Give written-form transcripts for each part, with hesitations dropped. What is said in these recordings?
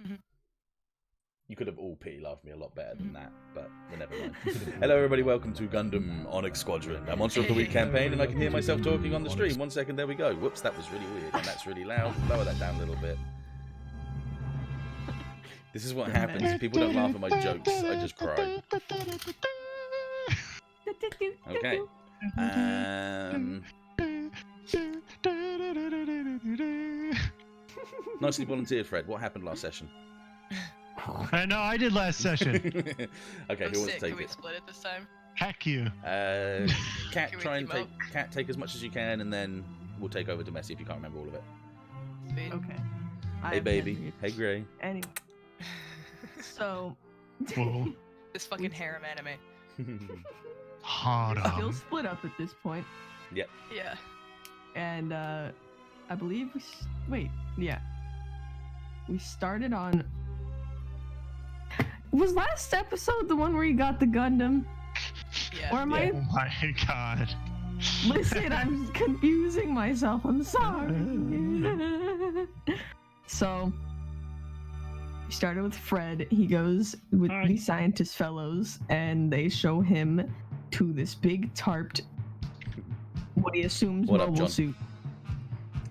You could have all pity laughed me a lot better than that, but never mind. Hello everybody, welcome to Gundam Onyx Squadron, a Monster of the Week campaign, and I can hear myself talking on the stream. 1 second, there we go. Whoops, that was really weird, and that's really loud. Lower that down a little bit. This is what happens. People don't laugh at my jokes. I just cry. Okay. Nicely volunteered, Fred. What happened last session? I know, I did last session. Okay, who wants to take Can we it? split it this time? Heck you. Cat, Can we try and team take as much as you can, and then we'll take over to Messi if you can't remember all of it. Sweet. Okay. Hey, baby. Hey, Gray. Anyway. So. Whoa. This fucking harem anime. Hard Still on. split up at this point, Yeah. and I believe wait, yeah. We started on. Was last episode the one where you got the Gundam? Yeah. Or am Oh my god. Listen, I'm confusing myself. I'm sorry. So, we started with Fred. He goes with Hi. the scientist fellows, and they show him to this big tarped, what he assumes What up, mobile John? suit.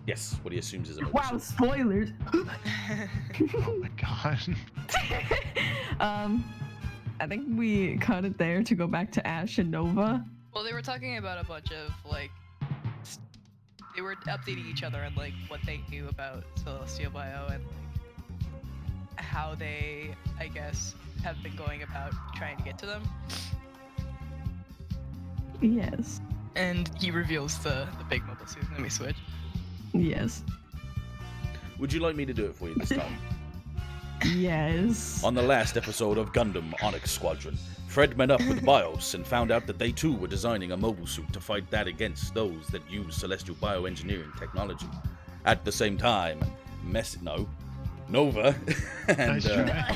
Yes, what he assumes is a Wow, mobile spoilers. Oh my god. I think we cut it there to go back to Ash and Nova. Well, they were talking about a bunch of like. They were updating each other on like what they knew about Celestial Bio and like how they, I guess, have been going about trying to get to them. Yes. And he reveals the big mobile suit. Let me switch. Yes. Would you like me to do it for you this time? Yes. On the last episode of Gundam Onyx Squadron, Fred met up with BIOS and found out that they too were designing a mobile suit to fight that against those that use celestial bioengineering technology. At the same time, Nova and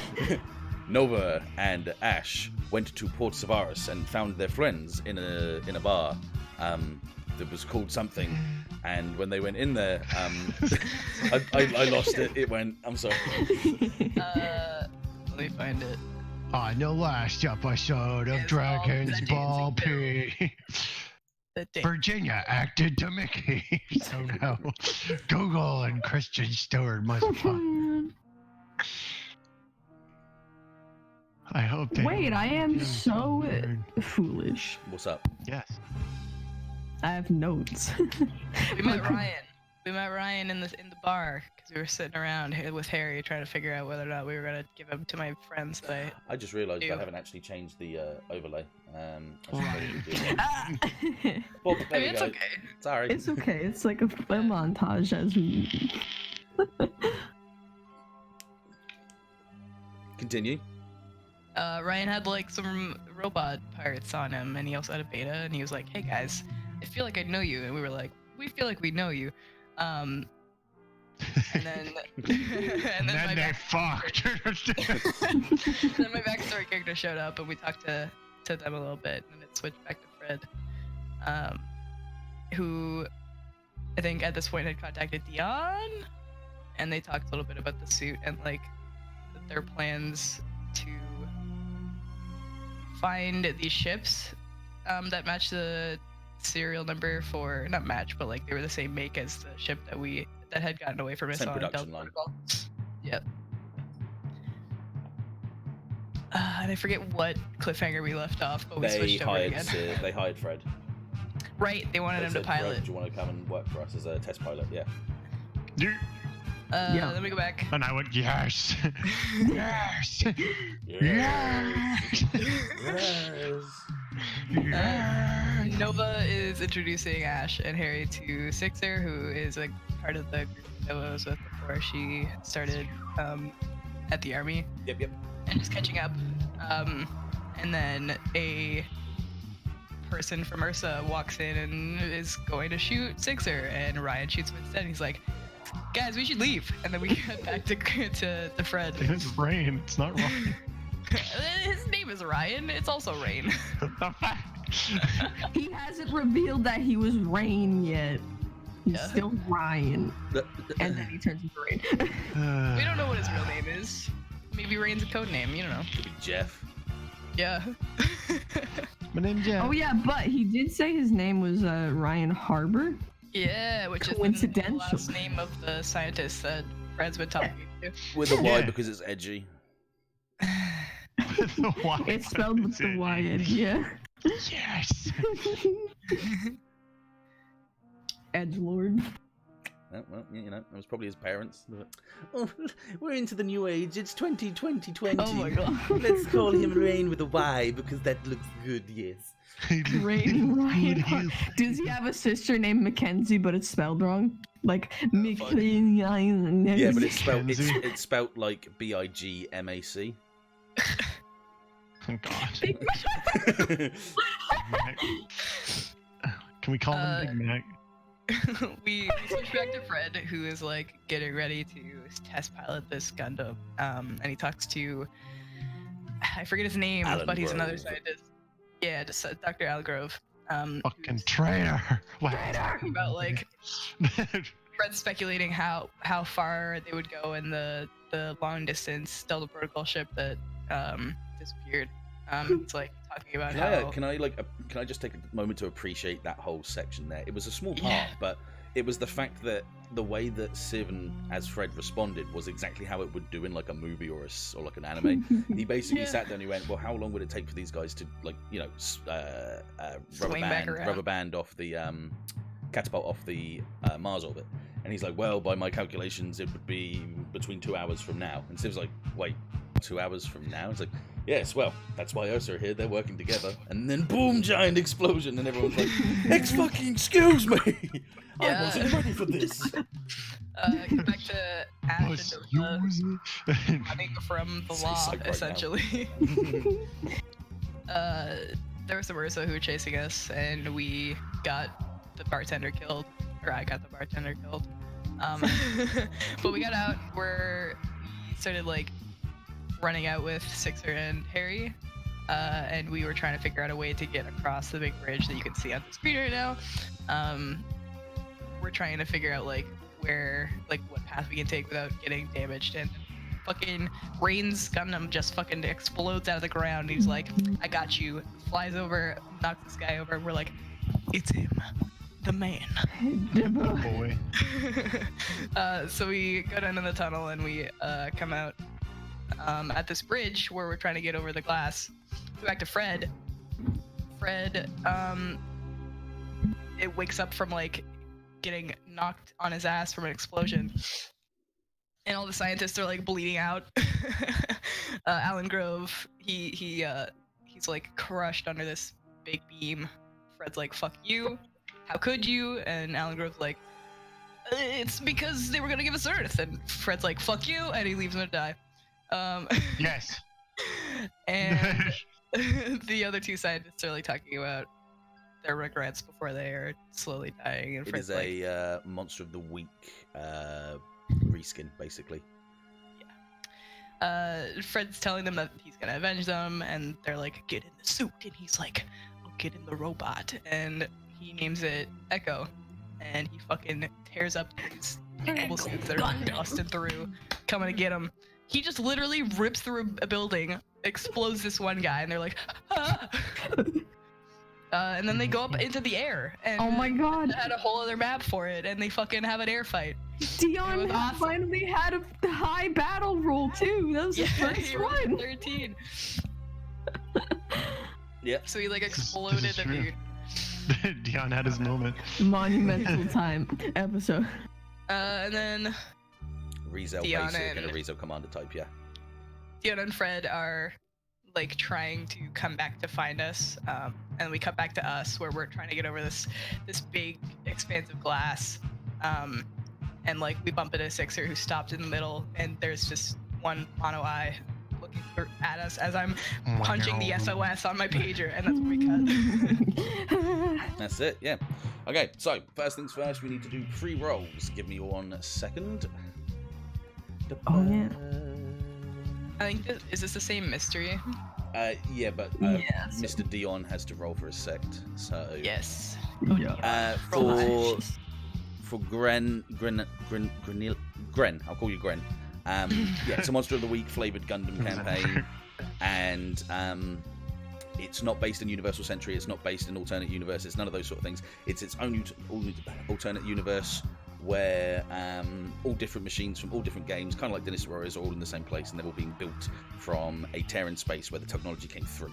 Nova and Ash went to Port Savaris and found their friends in a bar that was called something. And when they went in there, I lost it. It went. I'm sorry. Let me find it. On the last episode of It's Dragon's all the Ball dancing P, The day. Virginia acted to Mickey. So now, Google and Christian Stewart must find. I hope they. Wait, I am Yeah, so weird. foolish. What's up? Yes. I have notes. We met Ryan. We met Ryan in the bar because we were sitting around with Harry trying to figure out whether or not we were gonna give him to my friends. That I just realised I Ew. haven't actually changed the overlay. I should Right. probably do that. Ah! Well, I there mean, we it's go. okay. Sorry. It's okay. It's like a montage as we. Continue. Ryan had like some robot pirates on him, and he also had a beta. And he was like, "Hey guys, I feel like I know you," and we were like, "We feel like we know you." And then and then my they fucked. then my backstory character showed up, and we talked to them a little bit, and it switched back to Fred, who I think at this point had contacted Dion, and they talked a little bit about the suit and like their plans to find these ships that match the serial number for, not match, but like they were the same make as the ship that had gotten away from us Same on production Delta line. Protocol. Yep. And I forget what cliffhanger we left off, but we They switched over hired. again. They hired Fred. Right, they wanted They him to said, "Fred, pilot. do you want to come and work for us as a test pilot?" Yeah. Yeah. Let me go back. And I went, yes. Yes. Yes. Yes. Nova is introducing Ash and Harry to Sixer, who is a part of the group Nova was with before she started at the army, Yep. and just catching up. And then a person from Ursa walks in and is going to shoot Sixer, and Ryan shoots him instead. And he's like, "Guys, we should leave." And then we get back to Fred. It's Rain. It's not Ryan. His name is Ryan. It's also Rain. The fact. He hasn't revealed that he was Rain yet. He's Yeah. still Ryan, and then he turns into Rain. We don't know what his real name is. Maybe Rain's a code name. You don't know. Could be Jeff. Yeah. My name's Jeff. Oh yeah, but he did say his name was Ryan Harbor. Yeah, which is the Coincidental. last name of the scientist that Fred's been talking to. With a Y Yeah. because it's edgy. The Y It's spelled with the Y end, yeah. Yes. Oh, Edgelord. well, you know, it was probably his parents. Oh, we're into the new age. It's 2020. Oh my god. Let's call him Rain with a Y because that looks good, yes. Rain Ryan. Does he have a sister named Mackenzie, but it's spelled wrong? Like Mackenzie. Yeah, but it's spelled Kenzie. it's spelled like BIGMAC. Oh God. Big Mac. Can we call him Big Mac? we switch back to Fred, who is like getting ready to test pilot this Gundam. And he talks to, I forget his name, Alan but he's another Grove. scientist. Yeah, just Dr. Alan Grove. Fucking traitor. What? Talking about like Fred's speculating how far they would go in the long distance Delta Protocol ship that disappeared. It's like talking about how Can I just take a moment to appreciate that whole section there? It was a small part, Yeah. but it was the fact that the way that Sivan as Fred responded was exactly how it would do in like a movie or like an anime. He basically Yeah. sat there and he went, "Well, how long would it take for these guys to like, you know, Swing back around. rubber band off the catapult off the Mars orbit?" And he's like, "Well, by my calculations, it would be between 2 hours from now." And Siv's like, "Wait, 2 hours from now?" It's like, "Yes, well, that's why Ursa are here. They're working together." And then boom, giant explosion, and everyone's like, excuse me, I Yeah. wasn't ready for this." Get back to Ash and Nova Excuse me. running from the Say law, psych right now. essentially. There was some Ursa who were chasing us, and we got the bartender killed, or I got the bartender killed. But we got out where we started like running out with Sixer and Harry, and we were trying to figure out a way to get across the big bridge that you can see on the screen right now. We're trying to figure out like what path we can take without getting damaged, and fucking Rain's Gundam just fucking explodes out of the ground. He's like, "I got you," flies over, knocks this guy over, and we're like, "It's him, the man." Oh boy. So we go down in the tunnel and we come out at this bridge where we're trying to get over the glass. Go back to Fred. Fred, it wakes up from like getting knocked on his ass from an explosion, and all the scientists are like bleeding out. Alan Grove, he's like crushed under this big beam. Fred's like, "Fuck you, how could you?" And Alan Grove's like, "It's because they were gonna give us Earth." And Fred's like, "Fuck you," and he leaves him to die. Yes. And the other two scientists are like talking about their regrets before they are slowly dying. And It Fred's is like, a Monster of the Week reskin, basically. Fred's telling them that he's gonna avenge them, and they're like, "Get in the suit," and he's like, "I'll get in the robot," and he names it Echo, and he fucking tears up these terrible suits that are busted through, coming to get him. He just literally rips through a building, explodes this one guy, and they're like, "Ah!" And then they go up into the air, and Oh my god. they had a whole other map for it, and they fucking have an air fight. Dion It was awesome. finally had a high battle roll too. That was his first he was one. 13. Yep. So he like This is exploded a true. dude. Dion had his moment. Monumental time episode. And then Rezel Dion basic and a and- Rezel commander type, yeah. Dion and Fred are like trying to come back to find us, and we cut back to us where we're trying to get over this big expansive glass, and like we bump into Sixer who stopped in the middle, and there's just one mono eye looking at us as I'm Oh my punching the God. SOS on my pager, and that's where we cut. That's it, yeah. Okay, so first things first, we need to do 3 rolls. Give me 1 second. Oh, yeah. I think is this the same mystery? Yeah, but Yes. Mr. Dion has to roll for a sect. So Yes. Yeah. Roll for for Gren. I'll call you Gren. Yeah, it's a Monster of the Week flavored Gundam campaign, and it's not based in Universal Century. It's not based in alternate universe. It's none of those sort of things. It's its own alternate universe where all different machines from all different games, kind of like Dynasty Warriors, are all in the same place, and they're all being built from a Terran space where the technology came through.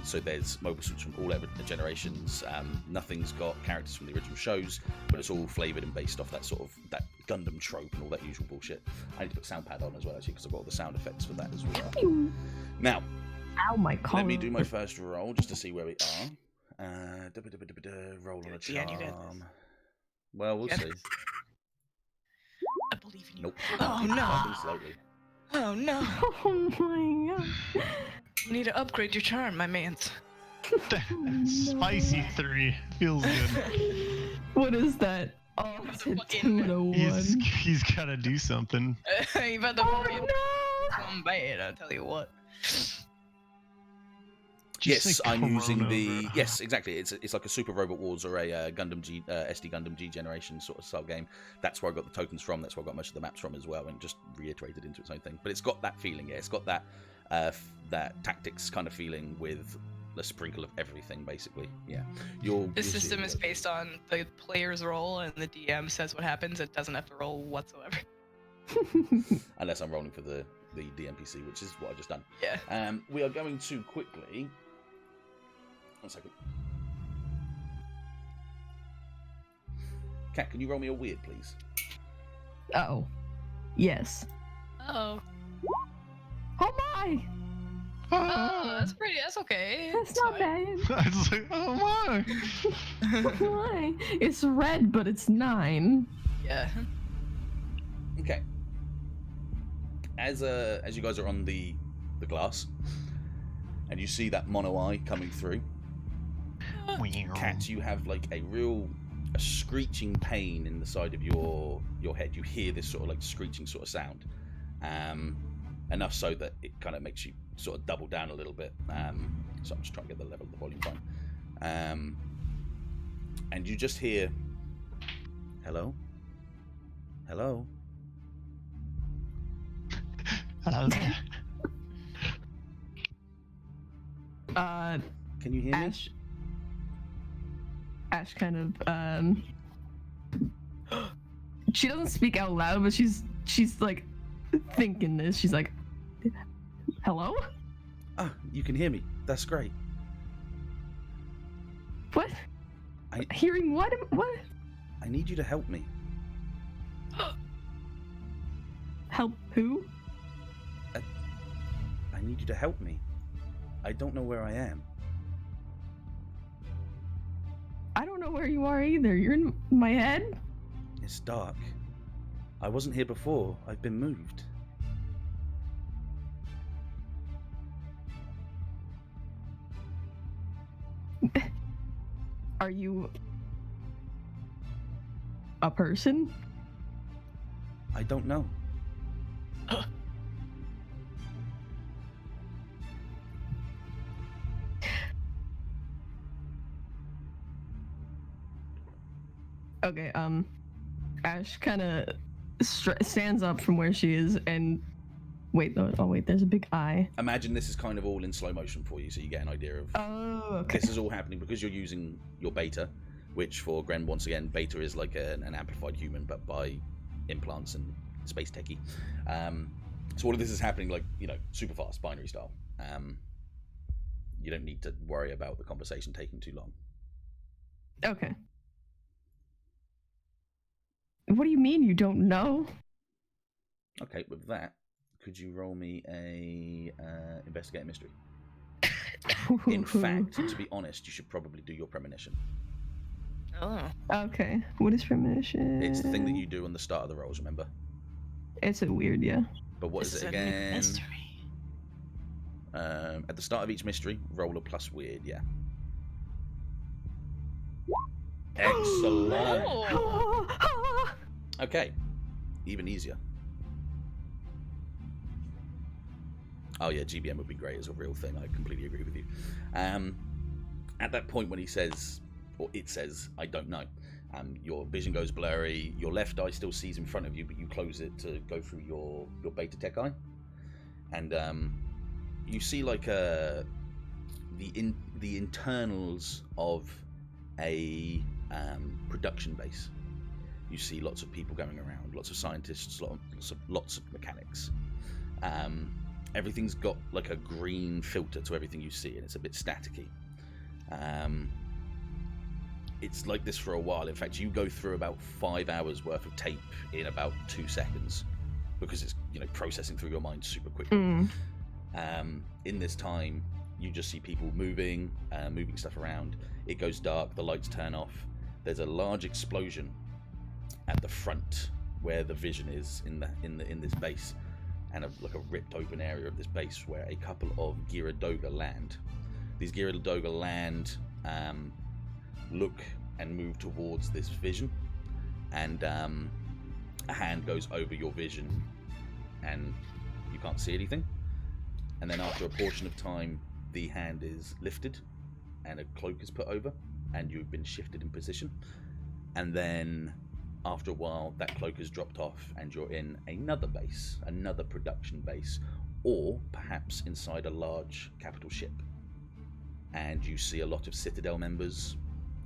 So there's mobile suits from all generations. Nothing's got characters from the original shows, but it's all flavoured and based off that sort of that Gundam trope and all that usual bullshit. I need to put sound pad on as well, actually, because I've got all the sound effects for that as well. Now, ow, my collar. let me do my first roll just to see where we are. Roll on a Yeah, you got charm. Well, we'll see. I believe in you. Nope. Oh no. Fucking slightly. Oh no. Oh my god. You need to upgrade your charm, my mans. Spicy 3 feels good. What is that? Oh, it's a Fucking- 2 to 1. He's gotta do something. You about to Oh fucking no! come bad, I'll tell you what. Just Yes, like I'm using Corona. the. Yes, exactly. It's like a Super Robot Wars or a Gundam G, SD Gundam G generation sort of style game. That's where I got the tokens from. That's where I got most of the maps from as well, and just reiterated into its own thing. But it's got that feeling. Yeah, it's got that that tactics kind of feeling with a sprinkle of everything, basically. Yeah. This system is based on the player's role, and the DM says what happens. It doesn't have to roll whatsoever. Unless I'm rolling for the DMPC, which is what I've just done. Yeah. We are going to quickly. 1 second. Kat, can you roll me a weird, please? Oh. Yes. Oh. Oh my! Oh, that's pretty. That's okay. That's It's not fine. bad. I was like, oh my! Oh my. It's red, but it's 9. Yeah. Okay. As you guys are on the glass, and you see that mono eye coming through, Kat, you have like a screeching pain in the side of your head. You hear this sort of like screeching sort of sound, enough so that it kind of makes you sort of double down a little bit. So I'm just trying to get the level of the volume fine. And you just hear, hello, hello. Hello there. Can you hear me? Ash kind of she doesn't speak out loud, but she's like thinking this. She's like, hello? Ah, you can hear me. That's great. What? I- Hearing what? What? I need you to help me. Help who? I need you to help me. I don't know where I am. I don't know where you are either. You're in my head? It's dark. I wasn't here before. I've been moved. Are you a person? I don't know. Okay, Ash kind of stands up from where she is and wait, there's a big eye. Imagine this is kind of all in slow motion for you, so you get an idea of Oh, okay. this is all happening because you're using your beta, which for Gren, once again, beta is like an amplified human, but by implants and space techie. So all of this is happening like, super fast, binary style. You don't need to worry about the conversation taking too long. Okay. What do you mean you don't know? Okay, with that, could you roll me a investigate a mystery? In fact, to be honest, you should probably do your premonition. Oh. Okay. What is premonition? It's the thing that you do on the start of the rolls, remember? It's a weird, yeah. But what This is it a new again? mystery. At the start of each mystery, roll a plus weird, yeah. Excellent. Oh. Okay, even easier. Oh yeah, GBM would be great as a real thing. I completely agree with you. At that point when he says, or it says, I don't know, Your vision goes blurry. Your left eye still sees in front of you, but you close it to go through your beta tech eye, and you see like the internals of a production base. You see lots of people going around, lots of scientists, lots of mechanics. Everything's got like a green filter to everything you see, and it's a bit staticky. It's like this for a while. In fact, you go through about 5 hours worth of tape in about 2 seconds, because it's processing through your mind super quickly. In this time, you just see people moving stuff around. It goes dark, the lights turn off. There's a large explosion at the front where the vision is in this base, and like a ripped open area of this base where a couple of Gyrodoga land. These Gyrodoga land, look and move towards this vision, and a hand goes over your vision, and you can't see anything. And then after a portion of time, the hand is lifted, and a cloak is put over, and you've been shifted in position. And then after a while, that cloak is dropped off, and you're in another base, another production base, or perhaps inside a large capital ship. And you see a lot of Citadel members,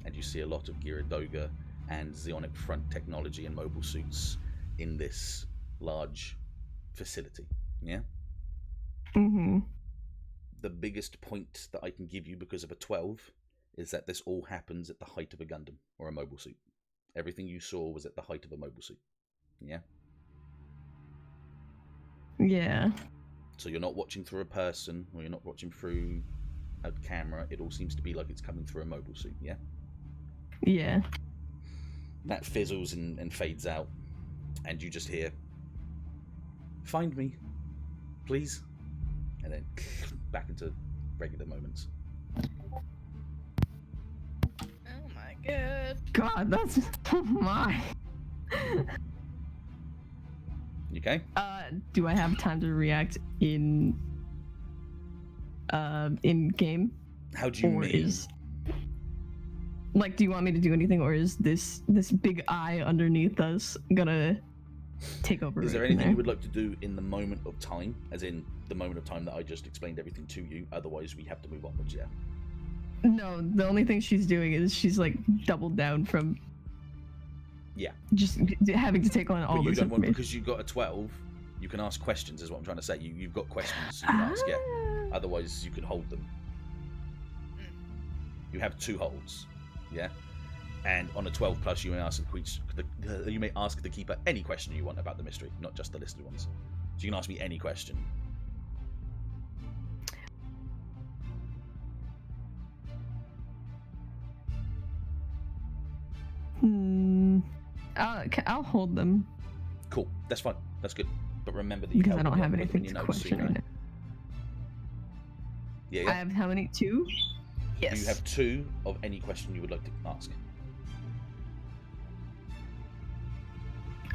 and you see a lot of Gyrodoga and Xeonic Front technology and mobile suits in this large facility. Yeah? Mm-hmm. The biggest point that I can give you because of a 12 is that this all happens at the height of a Gundam or a mobile suit. Everything you saw was at the height of a mobile suit. Yeah? Yeah. So you're not watching through a person, or you're not watching through a camera. It all seems to be like it's coming through a mobile suit. Yeah? Yeah. That fizzles and fades out, and you just hear, "Find me, please," and then back into regular moments. Oh my god. God, that's my. You okay? Do I have time to react in game? How do you mean? Like, do you want me to do anything, or is this big eye underneath us gonna take over? Is there right anything there? you would like to do in the moment of time, as in the moment of time that I just explained everything to you? Otherwise, we have to move onwards. Yeah. No, the only thing she's doing is she's like doubled down from. Yeah. Just having to take on all But you this don't want, information. because you got a 12. You can ask questions, is what I'm trying to say. You've got questions you can ask. Yeah. Otherwise, you can hold them. You have 2 holds. Yeah. And on a 12 plus, you may ask the keeper any question you want about the mystery, not just the listed ones. So you can ask me any question. I'll hold them Cool. That's fine. That's good. But remember that you because I held don't them have when anything you to know, so question you right know. now. Yeah. I have how many? 2? Yes. You have 2 of any question you would like to ask.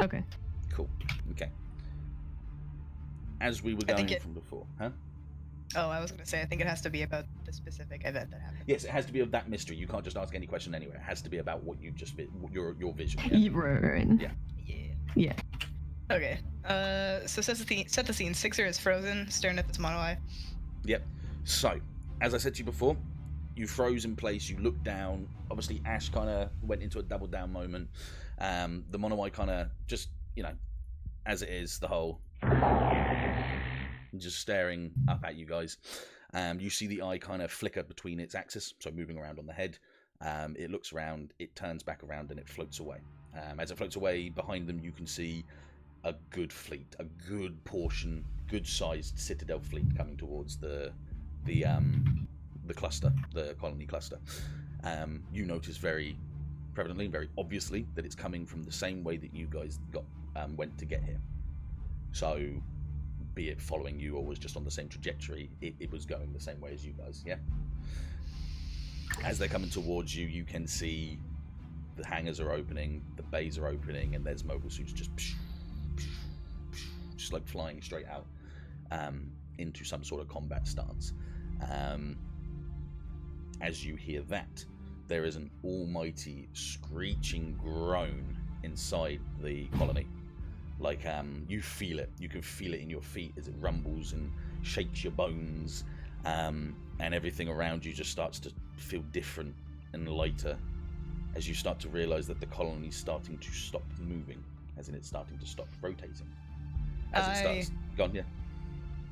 Okay. Cool. Okay. As we were going from before, huh? Oh, I was gonna say, I think it has to be about the specific event that happened. Yes, it has to be of that mystery. You can't just ask any question anywhere. It has to be about what you just your vision. Yeah? Right. Yeah. Yeah. Okay. So set the scene. Sixer is frozen, staring at this mono eye. Yep. So, as I said to you before, you froze in place. You looked down. Obviously, Ash kind of went into a double down moment. The mono eye kind of just, as it is, the whole just staring up at you guys. You see the eye kind of flicker between its axis, so moving around on the head. It looks around, it turns back around, and it floats away. As it floats away, behind them you can see a good fleet, a good portion, good-sized Citadel fleet coming towards the cluster, the colony cluster. You notice very prevalently, very obviously, that it's coming from the same way that you guys went to get here. So, be it following you or was just on the same trajectory, it was going the same way as you guys, yeah? As they're coming towards you, you can see the hangars are opening, the bays are opening, and there's mobile suits just like flying straight out into some sort of combat stance. As you hear that, there is an almighty screeching groan inside the colony. Like, you feel it. You can feel it in your feet as it rumbles and shakes your bones, and everything around you just starts to feel different and lighter as you start to realize that the colony's starting to stop moving, as in it's starting to stop rotating. As it starts... Go on, yeah.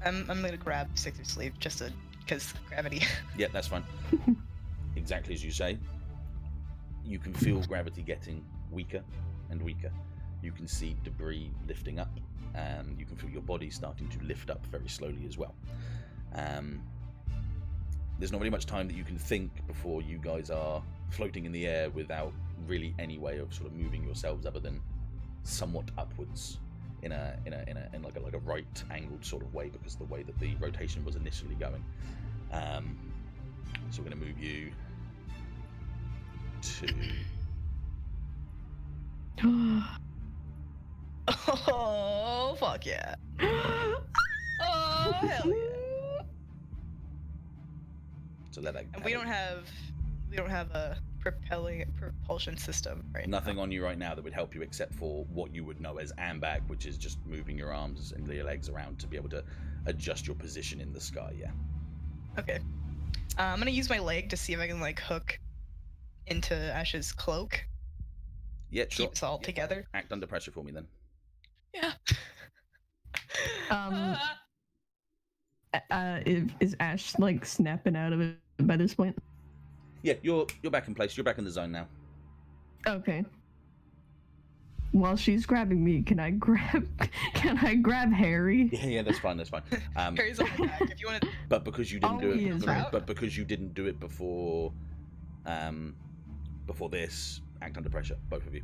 I'm gonna grab Sixer's sleeve just because gravity. Yeah, that's fine. Exactly as you say. You can feel gravity getting weaker and weaker. You can see debris lifting up, and you can feel your body starting to lift up very slowly as well. There's not really much time that you can think before you guys are floating in the air without really any way of sort of moving yourselves other than somewhat upwards in like a right angled sort of way, because of the way that the rotation was initially going. So we're going to move you to... Oh, fuck yeah. Oh, hell yeah. So let that... And we don't have a propulsion system right Nothing now. on you right now that would help you except for what you would know as ambag, which is just moving your arms and your legs around to be able to adjust your position in the sky, yeah. Okay. I'm gonna use my leg to see if I can, like, hook into Ash's cloak. Yeah, sure. Keep us all together. Act under pressure for me then. Yeah. Is Ash like snapping out of it by this point? Yeah, you're back in place. You're back in the zone now. Okay. While she's grabbing me, can I grab Harry? Yeah, that's fine. That's fine. Harry's on my back. If you want to. But because you didn't do he it, is, right? but because you didn't do it before this, act under pressure, both of you.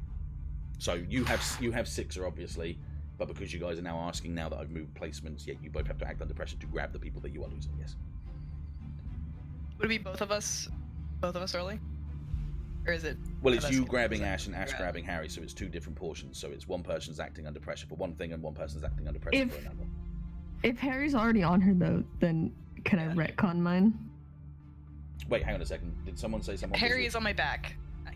So you have Sixer obviously, but because you guys are now asking now that I've moved placements, yeah, you both have to act under pressure to grab the people that you are losing. Yes. Would it be both of us early? Or is it? Well, it's you grabbing Ash and Ash grabbing Harry, so it's two different portions. So it's one person's acting under pressure for one thing and one person's acting under pressure for another. If Harry's already on her though, then can I retcon mine? Wait, hang on a second. Did someone say someone? Harry is on my back. I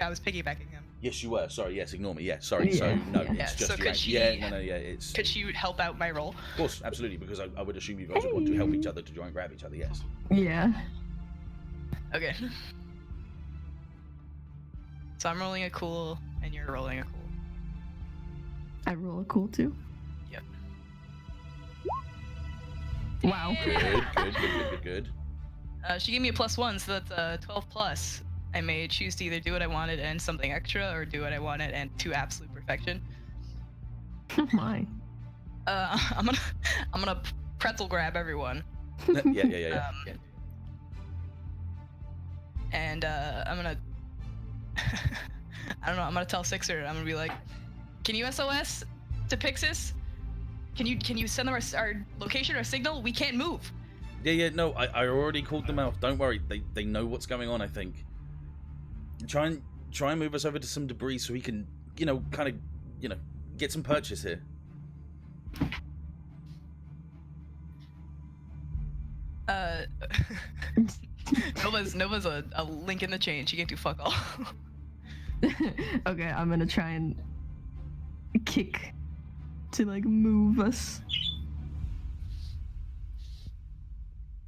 was piggybacking him. Yes, you were. Sorry. Yes, ignore me. Yeah, sorry. Yeah. So no, Yeah. it's just So you. could she- Yeah, it's. Could she help out my role? Of course, absolutely, because I would assume you guys would want to help each other to try and grab each other. Yes. Yeah. Okay. So I'm rolling a cool, and you're rolling a cool. I roll a cool too. Yep. Wow. Good. She gave me a +1, so that's 12 plus. I may choose to either do what I wanted and something extra, or do what I wanted and to absolute perfection. Oh my. I'm gonna pretzel grab everyone. Yeah. And I'm gonna I don't know, I'm gonna tell Sixer, I'm gonna be like, can you SOS to Pixis? Can you send them our location or signal? We can't move. Yeah, no, I already called them out. Don't worry, they know what's going on, I think. Try and move us over to some debris so we can, get some purchase here. Nova's a link in the chain. She can't do fuck all. Okay, I'm gonna try and kick to like move us.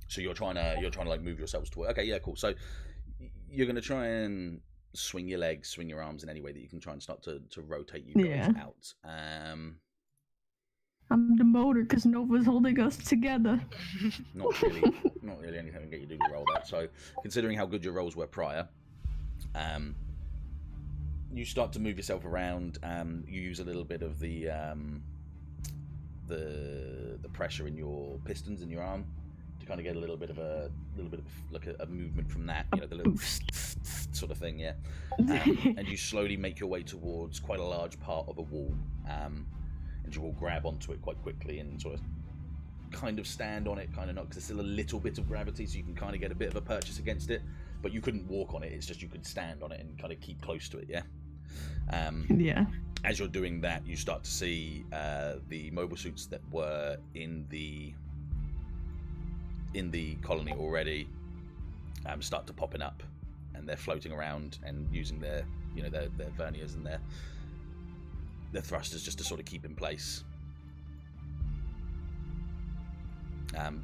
So you're trying to like move yourselves toward. Okay, yeah, cool. So you're gonna try and swing your legs, swing your arms in any way that you can try and start to rotate you guys out. I'm the motor because Nova's holding us together. Not really anything can get you to roll that. So considering how good your rolls were prior, you start to move yourself around. You use a little bit of the pressure in your pistons in your arm to kind of get a little bit of like a movement from that, the little sort of thing, yeah. And you slowly make your way towards quite a large part of a wall, and you will grab onto it quite quickly and sort of kind of stand on it, kind of not, because there's still a little bit of gravity, so you can kind of get a bit of a purchase against it, but you couldn't walk on it. It's just you could stand on it and kind of keep close to it, yeah. Yeah. As you're doing that, you start to see the mobile suits that were in the colony already start to popping up, and they're floating around and using their verniers and their thrusters just to sort of keep in place.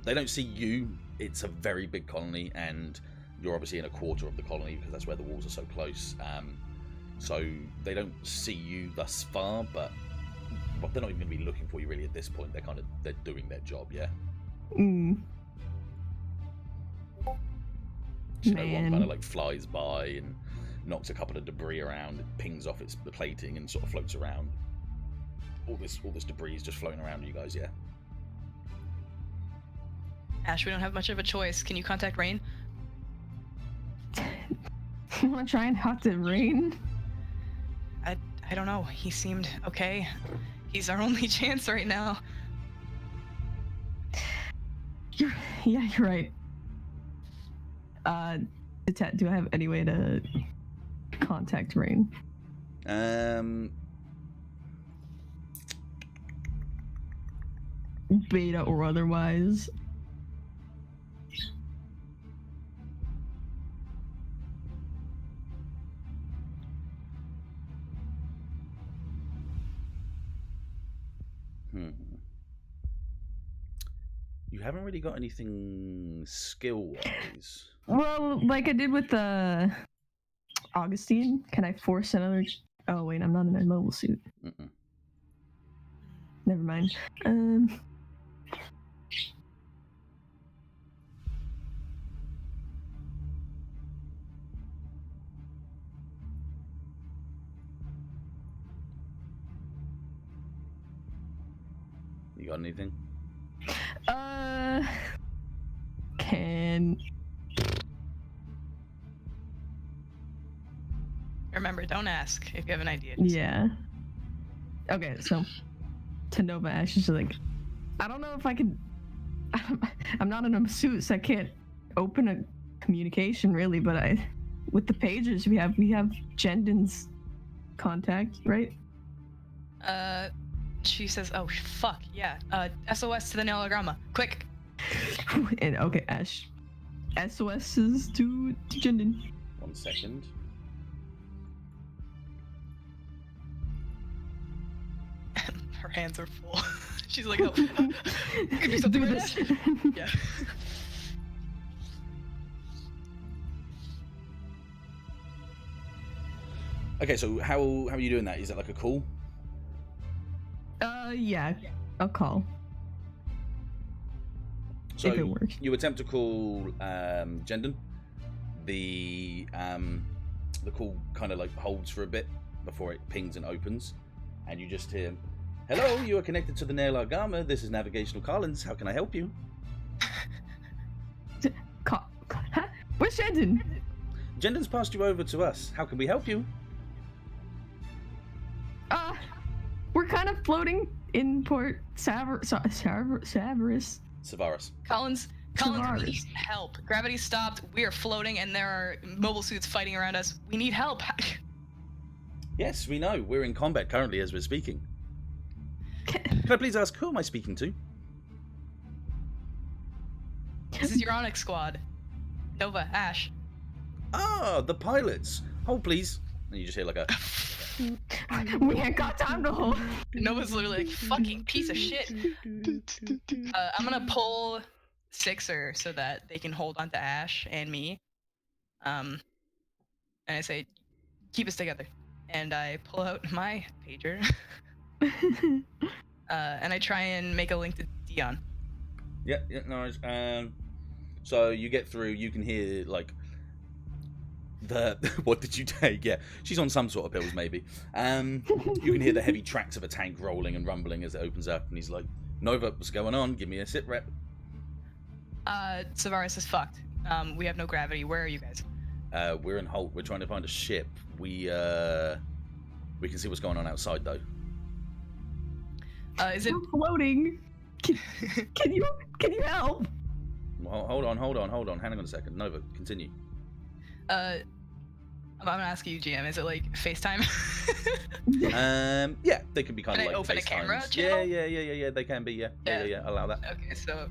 They don't see you. It's a very big colony, and you're obviously in a quarter of the colony because that's where the walls are so close. So they don't see you thus far, but they're not even going to be looking for you really at this point. They're doing their job, yeah. So one kind of like flies by and knocks a couple of debris around, it pings off the plating and sort of floats around. All this debris is just floating around you guys, yeah. Ash, we don't have much of a choice. Can you contact Rain? You want to try and talk to Rain? I don't know. He seemed okay. He's our only chance right now. You're right. Do I have any way to contact Rain? Beta or otherwise. You haven't really got anything skill-wise. Well, like I did with the Augustine, can I force another? Oh wait, I'm not in a mobile suit. Never mind. You got anything? Can... Remember, don't ask if you have an idea. Yeah. Okay, so to Nova Ash is like, I don't know if I could. I'm not in a suit, so I can't open a communication really. But with the pages we have Jendon's contact, right? She says, "Oh fuck yeah! SOS to the Neologramma, quick!" And okay, Ash, SOS's to Jendon. 1 second. Her hands are full. She's like, "Oh, could do something Do right this. now." Yeah. Okay, so how are you doing that? Is that like a call? Yeah, I'll call. So if it works. you attempt to call Jendon. The call kind of like holds for a bit before it pings and opens, and you just hear, "Hello, you are connected to the Neologramma. This is Navigational Collins. How can I help you?" Huh? Where's Jendon? Jendon's passed you over to us. How can we help you? We're kind of floating in Port Savaris. Savaris. Collins, Savaris. we need help. Gravity stopped. We are floating, and there are mobile suits fighting around us. We need help. Yes, we know. We're in combat currently as we're speaking. Can I please ask, who am I speaking to? This is your Onyx squad. Nova, Ash. Ah, the pilots. Hold, please. And you just hear like a... We ain't got time to hold. Nova's literally like, fucking piece of shit. I'm gonna pull Sixer so that they can hold onto Ash and me. And I say, keep us together. And I pull out my pager. And I try and make a link to Dion. Yeah, no worries. So you get through, you can hear like what did you take? Yeah, she's on some sort of pills maybe. You can hear the heavy tracks of a tank rolling and rumbling as it opens up, and he's like, "Nova, what's going on? Give me a sit rep." Savaris is fucked. We have no gravity. Where are you guys? We're in Holt. We're trying to find a ship. We can see what's going on outside though. Is it We're floating. Can you help? Well, hold on. Hang on a second. Nova, continue. I'm gonna ask you, GM. Is it like FaceTime? Yeah, they can be kind Can of I like open a FaceTimes. camera Yeah, channel? they can be. Yeah. Allow that. Okay, so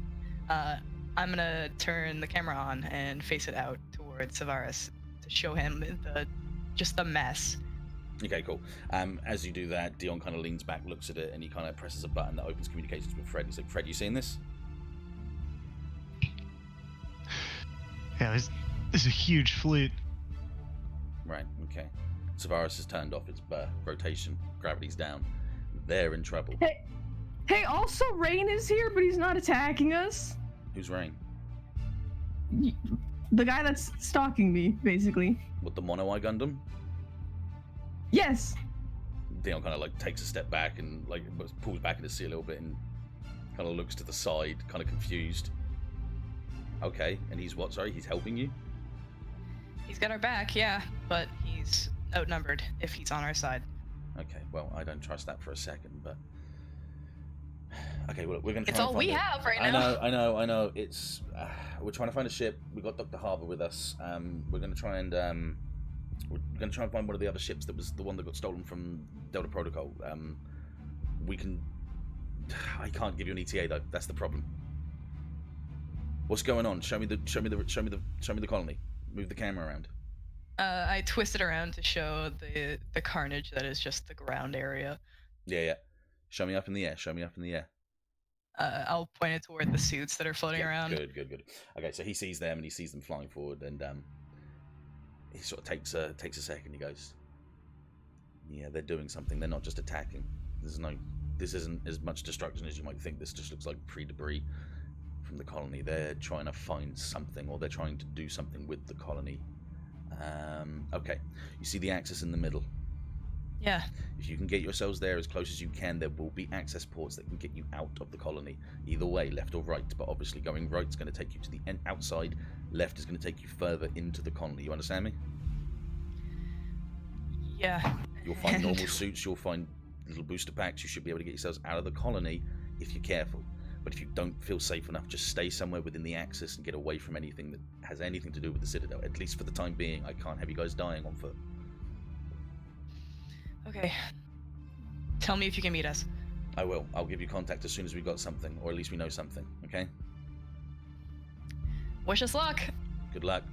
I'm gonna turn the camera on and face it out towards Savaris to to show him just the mess. Okay, cool. As you do that, Dion kind of leans back, looks at it, and he kind of presses a button that opens communications with Fred. He's like, Fred, you seeing this? Yeah, there's a huge fleet. Right, okay. Savaris has turned off its rotation. Gravity's down. They're in trouble. Hey, also Rain is here, but he's not attacking us. Who's Rain? The guy that's stalking me, basically. What, the Mono-Eye Gundam? Yes. Dion kind of like takes a step back and like pulls back in his seat a little bit and kind of looks to the side, kind of confused. Okay, and he's what? Sorry, he's helping you? He's got our back, yeah, but he's outnumbered if he's on our side. Okay, well, I don't trust that for a second, but okay, well, we're gonna try. It's all we have right now. now. I know. It's we're trying to find a ship. We've got Dr. Harbour with us. We're gonna try and find one of the other ships that was the one that got stolen from Delta Protocol. I can't give you an ETA though. That's the problem. What's going on? Show me the colony. Move the camera around. I twist it around to show the carnage that is just the ground area. Yeah. Show me up in the air. I'll point it toward the suits that are floating around. Good. Okay, so he sees them and he sees them flying forward, and he sort of takes a second. He goes, "Yeah, they're doing something. They're not just attacking. This isn't as much destruction as you might think. This just looks like pre-debris from the colony. They're trying to find something, or they're trying to do something with the colony." Okay, you see the axis in the middle. Yeah. If you can get yourselves there as close as you can, there will be access ports that can get you out of the colony. Either way, left or right. But obviously going right is going to take you to the outside. Left is going to take you further into the colony. You understand me? Yeah. You'll find normal suits. You'll find little booster packs. You should be able to get yourselves out of the colony if you're careful. But if you don't feel safe enough, just stay somewhere within the axis and get away from anything that has anything to do with the Citadel. At least for the time being. I can't have you guys dying on foot. Okay. Tell me if you can meet us. I will. I'll give you contact as soon as we've got something, or at least we know something, okay? Wish us luck. Good luck.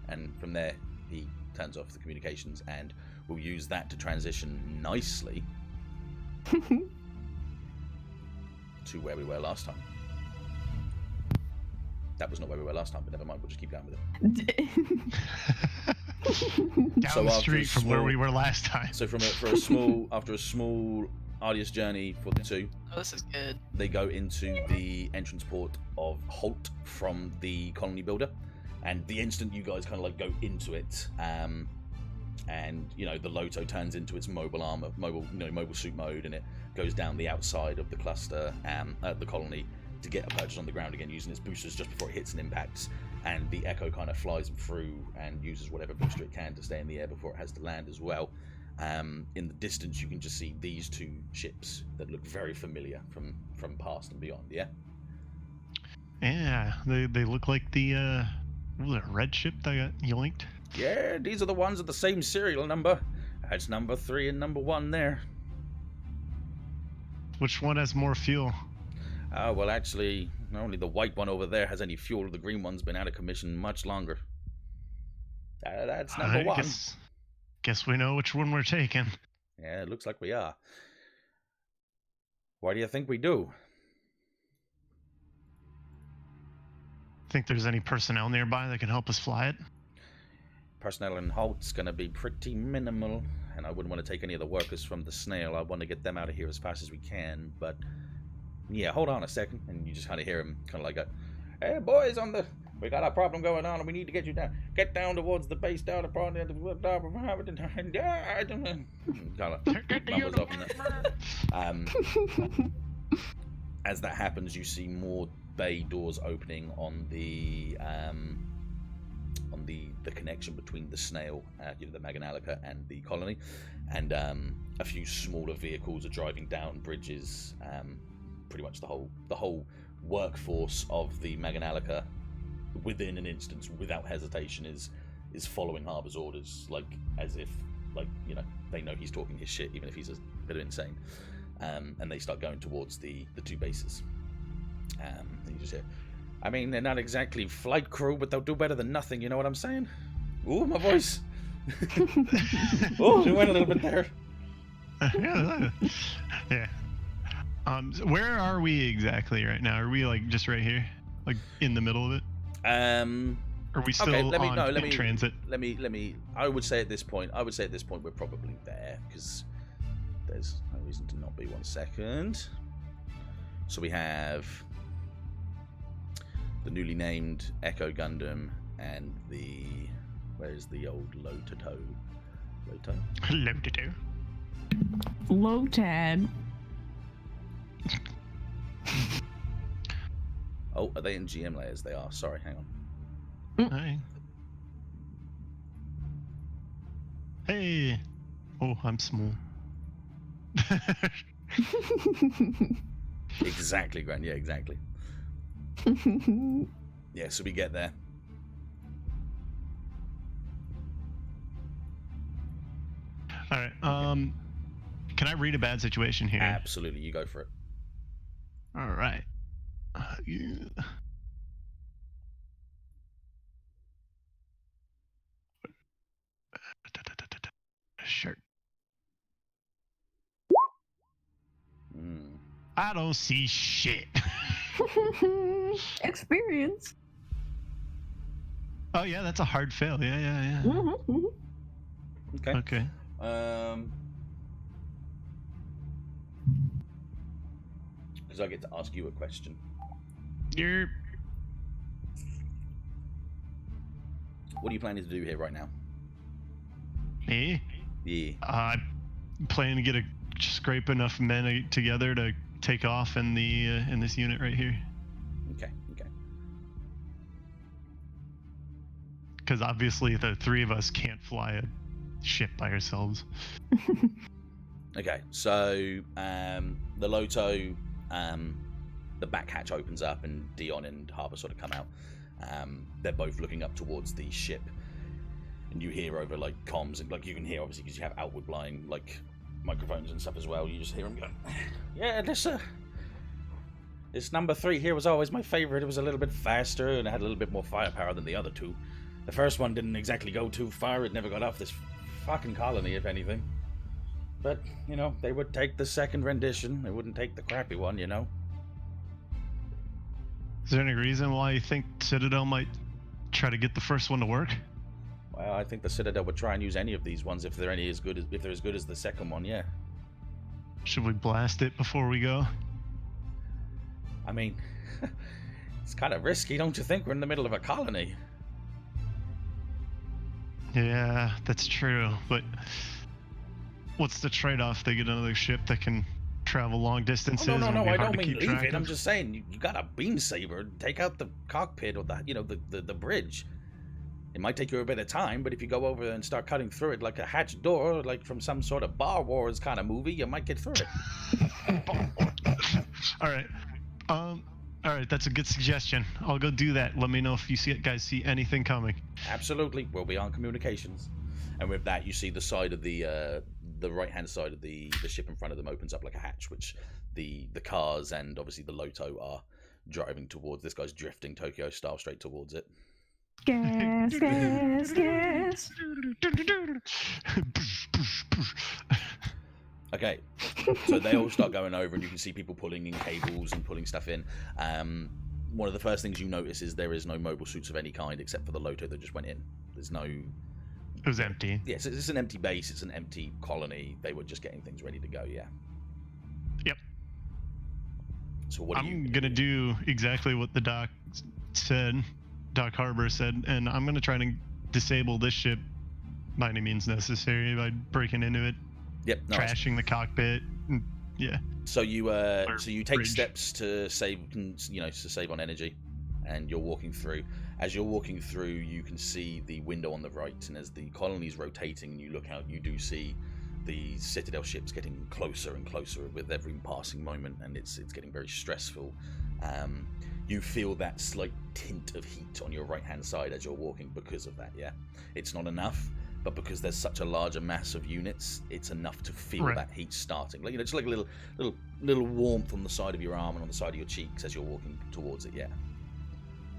And from there, he turns off the communications, and we'll use that to transition nicely to where we were last time. That was not where we were last time, but never mind, we'll just keep going with it. Down the street from where we were last time. So after a small arduous journey for the two, Oh, this is good. they go into the entrance port of Holt from the colony builder, and the instant you guys kind of like go into it, and the Loto turns into its mobile suit mode, and it goes down the outside of the cluster at the colony to get a purchase on the ground again, using its boosters just before it hits and impacts. And the Echo kind of flies them through and uses whatever booster it can to stay in the air before it has to land as well. In the distance, you can just see these two ships that look very familiar from past and beyond. Yeah. Yeah, they look like the red ship that got yoinked. Yeah, these are the ones with the same serial number. That's number 3 and number 1 there. Which one has more fuel? Well, actually, only the white one over there has any fuel. The green one's been out of commission much longer. That's number 1. Guess we know which one we're taking. Yeah, it looks like we are. Why do you think we do? Think there's any personnel nearby that can help us fly it? Personnel in Holt's going to be pretty minimal, and I wouldn't want to take any of the workers from the Snail. I want to get them out of here as fast as we can, but... Yeah, hold on a second, and you just kind of hear him kind of like, "Hey, boys, we got a problem going on, and we need to get you down. Get down towards the base, down upon the As that happens, you see more bay doors opening on the connection between the Snail, the Maganalica, and the colony, and a few smaller vehicles are driving down bridges. Pretty much the whole workforce of the Maganalica, within an instance, without hesitation, is following Harbour's orders, like as if they know he's talking his shit, even if he's a bit of insane. And they start going towards the two bases. And you just hear, I mean, they're not exactly flight crew, but they'll do better than nothing. You know what I'm saying? Ooh, my voice. Oh, it went a little bit there. Yeah. So where are we exactly right now? Are we like just right here, like in the middle of it? Are we still in transit? Let me. I would say at this point we're probably there because there's no reason to not be. 1 second. So we have the newly named Echo Gundam and where's the old Lotato? Lotato. Lotad. Oh, are they in GM layers? They are. Sorry, hang on. Hi. Hey. Oh, I'm small. Exactly, Grant. Yeah, exactly. Yeah, so we get there. All right. Can I read a bad situation here? Absolutely, you go for it. All right. Sure. I don't see shit. Experience. Oh yeah, that's a hard fail. Yeah. Okay. Okay. Because I get to ask you a question. What are you planning to do here right now? Me? Yeah. I'm planning to scrape enough men together to take off in this unit right here. Okay. Because obviously the three of us can't fly a ship by ourselves. Okay, so the Loto, the back hatch opens up and Dion and Harper sort of come out. They're both looking up towards the ship, and you hear over like comms, and like you can hear obviously because you have outward blind like microphones and stuff as well. You just hear them going, "Yeah, this number 3 here was always my favorite. It was a little bit faster and it had a little bit more firepower than the other two. The first one didn't exactly go too far. It never got off this fucking colony, if anything. But, you know, they would take the second rendition. They wouldn't take the crappy one, you know." Is there any reason why you think Citadel might try to get the first one to work? Well, I think the Citadel would try and use any of these ones if they're as good as the second one, yeah. Should we blast it before we go? I mean, it's kind of risky, don't you think? We're in the middle of a colony. Yeah, that's true, but what's the trade-off? They get another ship that can travel long distances. Oh, no, and be I hard don't to mean keep leave track it. of? I'm just saying, you got a beam saber, take out the cockpit or the bridge. It might take you a bit of time, but if you go over and start cutting through it like a hatch door, like from some sort of Bar Wars kind of movie, you might get through it. All right, that's a good suggestion. I'll go do that. Let me know if you guys see anything coming. Absolutely, we'll be on communications. And with that, you see the side of the right-hand side of the ship in front of them opens up like a hatch, which the cars and obviously the Loto are driving towards. This guy's drifting Tokyo style straight towards it. Gas. Okay, so they all start going over, and you can see people pulling in cables and pulling stuff in. One of the first things you notice is there is no mobile suits of any kind except for the Loto that just went in. There's no... It was empty. Yes, it's an empty base. It's an empty colony. They were just getting things ready to go, yeah. Yep. So what I'm going to do exactly what the Doc Harbor said, and I'm going to try to disable this ship by any means necessary by breaking into it. Yep, nice. Trashing the cockpit. Yeah. So you take bridge. steps to save on energy, and you're walking through. As you're walking through, you can see the window on the right, and as the colony's rotating and you look out, you do see the Citadel ships getting closer and closer with every passing moment, and it's getting very stressful. You feel that slight tint of heat on your right-hand side as you're walking because of that, yeah? It's not enough, but because there's such a larger mass of units, it's enough to feel that heat starting. Like, just like a little warmth on the side of your arm and on the side of your cheeks as you're walking towards it, yeah?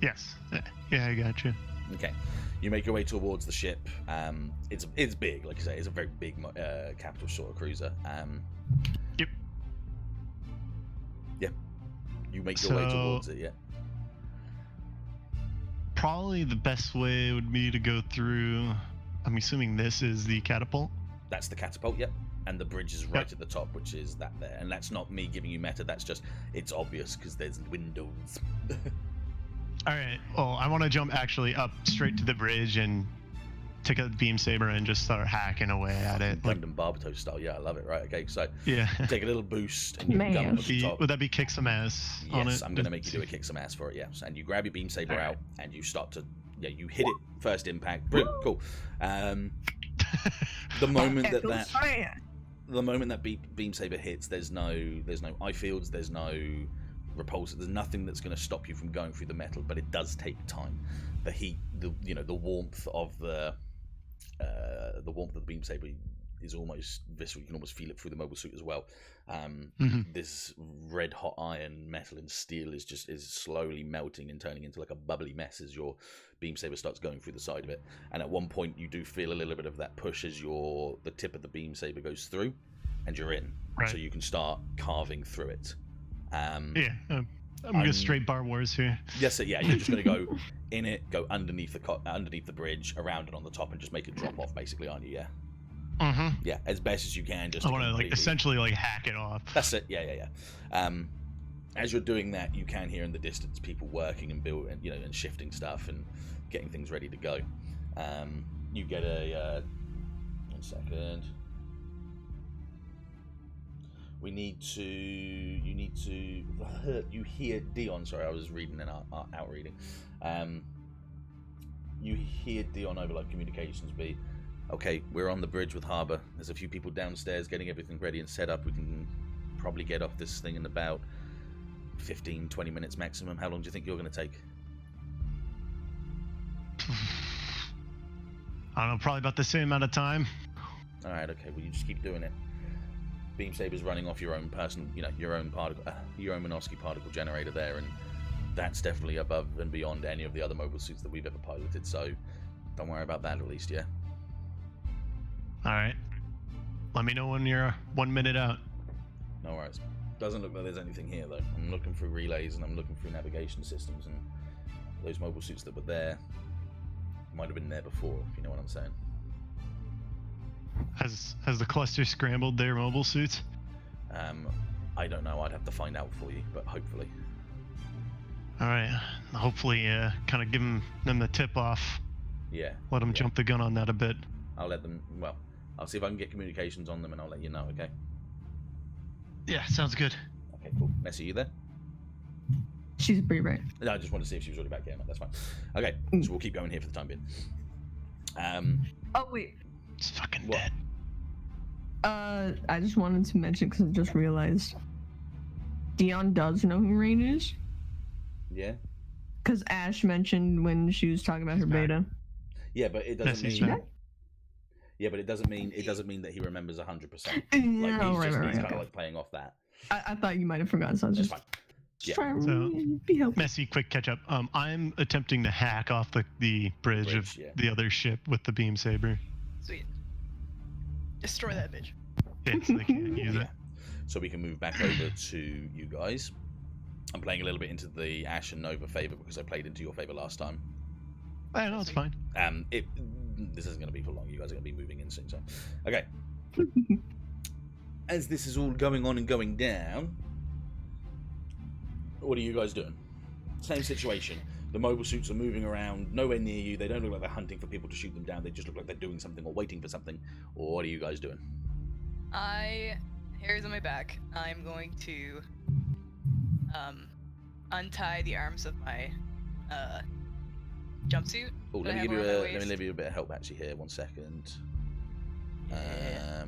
Yes. Yeah, I gotcha. Okay. You make your way towards the ship. It's big, like I say. It's a very big capital sort of cruiser. Yep. Yeah. You make your way towards it, yeah. Probably the best way would be to go through. I'm assuming this is the catapult. That's the catapult, yep. And the bridge is right at the top, which is that there. And that's not me giving you meta. That's just it's obvious because there's windows. All right. Well, I want to jump actually up straight to the bridge and take a beam saber and just start hacking away at it. Gundam Barbatos style. Yeah, I love it. Right. Okay. So yeah, take a little boost and you can go up the top. Would that be kick some ass on it? Yes, I'm going to make you do a kick some ass for it. Yes. And you grab your beam saber out and you start to you hit it first impact. Brilliant. Cool. The moment that beam saber hits, there's no eye fields. There's no repulsor. There's nothing that's going to stop you from going through the metal, but it does take time. The heat, the warmth of the beam saber is almost visceral. You can almost feel it through the mobile suit as well. This red hot iron, metal, and steel is slowly melting and turning into like a bubbly mess as your beam saber starts going through the side of it. And at one point, you do feel a little bit of that push as the tip of the beam saber goes through, and you're in. Right. So you can start carving through it. I'm going straight Bar Wars here. Yes, yeah. You're just going to go in it, go underneath the bridge, around it on the top, and just make it drop off, basically, aren't you? Yeah. Yeah, as best as you can. Just I want to essentially hack it off. That's it. Yeah. As you're doing that, you can hear in the distance people working and building, and shifting stuff and getting things ready to go. You get a 1 second. You hear Dion. Sorry, I was reading and out reading. You hear Dion over communications be, okay, we're on the bridge with Harbour. There's a few people downstairs getting everything ready and set up. We can probably get off this thing in about 15-20 minutes maximum. How long do you think you're going to take? I don't know, probably about the same amount of time. All right, okay. Well, you just keep doing it. Beam saber's running off your own personal, your own particle, your own Minovsky particle generator there, and that's definitely above and beyond any of the other mobile suits that we've ever piloted. So don't worry about that, at least, yeah. All right. Let me know when you're 1 minute out. No worries. Doesn't look like there's anything here though. I'm looking through relays and I'm looking through navigation systems, and those mobile suits that were there might have been there before, if you know what I'm saying. Has the cluster scrambled their mobile suits? I don't know. I'd have to find out for you, but hopefully. All right. Hopefully, kind of give them the tip off. Yeah. Let them jump the gun on that a bit. I'll let them. Well, I'll see if I can get communications on them, and I'll let you know. Okay. Yeah, sounds good. Okay, cool. Nessie, you there? She's pretty right. No, I just wanted to see if she was already back here. No, that's fine. Okay, so we'll keep going here for the time being. Oh wait. It's fucking dead. I just wanted to mention because I just realized Dion does know who Rain is. Yeah. Because Ash mentioned when she was talking about her beta. Yeah, but it doesn't mean. Yeah, but it doesn't mean that he remembers 100%. Like he's kind of like playing off that. I thought you might have forgotten, so I was just. Fine. Trying to be helpful. Messy, quick catch up. I'm attempting to hack off the bridge of the other ship with the beam saber. Sweet. Destroy that bitch. It's they can't use it. So we can move back over to you guys. I'm playing a little bit into the Ash and Nova favor because I played into your favor last time. I know, it's fine. This isn't going to be for long. You guys are going to be moving in soon. So, okay. As this is all going on and going down, what are you guys doing? Same situation. The mobile suits are moving around, nowhere near you. They don't look like they're hunting for people to shoot them down. They just look like they're doing something or waiting for something. Or what are you guys doing? Hair's on my back. I'm going to untie the arms of my jumpsuit. Oh, let me give you a bit of help actually here. 1 second. Yeah.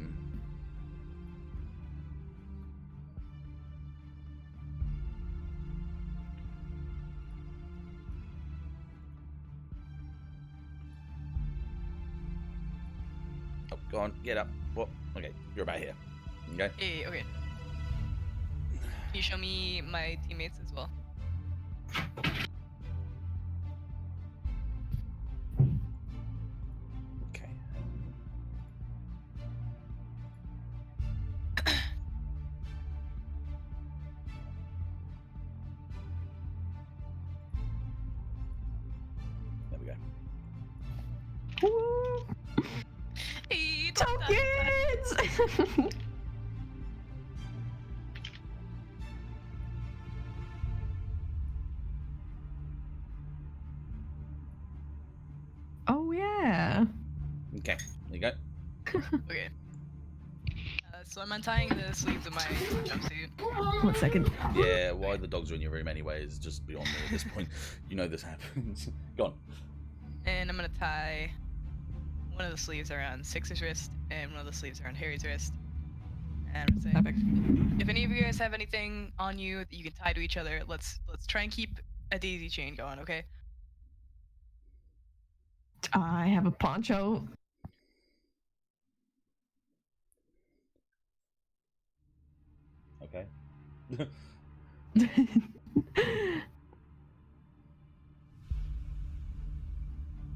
Oh, go on, get up. What? Okay, you're about here. Okay. Hey, okay. Can you show me my teammates as well? Tokens! Oh yeah. Okay, there you go. Okay. So I'm untying the sleeves of my jumpsuit. 1 second. Yeah, why the dogs are in your room anyway is just beyond me at this point. You know this happens. Go on. And I'm gonna tie one of the sleeves around Six's wrist and one of the sleeves around Harry's wrist. And I'm gonna say, if any of you guys have anything on you that you can tie to each other, let's try and keep a daisy chain going, okay? I have a poncho. Okay.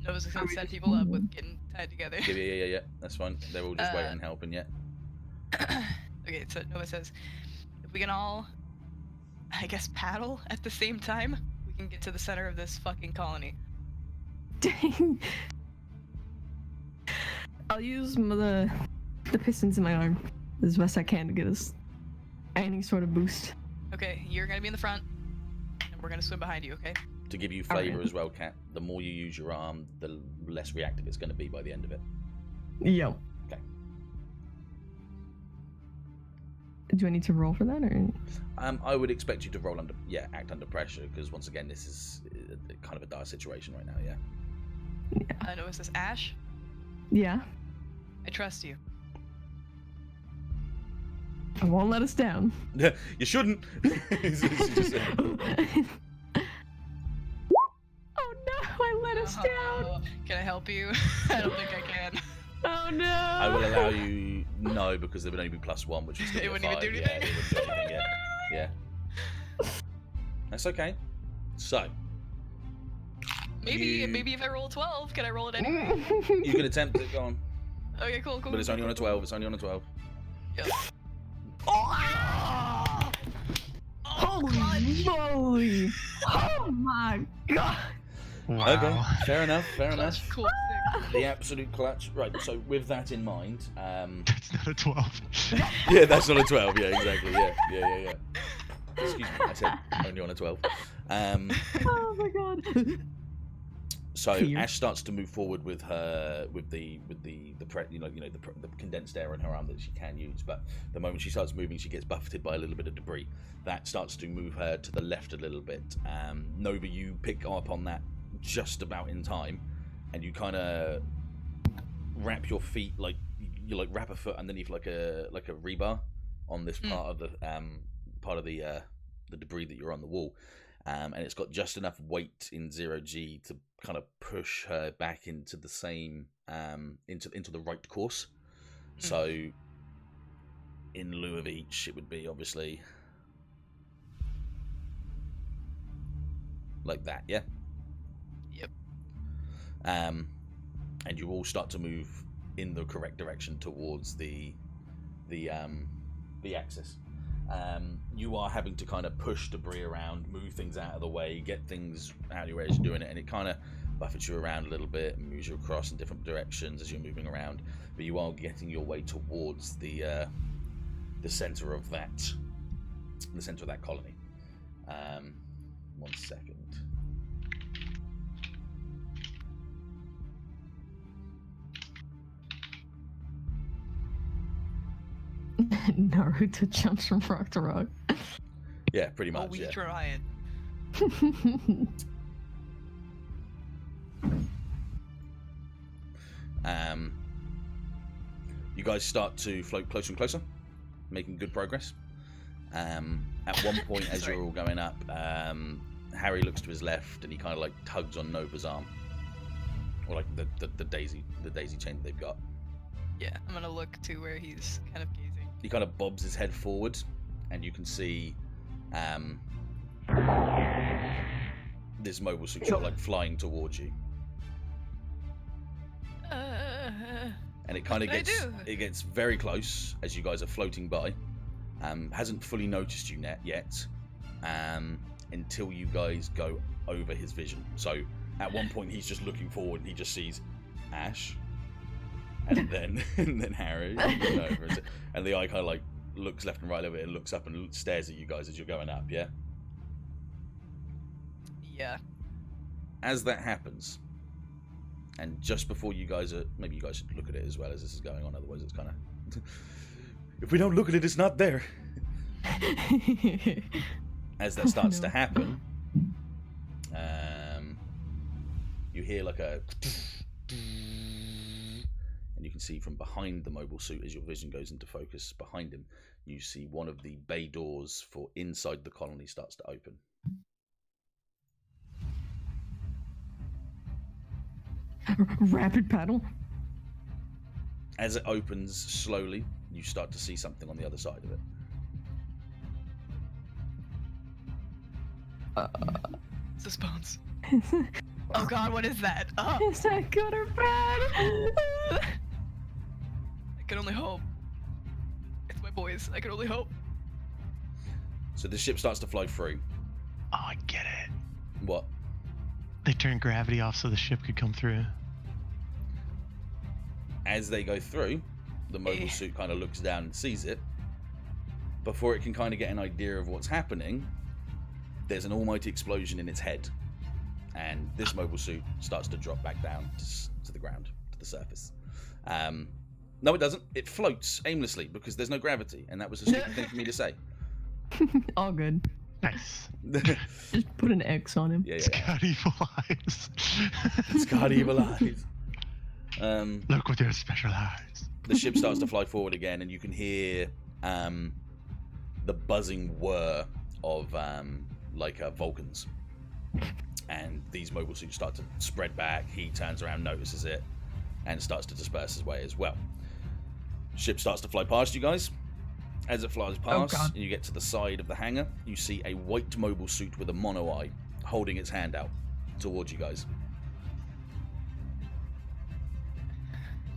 Nova's gonna set people up with getting tied together. Yeah. That's fine. They're all just waiting and helping, yeah. Okay, so Nova says, if we can all, I guess, paddle at the same time, we can get to the center of this fucking colony. Dang. I'll use the pistons in my arm as best I can to get us any sort of boost. Okay, you're gonna be in the front, and we're gonna swim behind you, okay? To give you flavor as well, Kat, the more you use your arm, the less reactive it's going to be by the end of it. Yo. Okay. Do I need to roll for that, or? I would expect you to roll act under pressure, because once again, this is kind of a dire situation right now, yeah? Nova says, Ash, Yeah? I trust you. I won't let us down. You shouldn't! Oh no, I let us down! Can I help you? I don't think I can. Oh no! I will allow you, no, because there would only be +1, which is still It wouldn't even do anything. Yeah, it wouldn't do anything, yeah. That's okay. So. Maybe if I roll a 12, can I roll it anyway? You can attempt it, go on. Okay, cool. But it's only on a 12, it's only on a 12. Yep. Oh! Holy moly! Oh my god! Wow. Okay, fair enough. Cool. Sick. The absolute clutch. Right, so with that in mind, That's not a 12. yeah, that's not a 12. Yeah, exactly. Yeah. Excuse me, I said only on a 12. Oh my god! So Fear. Ash starts to move forward with her with the condensed air in her arm that she can use, but the moment she starts moving, she gets buffeted by a little bit of debris. That starts to move her to the left a little bit. Nova, you pick up on that just about in time, and you kind of wrap your feet you wrap a foot underneath like a rebar on this part of the debris that you're on the wall. And it's got just enough weight in 0G to kind of push her back into the same into the right course. So in lieu of each, it would be obviously like that, yeah. Yep. And you all start to move in the correct direction towards the axis. You are having to kind of push debris around, move things out of the way, get things out of your way as you're doing it, and it kind of buffets you around a little bit and moves you across in different directions as you're moving around. But you are getting your way towards the center of that colony. 1 second. Naruto jumps from rock to rock. Yeah, pretty much. We Yeah. trying. You guys start to float closer and closer, making good progress. At one point, as you're all going up, Harry looks to his left and he kind of like tugs on Nova's arm, or like the daisy chain that they've got. Yeah, I'm gonna look to where he's kind of gazing. He kind of bobs his head forward, and you can see this mobile suit sort of like flying towards you. And it kind of gets very close as you guys are floating by. Hasn't fully noticed you yet until you guys go over his vision. So at one point he's just looking forward and he just sees Ash, and then Harry, and the eye kind of like looks left and right over it, and looks up and stares at you guys as you're going up. Yeah. Yeah. As that happens, and just before you guys are, maybe you guys should look at it as well as this is going on. Otherwise, it's kind of if we don't look at it, it's not there. As that starts to happen, you hear like a, and you can see from behind the mobile suit as your vision goes into focus behind him, you see one of the bay doors for inside the colony starts to open. Rapid paddle. As it opens slowly, you start to see something on the other side of it. It's the spoons. Oh god, what is that? Is that good or bad? I can only hope. It's my boys. I can only hope. So the ship starts to fly through. Oh, I get it. What? They turned gravity off so the ship could come through. As they go through, the mobile suit kind of looks down and sees it. Before it can kind of get an idea of what's happening, there's an almighty explosion in its head. And this mobile suit starts to drop back down to the ground, to the surface. No, it doesn't. It floats aimlessly because there's no gravity. And that was a stupid thing for me to say. All good. Nice. Just put an X on him. Yeah. It's got evil eyes. It's got evil eyes. Look with your special eyes. The ship starts to fly forward again, and you can hear the buzzing whir of Vulcans. And these mobile suits start to spread back. He turns around, notices it, and starts to disperse his way as well. Ship starts to fly past you guys. As it flies past, and you get to the side of the hangar, you see a white mobile suit with a mono eye holding its hand out towards you guys.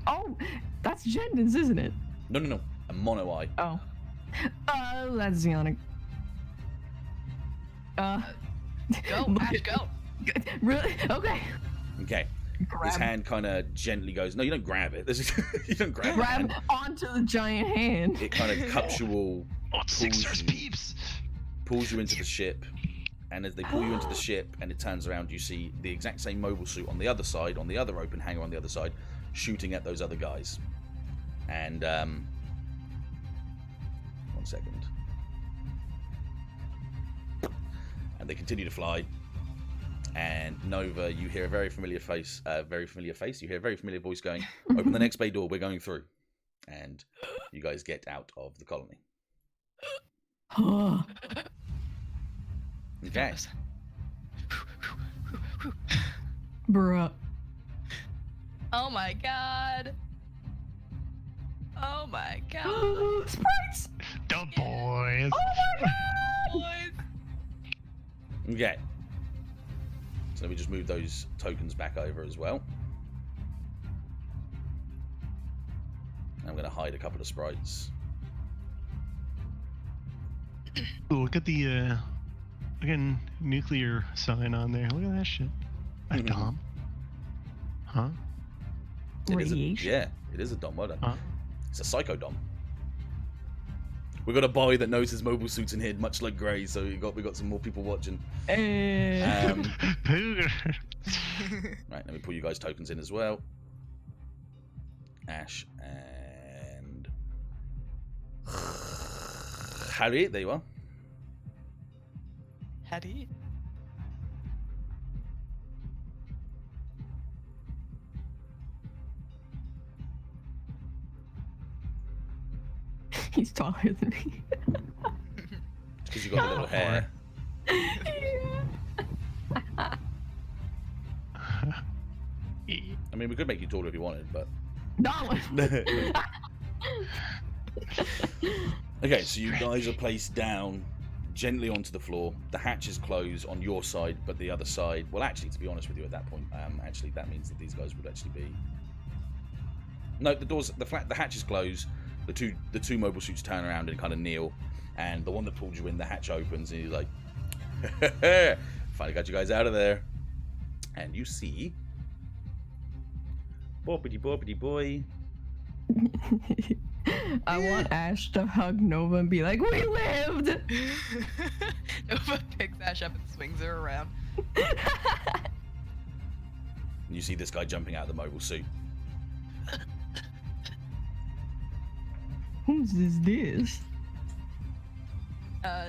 Oh, that's Jendon's, isn't it? No. A mono eye. Oh. Oh, that's Zionic. Go, Ash, go. Really? Okay. Okay. His hand kind of gently goes. No, you don't grab it. You don't grab it onto the giant hand. It kind of cups you all. Peeps. Pulls you into the ship, and as they pull you into the ship, and it turns around, you see the exact same mobile suit on the other side, on the other open hangar on the other side, shooting at those other guys. And 1 second. And they continue to fly. And Nova, you hear a very familiar face. You hear a very familiar voice going, "Open the next bay door. We're going through." And you guys get out of the colony. Okay. Bruh. Oh my god. Oh my god. Sprites! The boys. Oh my god! Boys. Okay. So let me just move those tokens back over as well. I'm going to hide a couple of sprites. Ooh, look at the nuclear sign on there. Look at that shit. A dom. Huh? Radiation? It is a dom. Well done. Huh? It's a psycho dom. We got a boy that knows his mobile suits in here, much like Gray. So we got some more people watching. Right, let me pull you guys tokens in as well. Ash and Harry, there you are. Harry. He's taller than me. Because you got a little hair. I mean, we could make you taller if you wanted, but. No. Okay, so you guys are placed down gently onto the floor. The hatches close on your side, but the other side. Well, actually, to be honest with you, at that point, actually, that means that these guys would actually be. No, the hatches close. The two mobile suits turn around and kind of kneel, and the one that pulled you in, the hatch opens, and he's like, "Finally got you guys out of there." And you see, boppity boy, I want Ash to hug Nova and be like, "We lived!" Nova picks Ash up and swings her around. You see this guy jumping out of the mobile suit. Whose is this?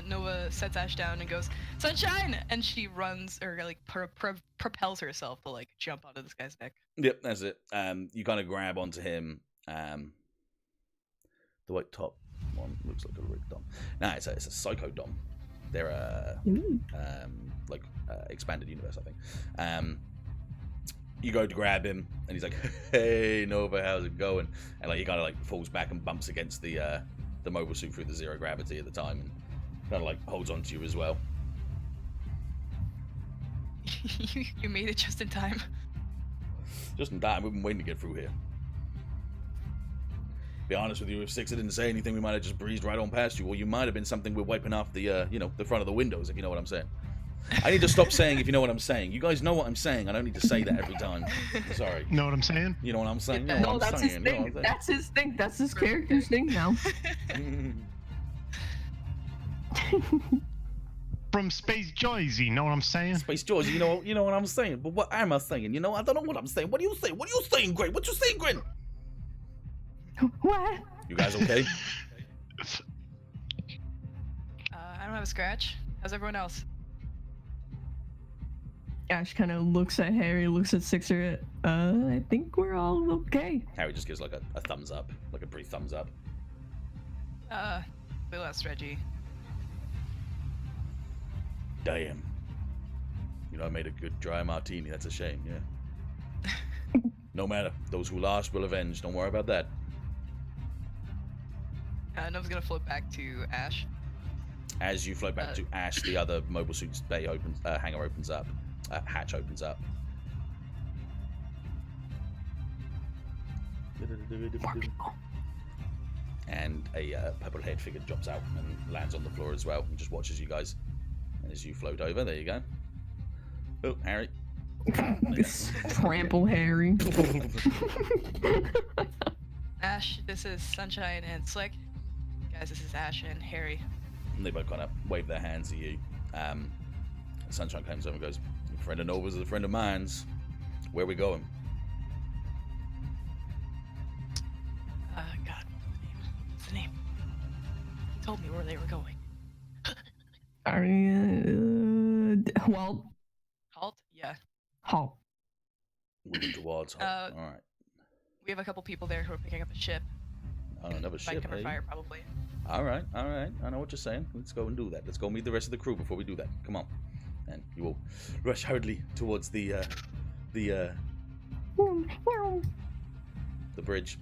Nova sets Ash down and goes, "Sunshine!" And she runs, or like propels herself to like jump onto this guy's neck. Yep, that's it. You kind of grab onto him. The white top one looks like a rig dom. No, it's a psycho dom. They're expanded universe, I think. You go to grab him, and he's like, "Hey, Nova, how's it going?" And like he kind of like falls back and bumps against the mobile suit through the zero gravity at the time, and kind of like holds onto you as well. You made it just in time. Just in time. We've been waiting to get through here. Be honest with you, if Sixer didn't say anything, we might have just breezed right on past you, or you might have been something we're wiping off the the front of the windows, if you know what I'm saying. I need to stop saying if you know what I'm saying. You guys know what I'm saying. I don't need to say that every time. I'm sorry. Know what I'm saying? You know what I'm saying? You know No, what that's I'm his saying. thing. That's his thing. That's his character's thing now. From Space Joyzy, know what I'm saying? Space George, you know what I'm saying. But what am I saying? You know, I don't know what I'm saying. What do you say? What are you saying, Gray? What you saying, Grin? What? You guys okay? I don't have a scratch. How's everyone else? Ash kind of looks at Harry, looks at Sixer. I think we're all okay. Harry just gives like a thumbs up, like a brief thumbs up. We lost Reggie. Damn. You know, I made a good dry martini. That's a shame, yeah. No matter. Those who lost will avenge. Don't worry about that. Nova's gonna float back to Ash. As you float back to Ash, the other mobile suit's bay opens, hangar opens up. Hatch opens up. And a purple-haired figure drops out and lands on the floor as well and just watches you guys. And as you float over, there you go. Oh, Harry. This trample Harry. Ash, this is Sunshine and Slick. Guys, this is Ash and Harry. And they both kind of wave their hands at you. Sunshine comes over and goes, "A friend of Nova's is a friend of mine's. Where are we going?" God, what's the name? He told me where they were going. Well, Halt? Yeah. halt. Moving towards Halt. All right. We have a couple people there who are picking up a ship. Oh, another Might ship, cover eh? fire, probably. All right. I know what you're saying. Let's go and do that. Let's go meet the rest of the crew before we do that. Come on. And you will rush hurriedly towards the bridge.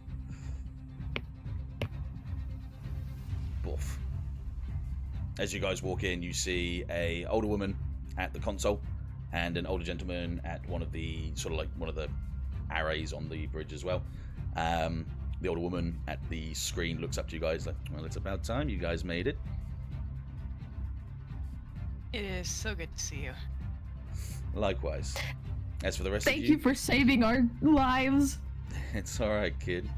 Boof. As you guys walk in, you see a older woman at the console and an older gentleman at one of the arrays on the bridge as well. The older woman at the screen looks up to you guys like, "Well, it's about time you guys made it." It is so good to see you. Likewise. As for the rest of Thank you for saving our lives. It's alright, kid.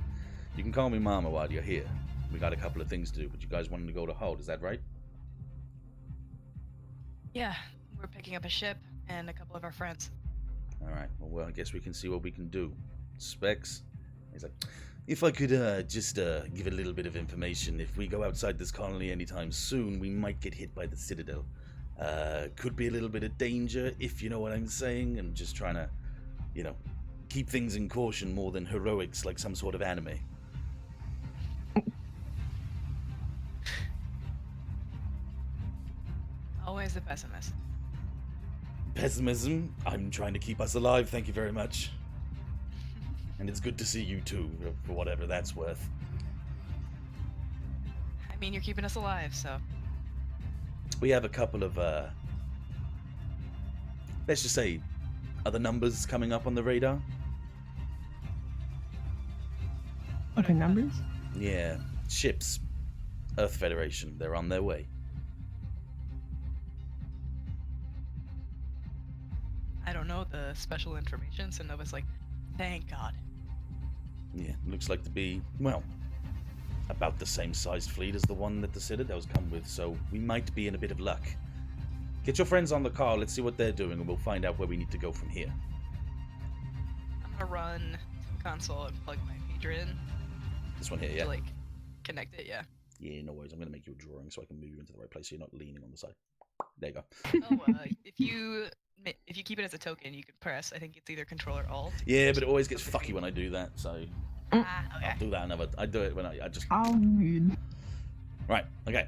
You can call me Mama while you're here. We got a couple of things to do, but you guys wanted to go to Hold, is that right? Yeah, we're picking up a ship and a couple of our friends. Alright, well, I guess we can see what we can do. Specs? He's like, "If I could just give a little bit of information, if we go outside this colony anytime soon, we might get hit by the Citadel. Could be a little bit of danger, if you know what I'm saying. I'm just trying to, keep things in caution more than heroics like some sort of anime." Always the pessimist. Pessimism? I'm trying to keep us alive, thank you very much. And it's good to see you too, for whatever that's worth. I mean, you're keeping us alive, so. We have a couple of, let's just say, other numbers coming up on the radar. Okay, numbers? Yeah, ships. Earth Federation, they're on their way. I don't know the special information, so Nova's like, thank God. Yeah, looks like to be, well, about the same sized fleet as the one that the Citadels come with, so we might be in a bit of luck. Get your friends on the car, let's see what they're doing, and we'll find out where we need to go from here. I'm gonna run to the console and plug my pager in. This one here, yeah? To, like, connect it, yeah. Yeah, no worries. I'm going to make you a drawing so I can move you into the right place so you're not leaning on the side. There you go. Oh, if you keep it as a token, you can press, I think it's either Control or Alt. Yeah, but it always gets fucky when I do that, so... Okay. I'll do that another... I do it when I just... Oh, good. Right, okay.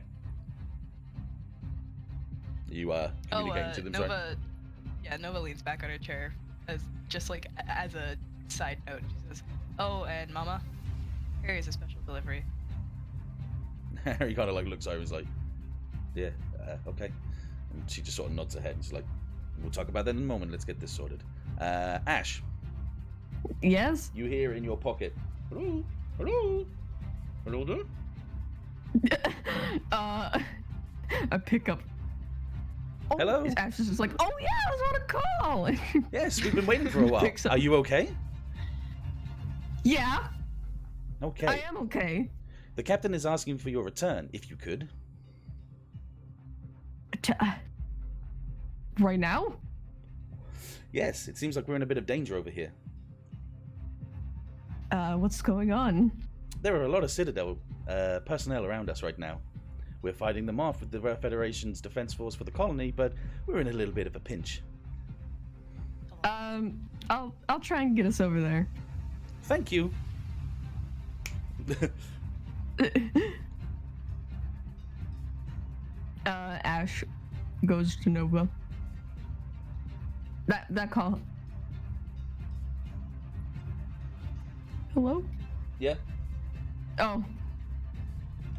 You, communicating to them, Nova... sorry? Yeah, Nova leans back on her chair, as a side note. She says, "Oh, and Mama, here is a special delivery." Harry kind of like looks over and is like, yeah, okay. And she just sort of nods her head and she's like, we'll talk about that in a moment. Let's get this sorted. Ash. Yes? You hear in your pocket, hello, hello, hello there? I pick up. Oh, hello? Ash is just like, oh yeah, I was on a call. Yes, we've been waiting for a while. Are you okay? Yeah. Okay. I am okay. The captain is asking for your return, if you could. Right now? Yes, it seems like we're in a bit of danger over here. What's going on? There are a lot of Citadel personnel around us right now. We're fighting them off with the Federation's defense force for the colony, but we're in a little bit of a pinch. I'll try and get us over there. Thank you. Ash goes to Nova. That call. Hello? Yeah? Oh.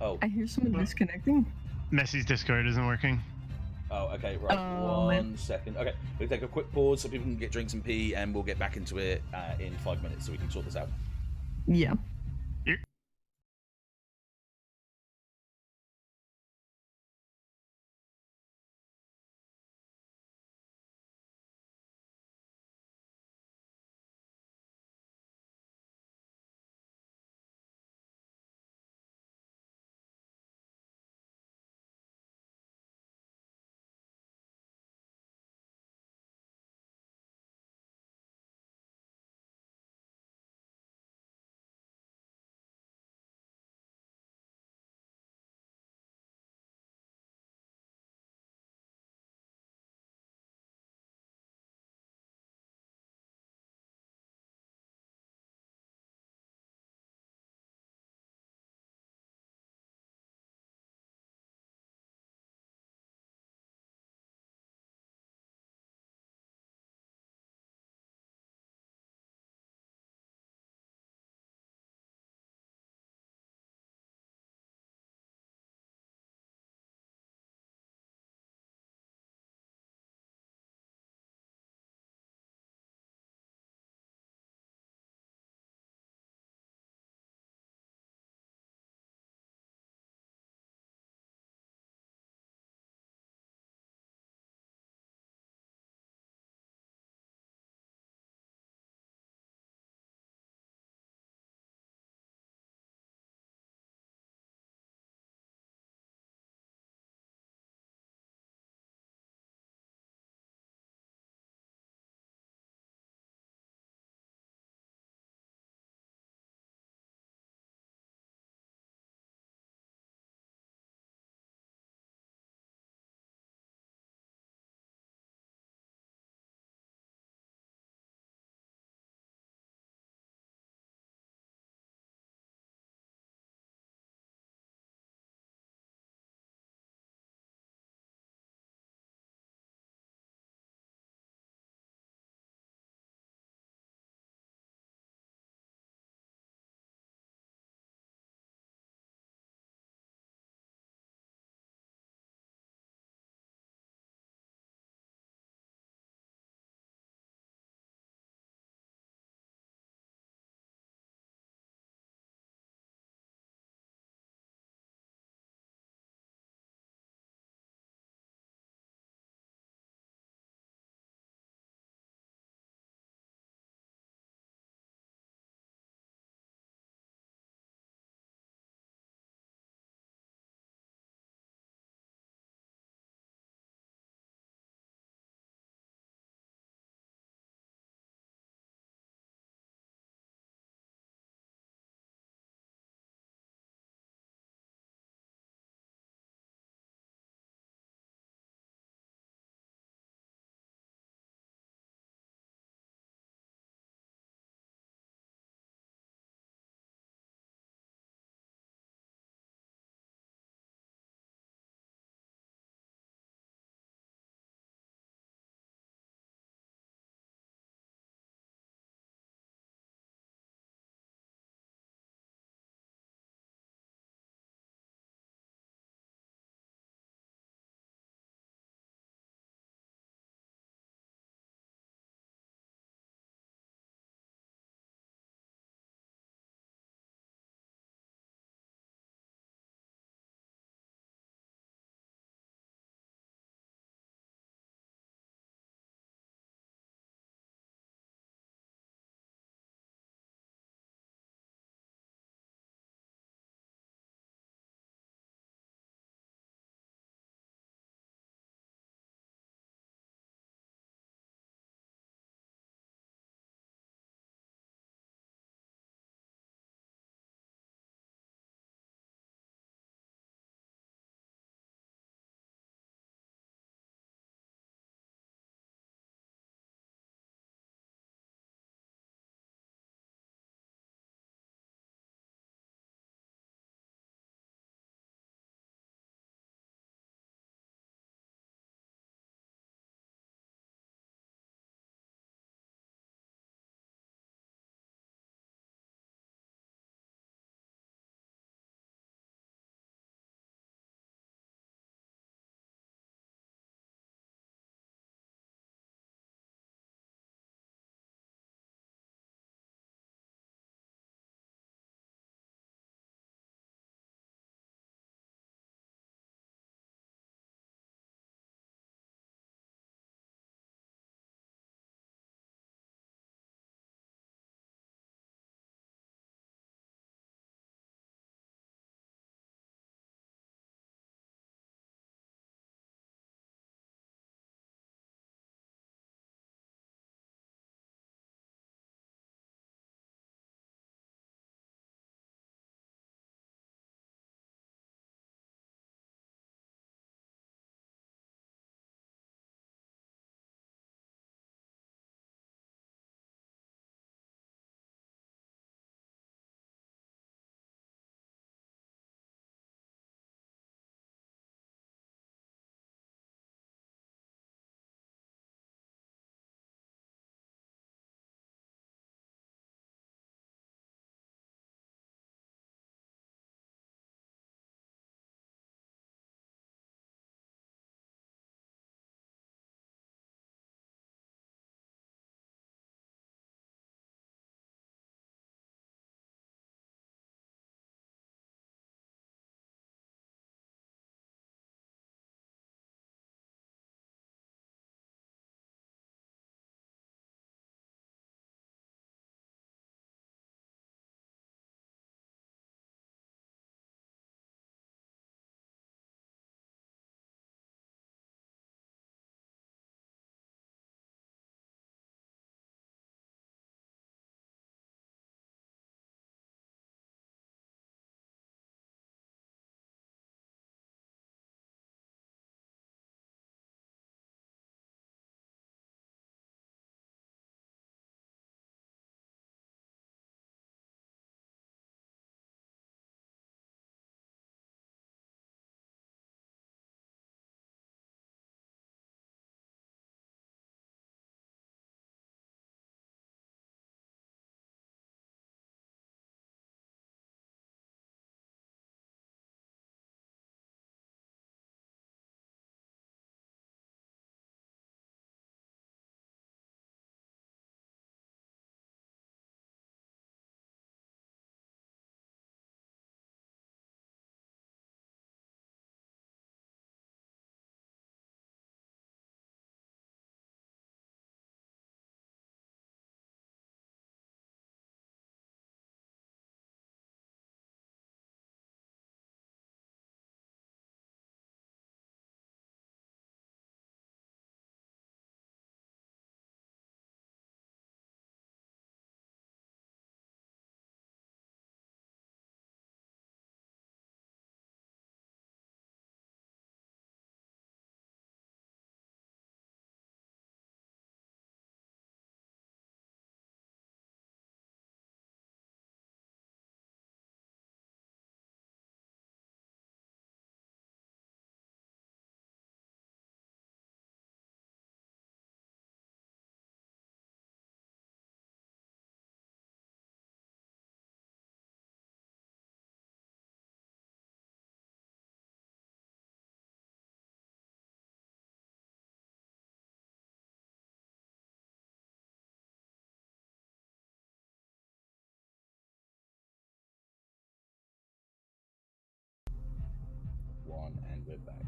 Oh. I hear someone disconnecting. Messy's Discord isn't working. Oh, okay, right. Oh, One second. Okay, we'll take a quick pause so people can get drinks and pee, and we'll get back into it in 5 minutes so we can sort this out. Yeah.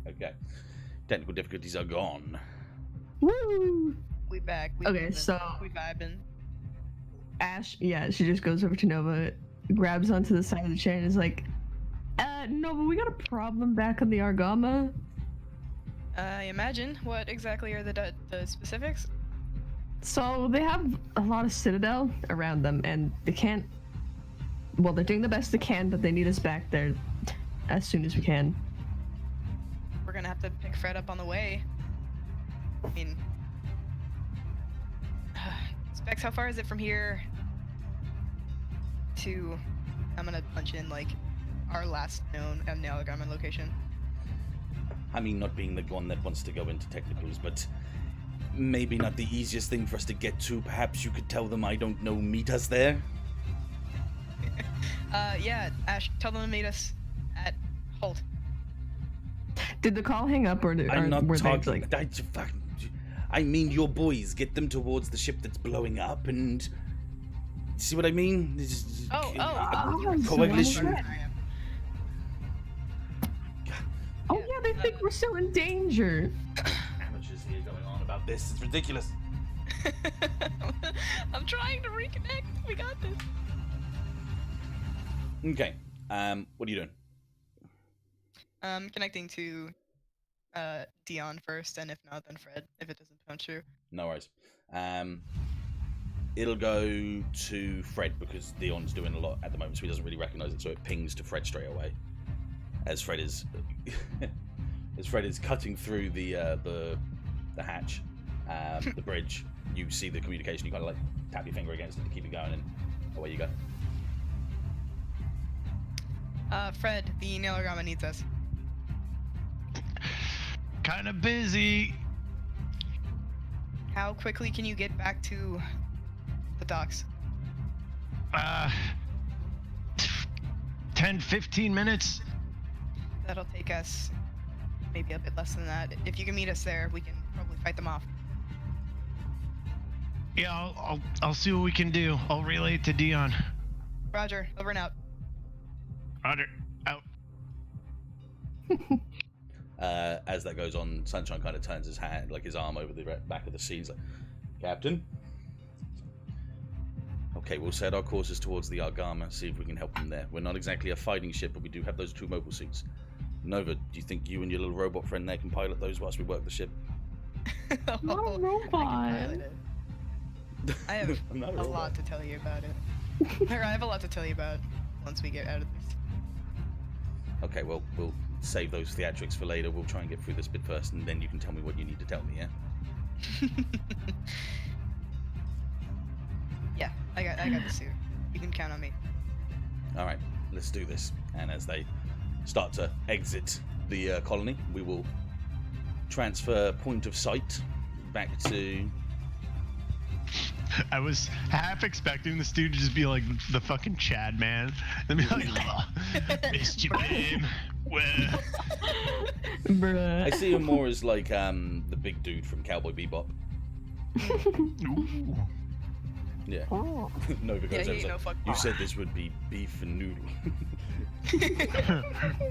Okay. Technical difficulties are gone. Woo! We back. We Okay, moving, so we vibing. Ash, yeah, she just goes over to Nova, grabs onto the side of the chair, and is like, Nova, we got a problem back on the Argama. I imagine. What exactly are the specifics? So they have a lot of Citadel around them, and they can't. Well, they're doing the best they can, but they need us back there as soon as we can. We're gonna have to pick Fred up on the way. I mean, Specs, how far is it from here to? I'm gonna punch in like our last known Nail location. I mean, not being the one that wants to go into technicals, but maybe not the easiest thing for us to get to. Perhaps you could tell them, I don't know, meet us there? Yeah, Ash, tell them to meet us at Holt. Did the call hang up, or I'm not were talking. They, like... I mean, your boys. Get them towards the ship that's blowing up, and see what I mean? Coagulation. Oh yeah, they think we're still in danger. Amateurs here going on about this. It's ridiculous. I'm trying to reconnect. We got this. Okay. What are you doing? Connecting to Dion first, and if not, then Fred, if it doesn't come true. No worries. It'll go to Fred because Dion's doing a lot at the moment, so he doesn't really recognize it, so it pings to Fred straight away. As Fred is cutting through the hatch, the bridge, you see the communication, you kind of like tap your finger against it to keep it going, and away you go. Fred, the Nailorama needs us. Kind of busy. How quickly can you get back to the docks? 10, 15 minutes. That'll take us maybe a bit less than that. If you can meet us there, we can probably fight them off. Yeah, I'll see what we can do. I'll relay it to Dion. Roger, over and out. Roger, out. As that goes on, Sunshine kind of turns his hand, like his arm over the back of the seat. He's like, Captain? Okay, we'll set our courses towards the Argama, see if we can help them there. We're not exactly a fighting ship, but we do have those 2 mobile suits. Nova, do you think you and your little robot friend there can pilot those whilst we work the ship? I'm not a robot. I have a lot to tell you about it. I have a lot to tell you about once we get out of this. Okay, well, we'll save those theatrics for later. We'll try and get through this bit first, and then you can tell me what you need to tell me, yeah? Yeah, I got the suit. You can count on me. Alright, let's do this. And as they start to exit the colony, we will transfer point of sight back to... I was half expecting this dude to just be like the fucking Chad man. And be like, missed you, babe. Where? Bruh. I see him more as like the big dude from Cowboy Bebop. Yeah. Oh. Nova goes over. No you said this would be beef and noodle.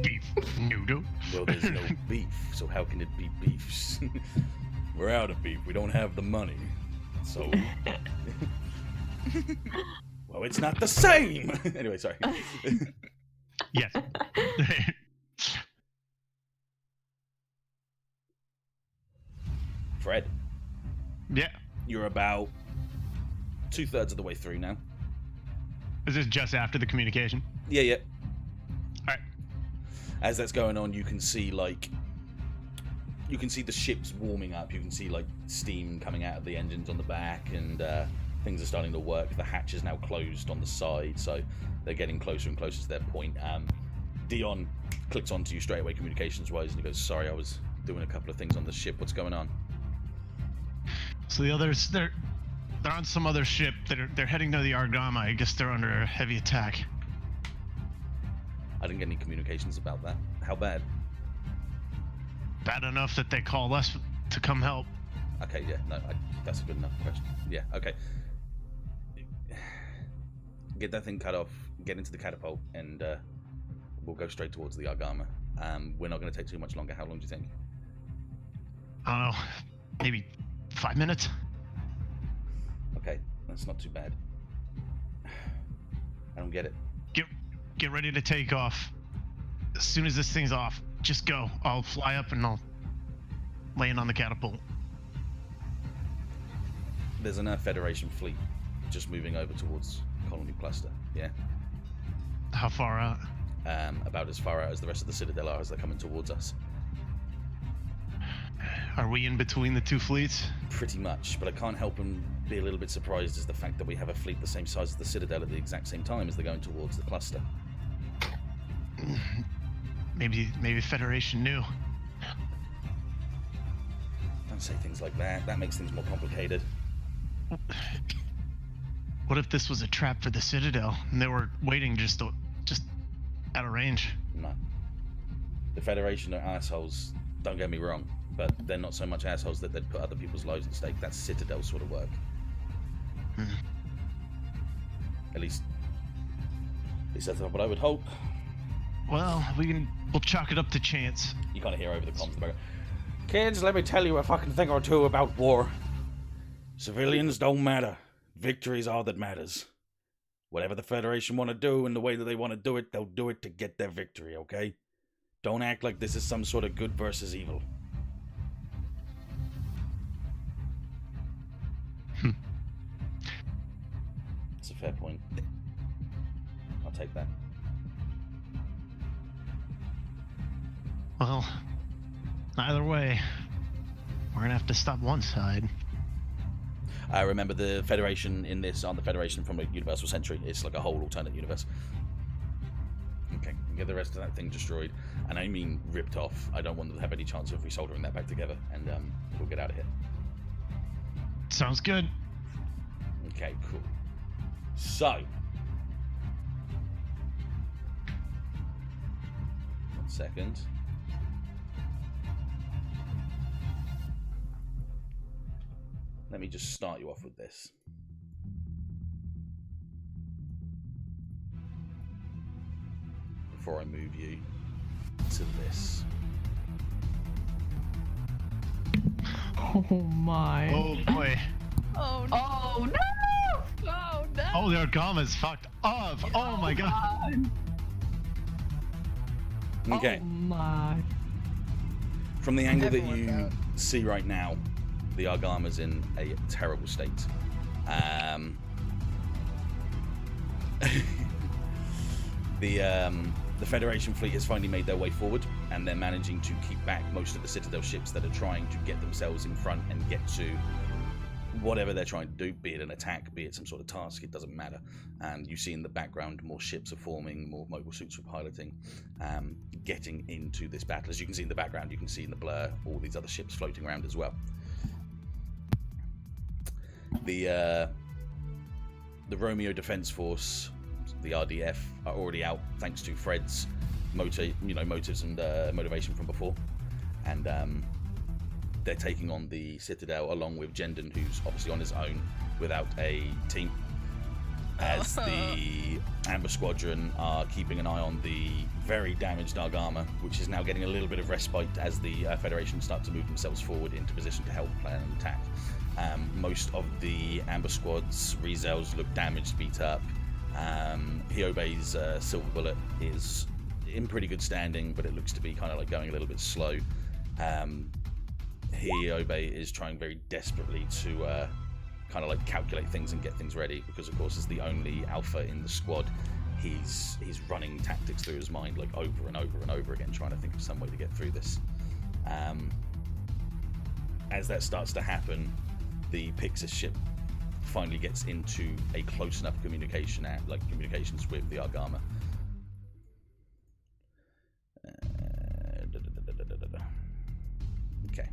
Beef noodle? Well, there's no beef, so how can it be beefs? We're out of beef. We don't have the money. So... well, it's not the same! Anyway, sorry. Yes. Fred. Yeah. You're about 2/3 of the way through now. Is this just after the communication? Yeah. Alright. As that's going on, you can see the ships warming up. You can see like steam coming out of the engines on the back, and things are starting to work. The hatch is now closed on the side, so they're getting closer and closer to their point. Dion clicks onto you straight away, communications-wise, and he goes, "Sorry, I was doing a couple of things on the ship. What's going on?" So the others, they're on some other ship. They're heading to the Argama. I guess they're under a heavy attack. I didn't get any communications about that. How bad? Bad enough that they call us to come help. Okay, yeah, no, that's a good enough question. Yeah, okay. Get that thing cut off, get into the catapult, and we'll go straight towards the Argama. We're not going to take too much longer. How long do you think? I don't know. Maybe 5 minutes? Okay, that's not too bad. I don't get it. Get ready to take off. As soon as this thing's off, just go. I'll fly up and I'll land on the catapult. There's an Earth Federation fleet just moving over towards Colony Cluster, yeah? How far out? About as far out as the rest of the Citadel are as they're coming towards us. Are we in between the two fleets? Pretty much, but I can't help and be a little bit surprised as the fact that we have a fleet the same size as the Citadel at the exact same time as they're going towards the cluster. Maybe Federation knew. Don't say things like that. That makes things more complicated. What if this was a trap for the Citadel and they were waiting just out of range? No. The Federation are assholes, don't get me wrong, but they're not so much assholes that they'd put other people's lives at stake. That's Citadel sort of work. At least that's what I would hope. Well, we'll chalk it up to chance. You kind of hear over the comms in the background. Kids, let me tell you a fucking thing or two about war. Civilians don't matter. Victory's all that matters. Whatever the Federation want to do and the way that they want to do it, they'll do it to get their victory, okay? Don't act like this is some sort of good versus evil. That's a fair point. I'll take that. Well, either way, we're gonna have to stop one side. I remember the Federation in this on the Federation from a Universal Century. It's like a whole alternate universe. Okay, get the rest of that thing destroyed. And I mean ripped off. I don't want them to have any chance of resoldering that back together. And we'll get out of here. Sounds good. Okay, cool. So. 1 second. Let me just start you off with this. Before I move you to this. Oh my. Oh boy. Oh no! Oh no! Oh no! Oh, the Argama's fucked up. Oh my god. Okay. Oh my. From the angle that Everyone's you out. see right now, the Argama's in a terrible state. The Federation fleet has finally made their way forward, and they're managing to keep back most of the Citadel ships that are trying to get themselves in front and get to whatever they're trying to do, be it an attack, be it some sort of task, it doesn't matter. And you see in the background more ships are forming, more mobile suits are piloting, getting into this battle. As you can see in the background, you can see in the blur all these other ships floating around as well. The Romeo Defense Force, the RDF, are already out thanks to Fred's motives and motivation from before, and they're taking on the Citadel along with Jendon, who's obviously on his own without a team, as the Amber Squadron are keeping an eye on the very damaged Argama, which is now getting a little bit of respite as the Federation start to move themselves forward into position to help plan an attack. Most of the Amber Squad's Rezels look damaged, beat up. Hyobe's Silver Bullet is in pretty good standing, but it looks to be kind of like going a little bit slow. Hyobe is trying very desperately to kind of like calculate things and get things ready, because of course as the only alpha in the squad, he's running tactics through his mind like over and over and over again, trying to think of some way to get through this. As that starts to happen, the Pixis ship finally gets into a close enough communications with the Argama. Okay.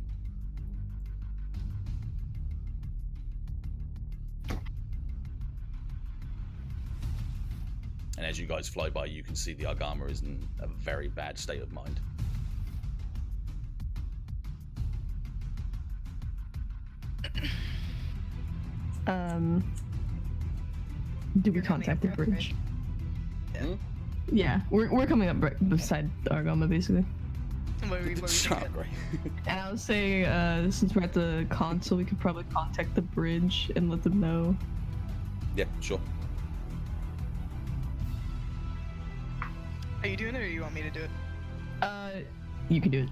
And as you guys fly by, you can see the Argama is in a very bad state of mind. Do we contact the bridge? Yeah. Yeah, we're coming up right beside Argama, basically. What are we Right. And I would say, since we're at the console, we could probably contact the bridge and let them know. Yeah, sure. Are you doing it, or you want me to do it? You can do it.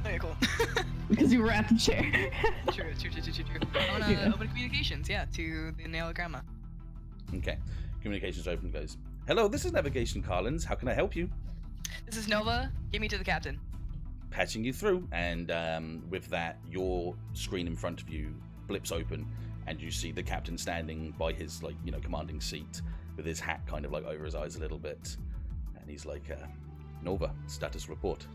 Okay, cool. Because you were at the chair. True. I want to open communications, to the Nailogramma. Okay. Communications open, guys. Hello, this is Navigation Collins. How can I help you? This is Nova. Get me to the captain. Patching you through, and with that, your screen in front of you blips open, and you see the captain standing by his, commanding seat with his hat kind of like over his eyes a little bit, and he's like, Nova, status report.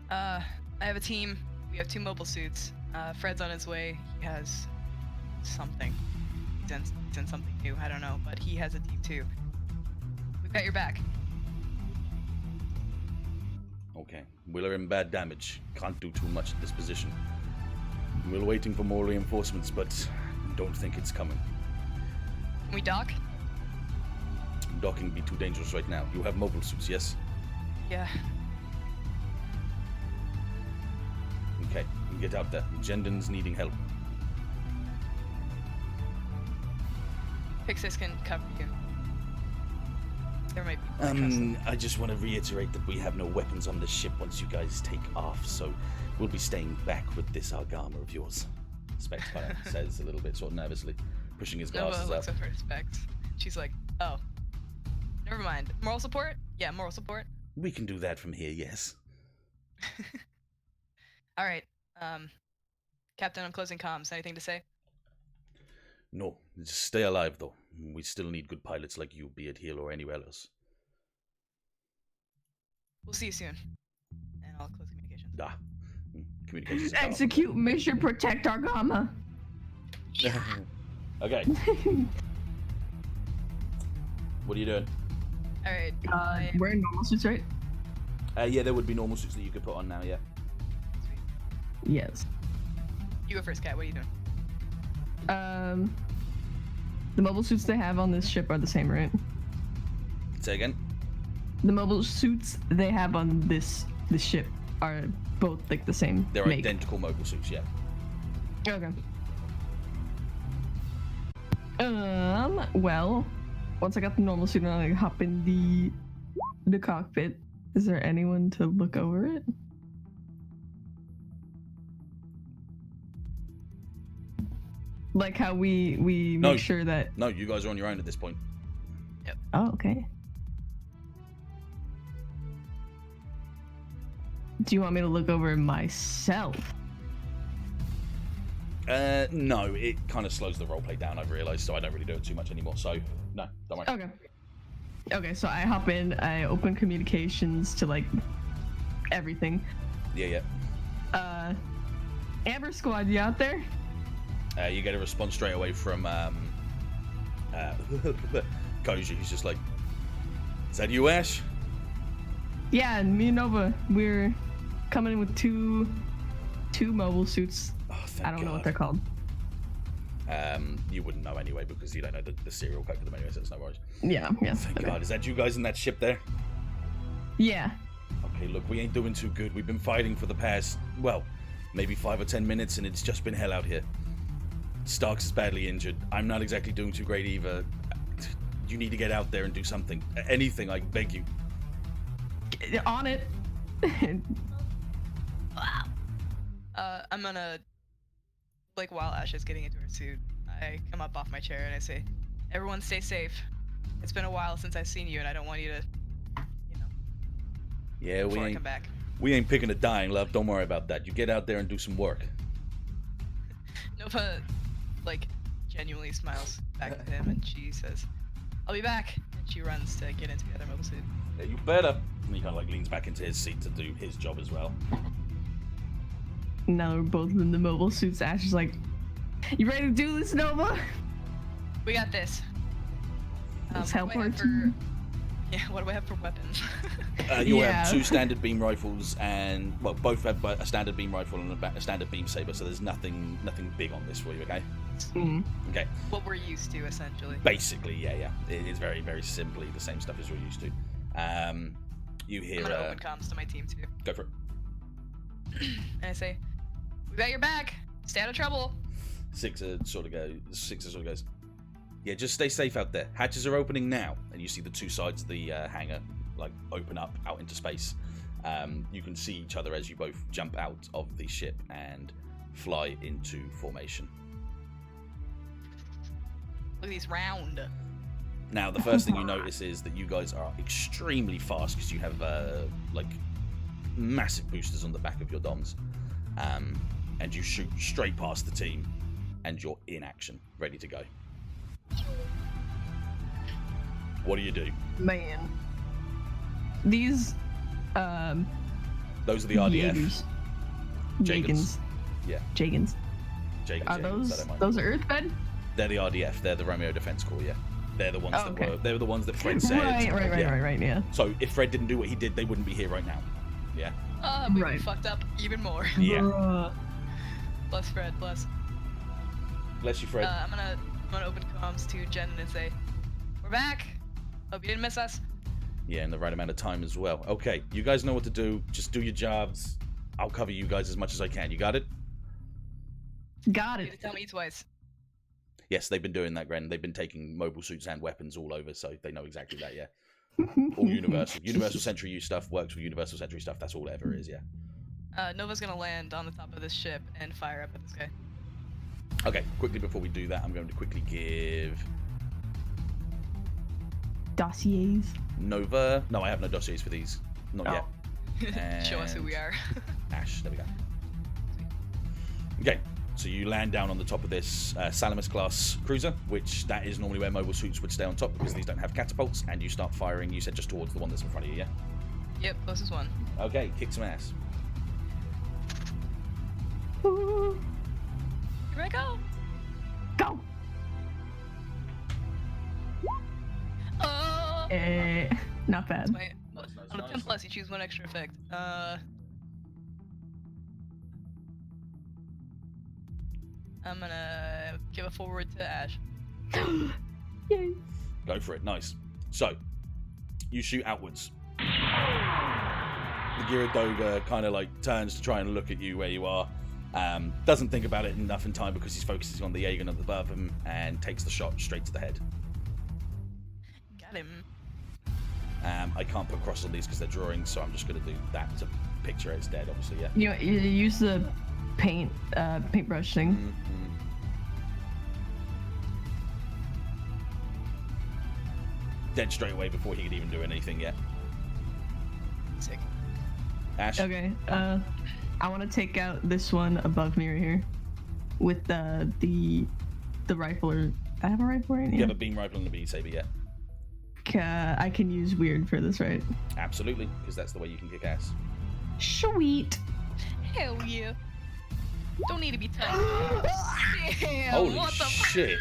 I have a team. We have 2 mobile suits. Fred's on his way. He has something. He's in something new. I don't know, but he has a team too. We've got your back. Okay. We're in bad damage. Can't do too much at this position. We're waiting for more reinforcements, but don't think it's coming. Can we dock? Docking would be too dangerous right now. You have mobile suits, yes? Yeah. Okay, you can get out there. Jendon's needing help. Pixis can cover you. There might be I just want to reiterate that we have no weapons on this ship once you guys take off, so we'll be staying back with this Argama of yours. Specs kind of says a little bit sort of nervously, pushing his glasses Nova looks up. at her Specs. She's like, oh. Never mind. Moral support? Yeah, moral support. We can do that from here, yes. Alright. Captain, I'm closing comms. Anything to say? No, just stay alive though. We still need good pilots like you, be it here or anywhere else. We'll see you soon. And I'll close communications. Communications. Execute mission, protect Argama. Okay. What are you doing? Alright. Wearing normal suits, right? Yeah, there would be normal suits that you could put on now, yeah. Yes. You go first, Kat. What are you doing? The mobile suits they have on this ship are the same, right? Say again? The mobile suits they have on this ship are both like the same. They're make. identical mobile suits, yeah. Okay. Well, once I got the normal suit on, I hop in the cockpit. Is there anyone to look over it? Like how we make sure that... No, you guys are on your own at this point. Yep. Oh, okay. Do you want me to look over it myself? No, it kind of slows the roleplay down, I've realised, so I don't really do it too much anymore, so no, don't worry. Okay, so I hop in, I open communications to, like, everything. Yeah. Amber Squad, you out there? You get a response straight away from Koji, who's just like, is that you, Ash? Yeah, and me and Nova, we're coming in with two mobile suits. Oh, thank I don't know God. what they're called. You wouldn't know anyway because you don't know the serial code for them anyway, so it's no worries. Yeah. Thank God. Is that you guys in that ship there? Yeah. Okay, look, we ain't doing too good. We've been fighting for the past, well, maybe 5 or 10 minutes, and it's just been hell out here. Starks is badly injured. I'm not exactly doing too great either. You need to get out there and do something. Anything, I beg you. On it. I'm gonna, like, while Ash is getting into her suit, I come up off my chair and I say, everyone stay safe. It's been a while since I've seen you and I don't want you to, Yeah, before I come back. We ain't picking a dying, love. Don't worry about that. You get out there and do some work. Nova, like, genuinely smiles back at him and she says, I'll be back. And she runs to get into the other mobile suit. Yeah, you better. And he kind of like leans back into his seat to do his job as well. Now we're both in the mobile suits. Ash is like, you ready to do this, Nova? We got this. Let's help her. Yeah, what do I have for weapons? You have 2 standard beam rifles and, well, both have a standard beam rifle and a standard beam saber, so there's nothing big on this for you, okay? Mm. Okay. What we're used to, essentially. Basically, yeah. It is very, very simply the same stuff as we're used to. You hear. I'm gonna open comms to my team too. Go for it. And I say, "We got your back. Stay out of trouble." Sixer sort of goes. Yeah, just stay safe out there. Hatches are opening now, and you see the two sides of the hangar like open up out into space. You can see each other as you both jump out of the ship and fly into formation. Look at these round. Now, the first thing you notice is that you guys are extremely fast because you have like massive boosters on the back of your DOMs, and you shoot straight past the team, and you're in action, ready to go. What do you do? Man, these those are the RDF. Jagans. Yeah. Jagans. Are those are Earthbed? They're the RDF. They're the Romeo Defense Corps. Yeah. They're the ones they were the ones that Fred said. Right. Yeah. So if Fred didn't do what he did, they wouldn't be here right now. Yeah. We fucked up even more. Yeah. Bless Fred. Bless. Bless you, Fred. I'm gonna open comms to Jen and say, "We're back. Hope you didn't miss us." Yeah, in the right amount of time as well. Okay, you guys know what to do. Just do your jobs. I'll cover you guys as much as I can. You got it? Got You it. need to tell me twice. Yes, they've been doing that, Gren. They've been taking mobile suits and weapons all over, so they know exactly that, yeah. All universal. Universal Sentry U stuff works with Universal Sentry stuff. That's all it ever is, yeah. Nova's gonna land on the top of this ship and fire up at this guy. Okay, quickly before we do that, I'm going to quickly give Dossiers. Nova. No, I have no dossiers for these. Not yet. Show us who we are. Ash, there we go. Okay, so you land down on the top of this Salamis class cruiser, which that is normally where mobile suits would stay on top because these don't have catapults, and you start firing, you said just towards the one that's in front of you, yeah? Yep, closest one. Okay, kick some ass. Here I go. Go. Not bad. Wait, on a 10 plus, you choose one extra effect. I'm gonna give a forward to Ash. Yay. Go for it, nice. So, you shoot outwards. The Gyaradoga kind of like turns to try and look at you where you are. Doesn't think about it enough in time because he's focusing on the Aegon above him and takes the shot straight to the head. Got him. I can't put cross on these because they're drawing, so I'm just going to do that to picture it's dead, obviously, yeah. You use the paintbrush thing. Mm-hmm. Dead straight away before he could even do anything yet. Sick. Ash? Okay, I want to take out this one above me right here with the rifle. Or I have a rifle right now. You have a beam rifle and a beam saber, yeah. I can use weird for this, right? Absolutely, because that's the way you can kick ass. Sweet. Hell yeah. Don't need to be touched. Damn, Holy what the shit.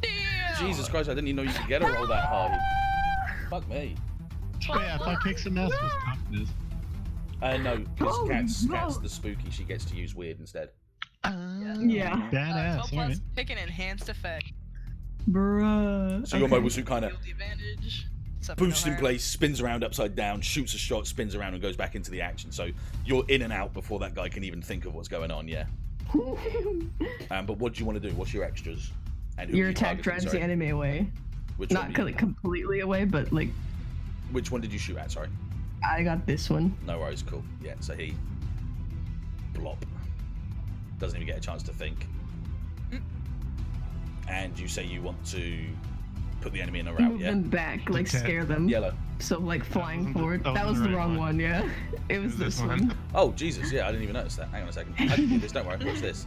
Damn. Jesus Christ, I didn't even know you could get a roll that hard. Fuck me. Yeah, I thought kick some ass was confidence. No, because Cat's the spooky, she gets to use weird instead. Yeah. Badass, 12 plus, alright. pick an enhanced effect. Bruh. So your mobile suit kind of Field advantage. boosts in place, spins around upside down, shoots a shot, spins around and goes back into the action. So you're in and out before that guy can even think of what's going on, yeah. But what do you want to do? What's your extras? And who Your are you attack targeting, drives sorry? the enemy away. Which Not one completely away, but like Which one did you shoot at, sorry? I got this one. No worries, cool. Yeah, so he... Blop. Doesn't even get a chance to think. And you say you want to put the enemy in a route, Move yeah? them back, like Okay. scare them. Yellow. So like flying forward. that That was wasn't the the right wrong one. one, yeah. It was this one. Oh, Jesus, yeah, I didn't even notice that. Hang on a second. I can do this, don't worry. Watch this.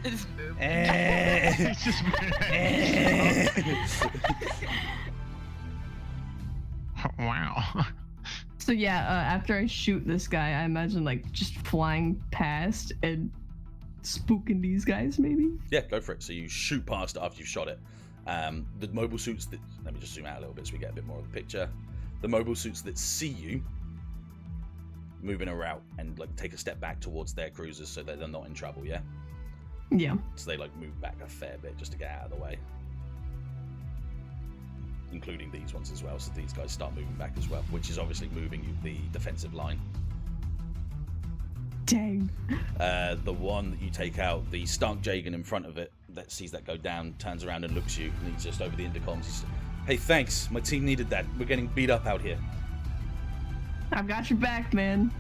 Just move. It's just wow. So yeah, after I shoot this guy, I imagine like just flying past and spooking these guys, maybe. Yeah, go for it. So you shoot past it after you've shot it. The mobile suits that... Let me just zoom out a little bit so we get a bit more of the picture. The mobile suits that see you move in a route and like take a step back towards their cruisers so that they're not in trouble, yeah? Yeah. So they like move back a fair bit just to get out of the way. Including these ones as well, so these guys start moving back as well, which is obviously moving you the defensive line. Dang. The one that you take out, the Stark Jagan in front of it, that sees that go down, turns around and looks at you, and he's just over the intercoms. He's, hey, thanks. My team needed that. We're getting beat up out here. I've got your back, man.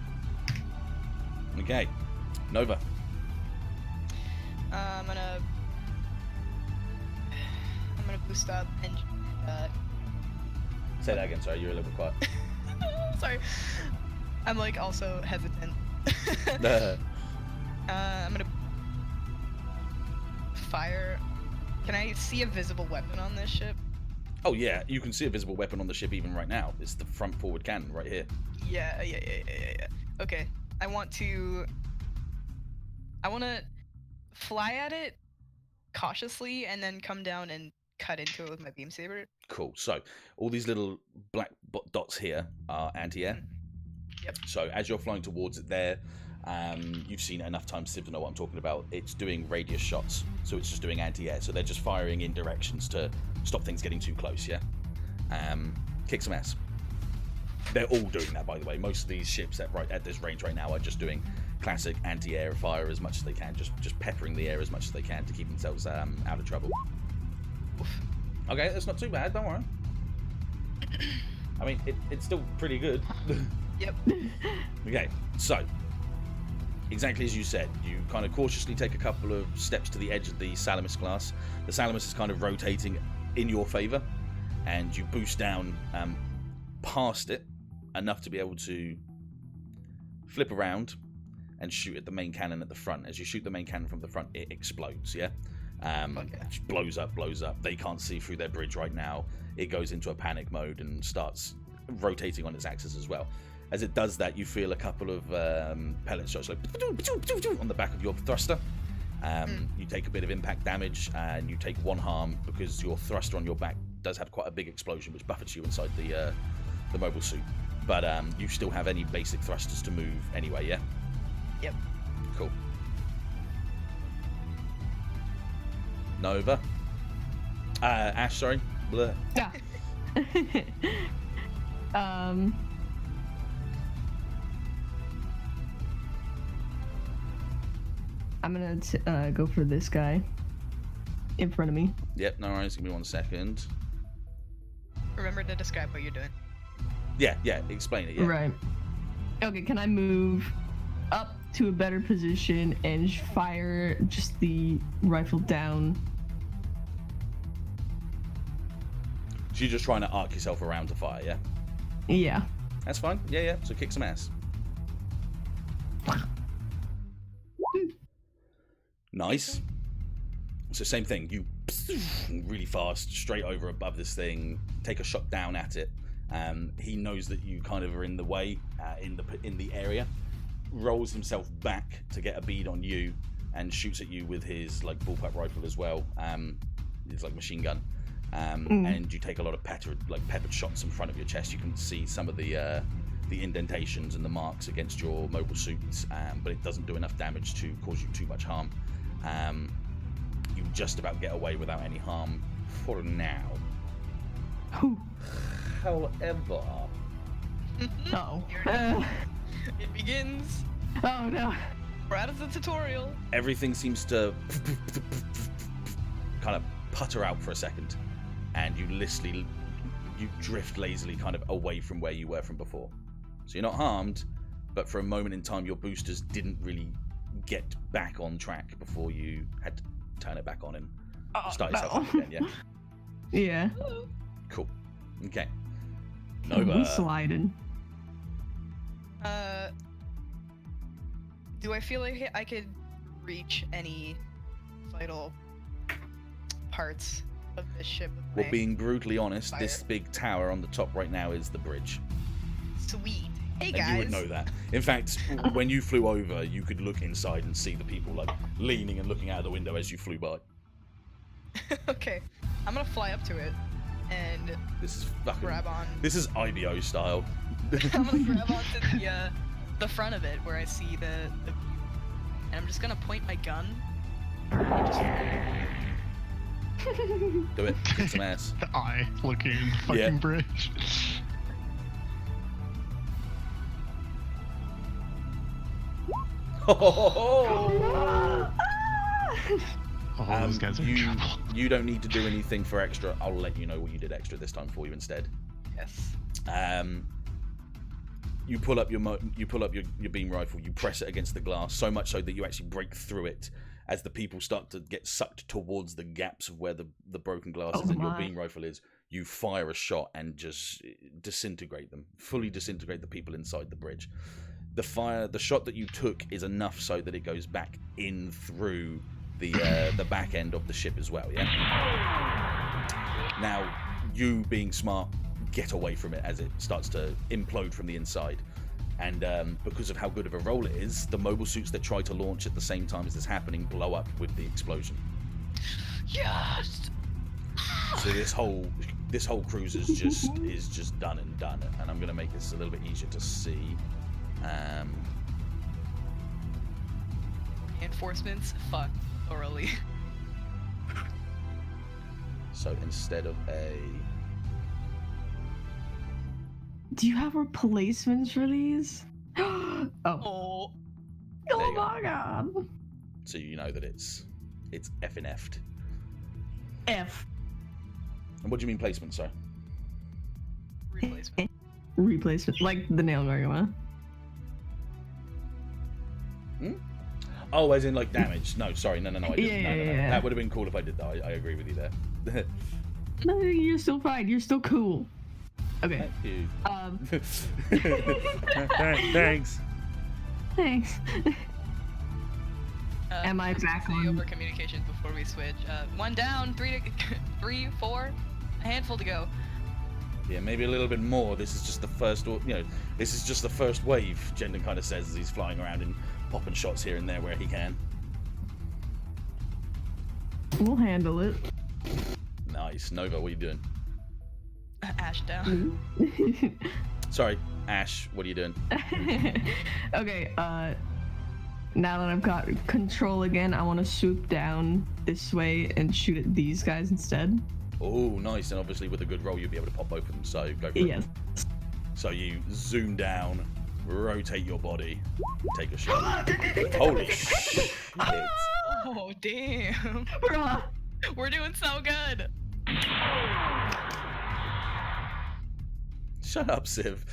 Okay. Nova. I'm gonna boost up and say that again. Sorry, you're a little bit quiet. Sorry, I'm like also hesitant. I'm gonna fire. Can I see a visible weapon on this ship? Oh yeah, you can see a visible weapon on the ship even right now. It's the front forward cannon right here. Yeah. Okay, I want to fly at it cautiously and then come down and cut into it with my beam saber. Cool. So all these little black dots here are anti-air. Yep. So as you're flying towards it there, you've seen it enough times to know what I'm talking about. It's doing radius shots, so it's just doing anti-air. So they're just firing in directions to stop things getting too close, yeah? Kick some ass. They're all doing that, by the way. Most of these ships at this range right now are just doing classic anti-air fire as much as they can, just peppering the air as much as they can to keep themselves out of trouble. Okay, that's not too bad, don't worry. I mean, it's still pretty good. Yep. Okay, so exactly as you said, you kind of cautiously take a couple of steps to the edge of the Salamis class. The Salamis is kind of rotating in your favor, and you boost down past it enough to be able to flip around and shoot at the main cannon at the front. As you shoot the main cannon from the front, it explodes, yeah? It blows up. They can't see through their bridge right now. It goes into a panic mode and starts rotating on its axis as well. As it does that, you feel a couple of pellet shots like on the back of your thruster. You take a bit of impact damage, and you take 1 harm because your thruster on your back does have quite a big explosion, which buffets you inside the mobile suit. But you still have any basic thrusters to move anyway, yeah? Yep. Cool. Nova. Ash, sorry. Bleh. Yeah. I'm gonna go for this guy in front of me. Yep, no worries. Give me 1 second. Remember to describe what you're doing. Yeah, explain it, yeah. Right. Okay, can I move up to a better position and fire just the rifle down? So you're just trying to arc yourself around to fire, yeah? Yeah. That's fine. Yeah. So kick some ass. Nice. So same thing. You really fast, straight over above this thing, take a shot down at it. He knows that you kind of are in the way, in the area. Rolls himself back to get a bead on you, and shoots at you with his like bullpup rifle as well. It's like machine gun. And you take a lot of peppered shots in front of your chest. You can see some of the indentations and the marks against your mobile suits, but it doesn't do enough damage to cause you too much harm. You just about get away without any harm for now. However, It begins. Oh no! We're out of the tutorial. Everything seems to kind of putter out for a second, and you drift lazily kind of away from where you were from before. So you're not harmed, but for a moment in time, your boosters didn't really get back on track before you had to turn it back on and start yourself up again, yeah? Yeah. Cool. Okay. Nova. We sliding. Do I feel like I could reach any vital parts of this ship? Well, being brutally honest, fire? This big tower on the top right now is the bridge. Sweet. Hey guys. And you would know that. In fact, when you flew over, you could look inside and see the people like leaning and looking out of the window as you flew by. Okay, I'm gonna fly up to it and this is fucking grab on. This is IBO style. I'm gonna grab onto the front of it where I see the and I'm just gonna point my gun Do it. Kick some ass. The eye looking in the fucking bridge. Oh, those guys are in trouble. You don't need to do anything for extra. I'll let you know what you did extra this time for you instead. Yes. You pull up your beam rifle. You press it against the glass so much so that you actually break through it. As the people start to get sucked towards the gaps of where the broken glass is and your beam rifle is, you fire a shot and just disintegrate them, fully disintegrate the people inside the bridge. The shot that you took is enough so that it goes back in through the back end of the ship as well. Yeah. Now, you being smart, get away from it as it starts to implode from the inside. And because of how good of a roll it is, the mobile suits that try to launch at the same time as this happening blow up with the explosion. Yes. So this whole cruise is just done. And I'm gonna make this a little bit easier to see. Reinforcements, fuck, thoroughly. So instead of a... Do you have replacements for these? Oh my god. So you know that it's effing effed. F. And what do you mean placement, sorry? Replacement. Replacement, like the nail gargama. Oh, as in like damage. No, sorry, no, I didn't. Yeah. That would have been cool if I did that. I agree with you there. No, you're still fine. You're still cool. Okay. Thanks. Thanks. Am I back on? Over communications before we switch. 1 down, 3, 4, a handful to go. Yeah, maybe a little bit more. This is just the first, this is just the first wave. Jendon kind of says as he's flying around and popping shots here and there where he can. We'll handle it. Nice, Nova. What are you doing? Ash down. Sorry, Ash. What are you doing? Okay. Now that I've got control again, I want to swoop down this way and shoot at these guys instead. Oh, nice. And obviously with a good roll, you'll be able to pop both of them, so go for it. Yes. So you zoom down, rotate your body, take a shot. Holy shit. Oh, damn. Bruh. We're doing so good. Shut up, Civ.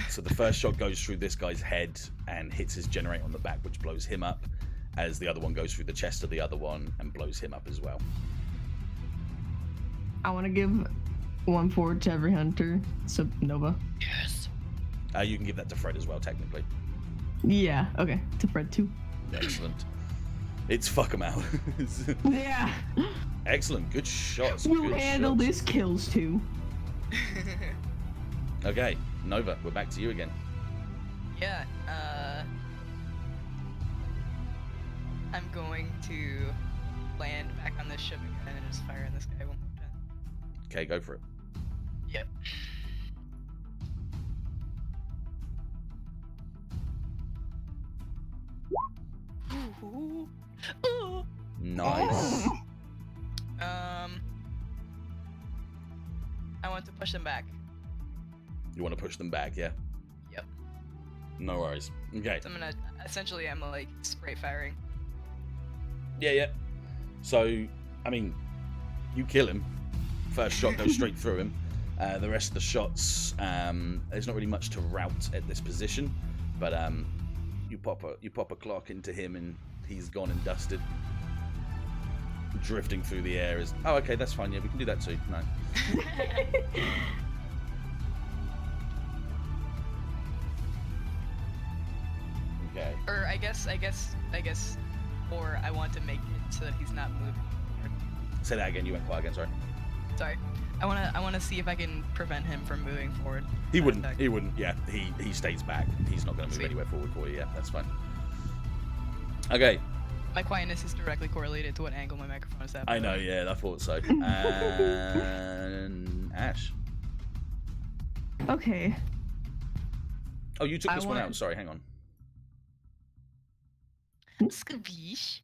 So the first shot goes through this guy's head and hits his generator on the back, which blows him up, as the other one goes through the chest of the other one and blows him up as well. I want to give 1 forward to every hunter. So Nova. Yes. You can give that to Fred as well, technically. Yeah. Okay. To Fred too. Excellent. It's fuck him out. Yeah. Excellent. Good shots. We'll good handle shots. this kills too. Okay, Nova, we're back to you again. Yeah, I'm going to land back on this ship again and just fire in this guy one more time. Okay, go for it. Yep. Ooh. Ooh. Nice. I want to push them back. You want to push them back, yeah? Yep. No worries. Okay. So I'm like spray firing. Yeah. So, I mean, you kill him. First shot goes straight through him. The rest of the shots, there's not really much to route at this position, but you pop a clock into him and he's gone and dusted. Drifting through the air is... Oh, okay, that's fine. Yeah, we can do that too. No. Okay. Or I guess, or I want to make it so that he's not moving forward. Say that again. You went quiet again. Sorry. Sorry. I wanna see if I can prevent him from moving forward. He wouldn't. He wouldn't. Yeah. He stays back. He's not going to move anywhere forward for you. Yeah, that's fine. Okay. My quietness is directly correlated to what angle my microphone is at. I know. Yeah, I thought so. And Ash. Okay. Oh, you took this one out. Sorry. Hang on. Scoobish.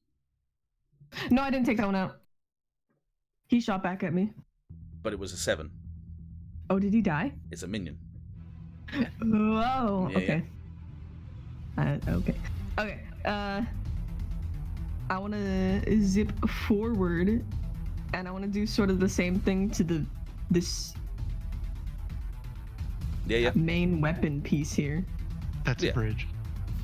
No, I didn't take that one out. He shot back at me. But it was a 7. Oh, did he die? It's a minion. Whoa. Yeah, okay. Okay. Okay. I want to zip forward, and I want to do sort of the same thing to this. Yeah. Main weapon piece here. That's the bridge.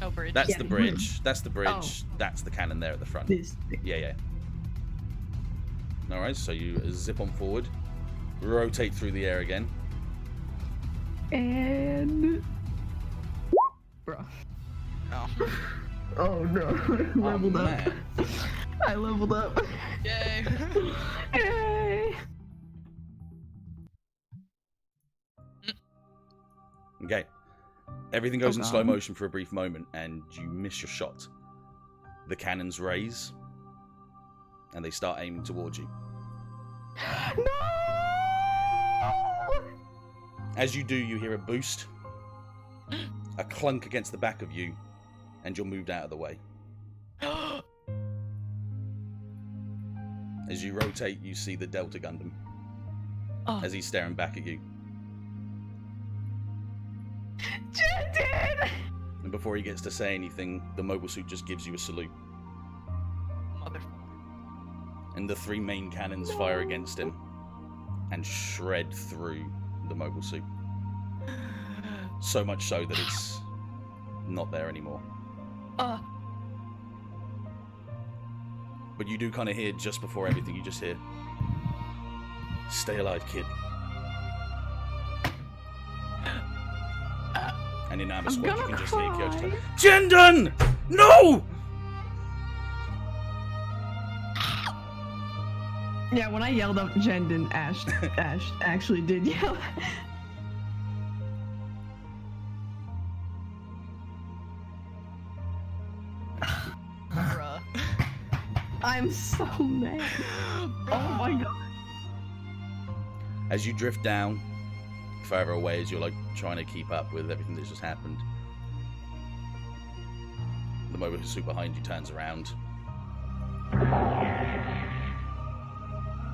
Oh, bridge. That's the bridge. That's the bridge. Oh. That's the cannon there at the front. This thing. Yeah. All right. So you zip on forward, rotate through the air again, and bro. Oh. Oh no! I leveled up. Man. I leveled up. Yay. Yay! Okay. Everything goes in slow motion for a brief moment, and you miss your shot. The cannons raise, and they start aiming towards you. No! As you do, you hear a boost, a clunk against the back of you, and you're moved out of the way. As you rotate, you see the Delta Gundam as he's staring back at you. Jendon! And before he gets to say anything, the mobile suit just gives you a salute. Motherfucker. And the 3 main cannons fire against him and shred through the mobile suit. So much so that it's not there anymore. But you do kind of hear, just before everything, you just hear, "Stay alive, kid." And in Amber Squad, you can just hear Kyoto tell, "Jendon! No!" Yeah, when I yelled up Jendon, Ash actually did yell. Bruh. I'm so mad. Oh my god. As you drift down further away, as you're like trying to keep up with everything that's just happened, the mobile suit behind you turns around,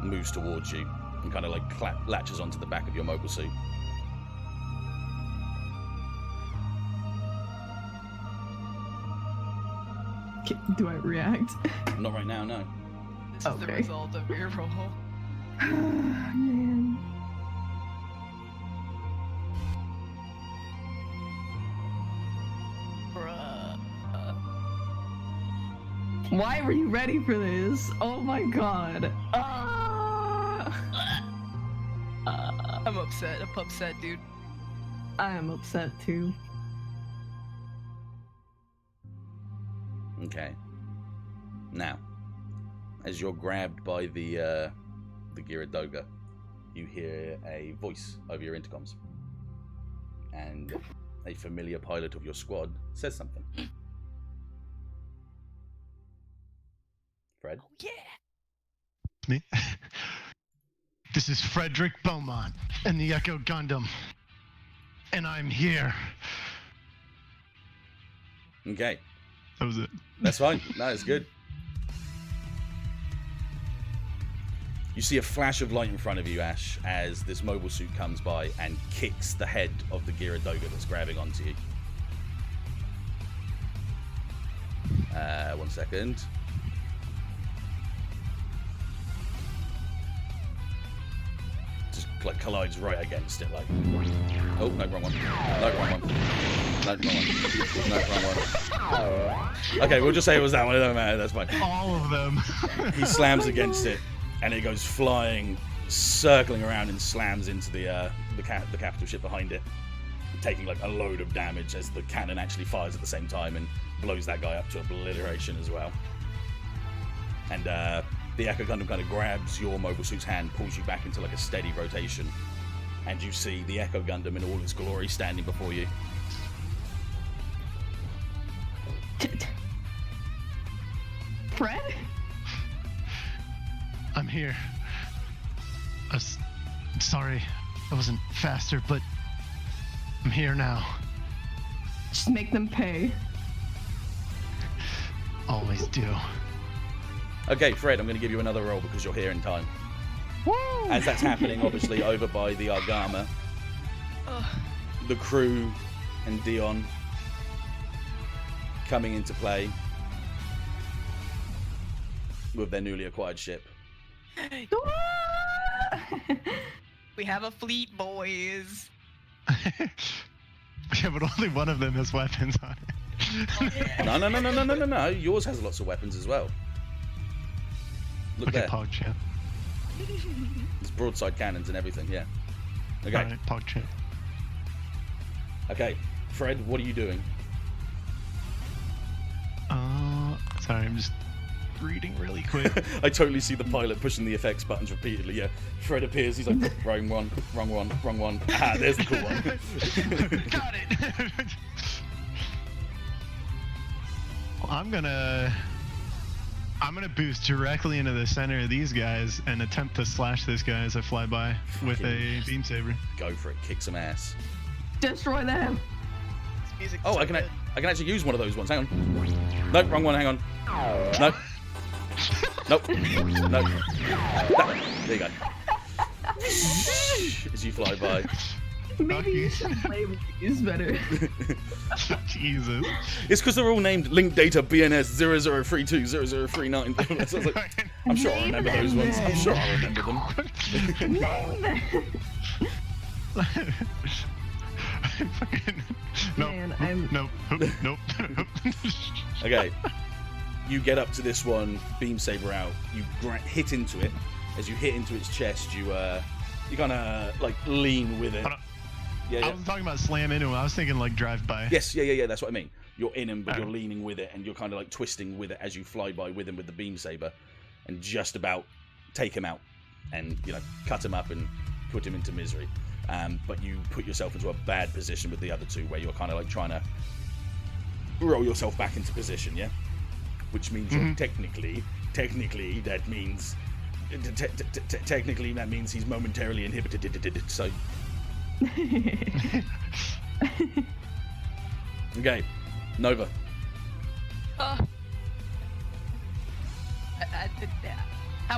moves towards you, and kind of like latches onto the back of your mobile suit. Do I react? Not right now, no. This is the result of your roll. Man. Bruh. Why were you ready for this? Oh my god. I'm upset. I'm upset, dude. I am upset too. Okay. Now, as you're grabbed by the Gyaradoga, you hear a voice over your intercoms, and a familiar pilot of your squad says something. Fred? Oh, yeah. Me? This is Frederick Beaumont and the Echo Gundam, and I'm here. Okay. That was it. That's fine. No, it's good. You see a flash of light in front of you, Ash, as this mobile suit comes by and kicks the head of the Gyaradoga that's grabbing onto you. 1 second. Just like collides right against it, like. Oh, no, wrong one. No, wrong one. No, wrong one. No, wrong one. Okay, we'll just say it was that one. It doesn't matter. That's fine. All of them. He slams against it, and it goes flying, circling around, and slams into the capital ship behind it, taking like a load of damage as the cannon actually fires at the same time and blows that guy up to obliteration as well. And the Echo Gundam kind of grabs your mobile suit's hand, pulls you back into like a steady rotation, and you see the Echo Gundam in all its glory standing before you. Fred? I'm here. Sorry I wasn't faster, but I'm here now. Just make them pay. Always do. Okay, Fred, I'm going to give you another roll because you're here in time. Woo! As that's happening, obviously, over by the Argama, the crew and Dion coming into play with their newly acquired ship. We have a fleet, boys. Yeah, but only one of them has weapons on it. No. Yours has lots of weapons as well. Look okay, there. PogChamp. There's broadside cannons and everything, yeah. Okay. Alright, PogChamp. Okay, Fred, what are you doing? Sorry, I'm just reading really quick. I totally see the pilot pushing the effects buttons repeatedly, yeah. Fred appears, he's like, wrong one. Ah, there's the cool one. Got it! Well, I'm gonna boost directly into the center of these guys and attempt to slash this guy as I fly by with a beam saber. Go for it, kick some ass. Destroy them. Oh, I can actually use one of those ones. Hang on. Nope, wrong one. Hang on. Nope. Nope. Nope. There you go. As you fly by. Maybe you should play with these better. Jesus. It's because they're all named Link Data BNS 0032 0039. So I was like, I'm sure I remember those ones. I'm sure I remember them. Name them. Nope. Okay. You get up to this one, beam saber out. You hit into it. As you hit into its chest, you kind of like lean with it. I wasn't talking about slam into him. I was thinking like drive by. Yes, yeah. That's what I mean. You're in him, but you're leaning with it, and you're kind of like twisting with it as you fly by with him with the beam saber, and just about take him out, and cut him up and put him into misery. But you put yourself into a bad position with the other two, where you're kind of like trying to roll yourself back into position, yeah. Which means you're technically that means technically that means he's momentarily inhibited. So. Okay, Nova. How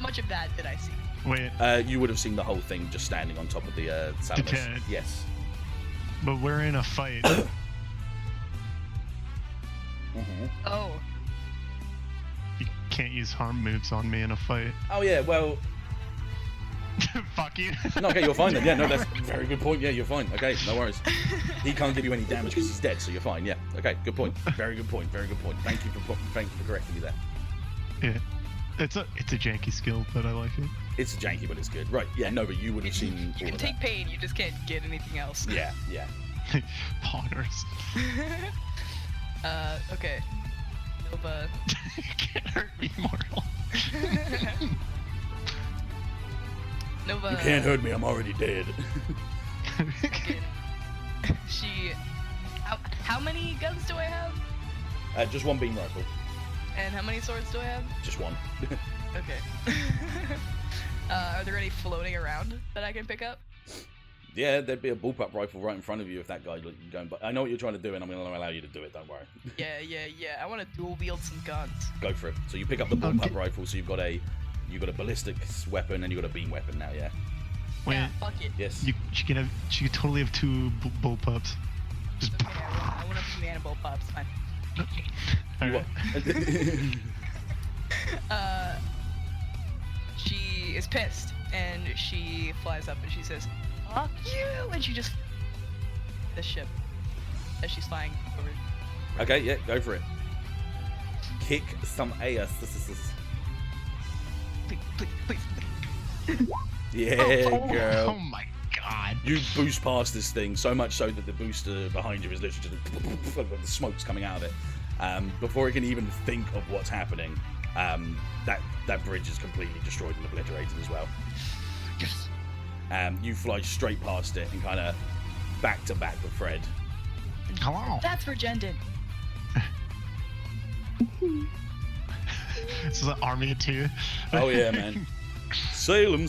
much of that did I see? Wait. You would have seen the whole thing just standing on top of the Salamis. Yes. But we're in a fight. Oh. You can't use harm moves on me in a fight. Oh yeah, well. Fuck you. No, okay, you're fine then. Yeah, no, that's a very good point. Yeah, you're fine. Okay, no worries. He can't give you any damage because he's dead, so you're fine. Yeah. Okay, good point. Very good point. Thank you for correcting me there. Yeah. It's a janky skill, but I like it. It's janky, but it's good. Right, yeah, no, but you would have seen You can take pain, you just can't get anything else. Yeah. Poggers. Okay. Nova. You can't hurt me, mortal. Nova. You can't hurt me, I'm already dead. How many guns do I have? Just one beam rifle. And how many swords do I have? Just one. Okay. Are there any floating around that I can pick up? Yeah, there'd be a bullpup rifle right in front of you if that guy going. But I know what you're trying to do, and I'm going to allow you to do it. Don't worry. Yeah. I want to dual wield some guns. Go for it. So you pick up the bullpup rifle. So you've got a ballistic weapon and you've got a beam weapon now. Yeah. Wait, yeah, fuck it. Yes. She can totally have two bullpups. Just. Okay, I want to be man bullpups. Fine. Right. She is pissed and she flies up and she says, "Fuck you!" and she just the ship as she's flying over. Okay, yeah, go for it. Kick some ass. Please. Yeah, girl. Oh my god. You boost past this thing so much so that the booster behind you is literally just the smoke's coming out of it. Before it can even think of what's happening, that bridge is completely destroyed and obliterated as well. Yes. You fly straight past it and kind of back to back with Fred. Hello. That's for Jendon. This is an army of two. Oh yeah, man. Salem.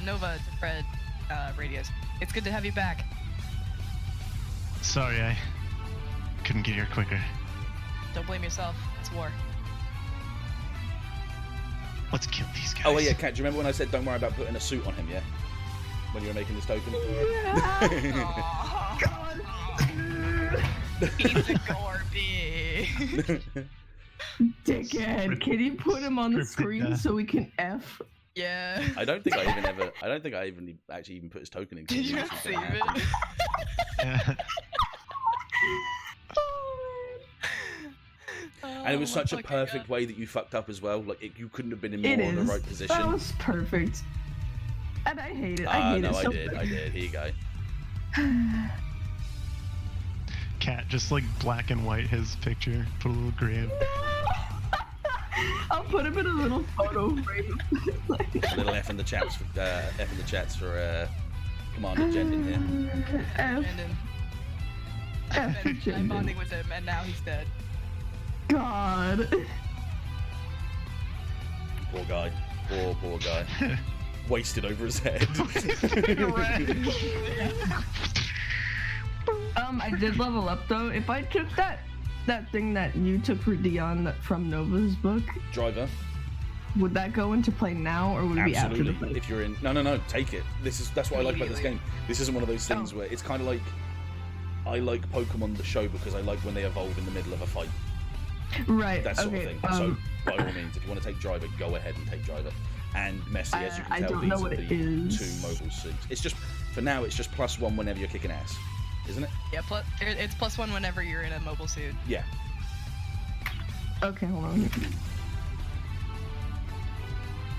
Nova to Fred, radios. It's good to have you back. Sorry, I couldn't get here quicker. Don't blame yourself. It's war. Let's kill these guys. Oh, yeah, Kat, do you remember when I said don't worry about putting a suit on him, yeah? When you were making this token? Aw. God. He's a Gorby. Dickhead, can you put him on the Scripted screen death. so we can F? Yeah. I don't think I even actually even put his token in. Did you not save it? Yeah. And it was Oh, such a my fucking perfect God. way that you fucked up as well. Like, you couldn't have been in It more in the is. right That position. was perfect. And I hate it. I hate No, it so I did. Here you go. Cat, just like black and white his picture. Put a little gray. I'll put him in a little photo frame. A little F in the chats for Commander Jendon here. F. Brandon. F. I'm Jendon. bonding with him, and now he's dead. God. Poor guy. Poor guy. Wasted over his head. I did level up though. If I took that thing that you took for Dion from Nova's book, Driver. would that go into play now or would it be after the Absolutely. fight? If you're in, no, take it. That's what I like about this game. This isn't one of those things where it's kind of like I like Pokemon the show because I like when they evolve in the middle of a fight. Right. That sort okay. of thing. So by all means, if you want to take Driver, go ahead and take Driver. And Messi, as you I can tell, don't know these what are it the is. 2 mobile suits. It's just for now. It's just +1 whenever you're kicking ass, isn't it? Yeah, it's +1 whenever you're in a mobile suit. Yeah. Okay, hold on.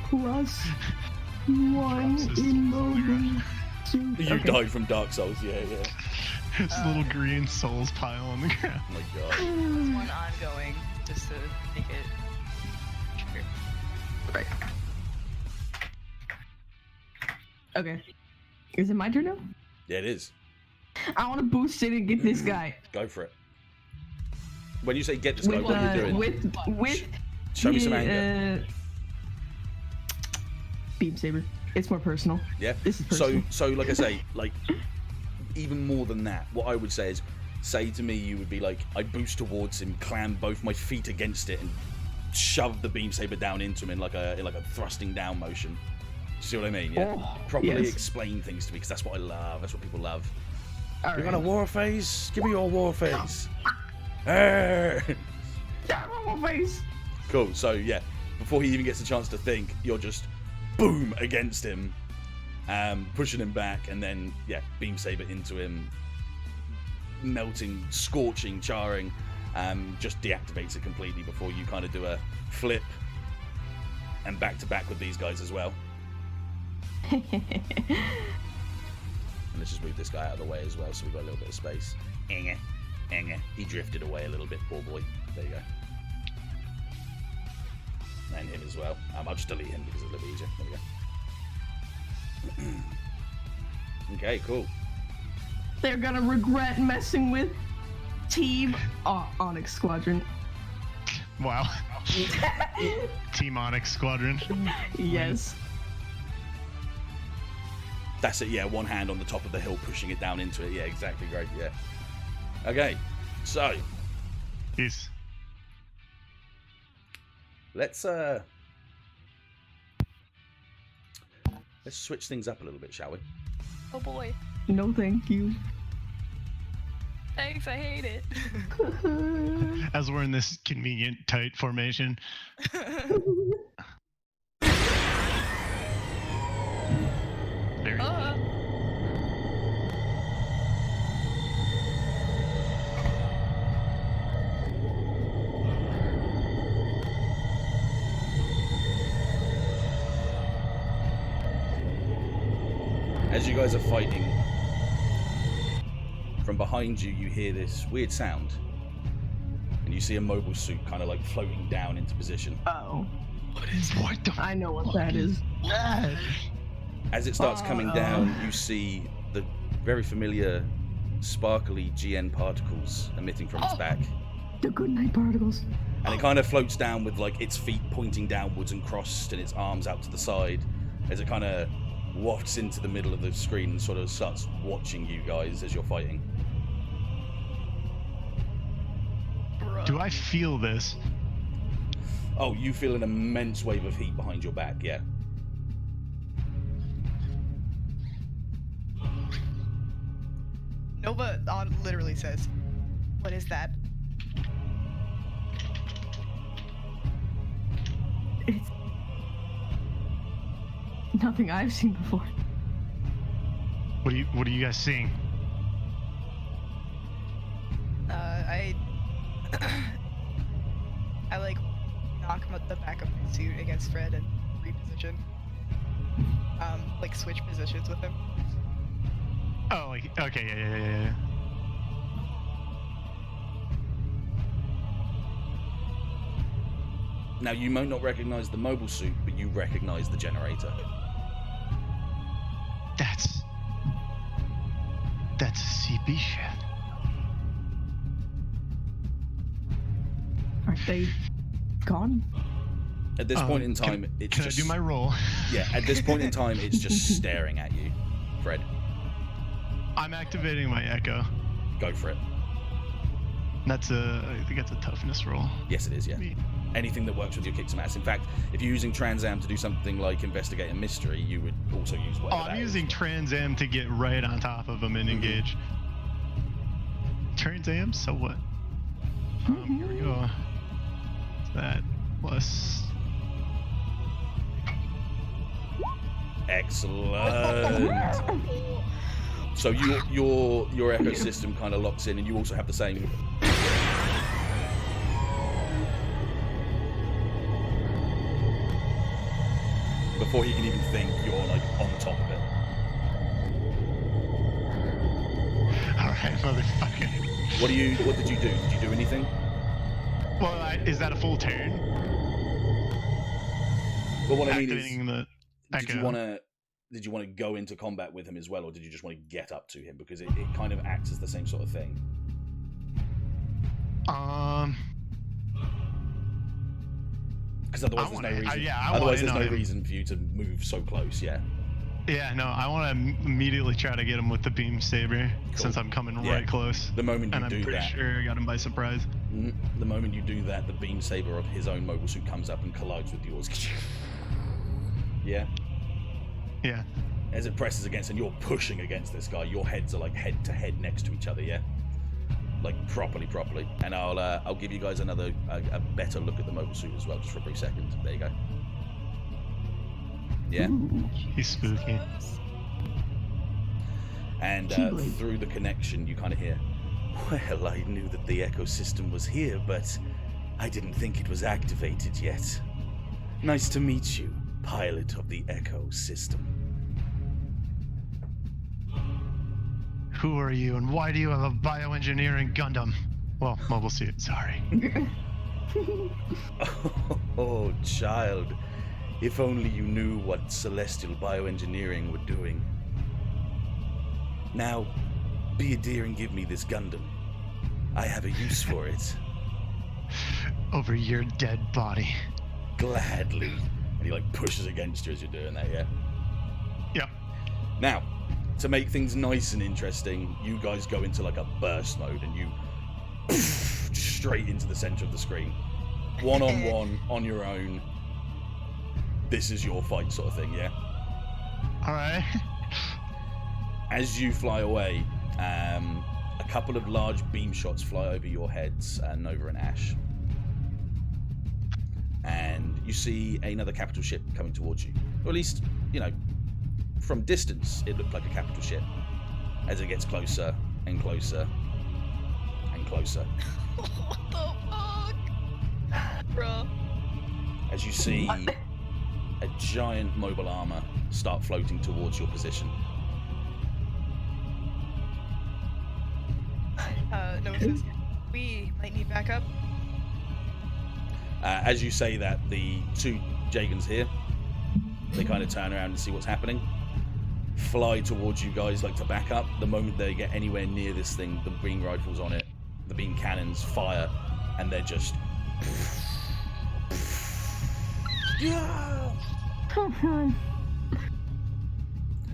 +1 in mobile suit. You Okay. died from Dark Souls. Yeah. This little green souls pile on the ground. Oh my god. One ongoing, just to make it true. Right. Okay. Is it my turn now? Yeah, it is. I want to boost it and get this guy. Go for it. When you say get this guy, With what are you doing? with Show me some the, anger. Beam saber. It's more personal. Yeah. This is personal. So like I say, like even more than that, what I would say is, say to me, you would be like, I'd boost towards him, clam both my feet against it, and shove the beam saber down into him in like a thrusting down motion. See what I mean? Yeah. Oh, Properly yes. explain things to me because that's what I love. That's what people love. All You right. got a war face? Give me your war face. Arr! Yeah, my face. Cool. So yeah, before he even gets a chance to think, you're just boom against him, pushing him back, and then yeah, beam saber into him, melting, scorching, charring. Just deactivates it completely before you kind of do a flip and back to back with these guys as well. And let's just move this guy out of the way as well, so we've got a little bit of space. Enge. He drifted away a little bit, poor boy. There you go. And him as well. I'll just delete him because it's a little bit easier. There we go. Okay, cool. They're gonna regret messing with Team Onyx Squadron. Wow. Team Onyx Squadron. Yes. That's it, yeah, one hand on the top of the hill pushing it down into it. Yeah, exactly, great, yeah. Okay, so Peace. let's switch things up a little bit, shall we? Oh boy. No, thank you. Thanks, I hate it. As we're in this convenient tight formation. Very As you guys are fighting, from behind you, you hear this weird sound. And you see a mobile suit kind of like floating down into position. Oh, What the I know what that is. f***? As it starts coming down, you see the very familiar sparkly GN particles emitting from its back. The good night particles. And it kind of floats down with like its feet pointing downwards and crossed and its arms out to the side as it kind of wafts into the middle of the screen and sort of starts watching you guys as you're fighting. Do Do I feel this? Oh, you feel an immense wave of heat behind your back, yeah. Nova literally says, "What is that?" It's nothing I've seen before. What are you guys seeing? I like knock the back of my suit against Fred and reposition. Like switch positions with him. Oh, like, okay, yeah. Now, you might not recognize the mobile suit, but you recognize the generator. That's a CB ship. Aren't they gone? At this point in time, it's can just... I do my roll? Yeah, at this point in time, it's just staring at you, Fred. I'm activating my echo. Go for it. I think that's a toughness roll. Yes, it is, yeah. Anything that works with your kicks and mats. In fact, if you're using Trans Am to do something like investigate a mystery, you would also use whatever. Oh, I'm using Trans Am to get right on top of them and engage. Trans Am, so what? Here we go. That plus. Excellent. So your ecosystem kind of locks in, and you also have the same. Before he can even think, you're like on top of it. All right, motherfucker. What did you do? Did you do anything? Well, is that a full turn? But what I mean Activating is, the did echo. you want to go into combat with him as well, or did you just want to get up to him, because it kind of acts as the same sort of thing? Because otherwise there's no reason. Otherwise there's no reason for you to move so close. Yeah. Yeah, no, I want to immediately try to get him with the beam saber since I'm coming right close. The moment you and do I'm pretty that, sure I got him by surprise. The moment you do that, the beam saber of his own mobile suit comes up and collides with yours. Yeah. Yeah. As it presses against, and you're pushing against this guy, your heads are like head to head next to each other. Yeah. Like properly. And I'll give you guys a better look at the mobile suit as well, just for a brief second. There you go. Yeah. He's spooky. And through the connection, you kind of hear, "Well, I knew that the ecosystem was here, but I didn't think it was activated yet. Nice to meet you, pilot of the ecosystem." Who are you, and why do you have a bioengineering Gundam? Well, mobile suit, sorry. Oh, child. If only you knew what celestial bioengineering were doing. Now, be a dear and give me this Gundam. I have a use for it. Over your dead body. Gladly. And he like pushes against you as you're doing that, yeah? Yep. Now, to make things nice and interesting, you guys go into like a burst mode and you straight into the center of the screen. One-on-one, on your own. This is your fight sort of thing, yeah? Alright. As you fly away, a couple of large beam shots fly over your heads, Nova and Ash. And you see another capital ship coming towards you. Or at least, from distance, it looked like a capital ship. As it gets closer and closer and closer. What the fuck? Bro. As you see a giant mobile armor start floating towards your position. Nova says, "We might need backup." As you say that, the two Jagans here, they kind of turn around and see what's happening, fly towards you guys like to back up. The moment they get anywhere near this thing, the beam rifles on it, the beam cannons fire, and they're just... Yeah!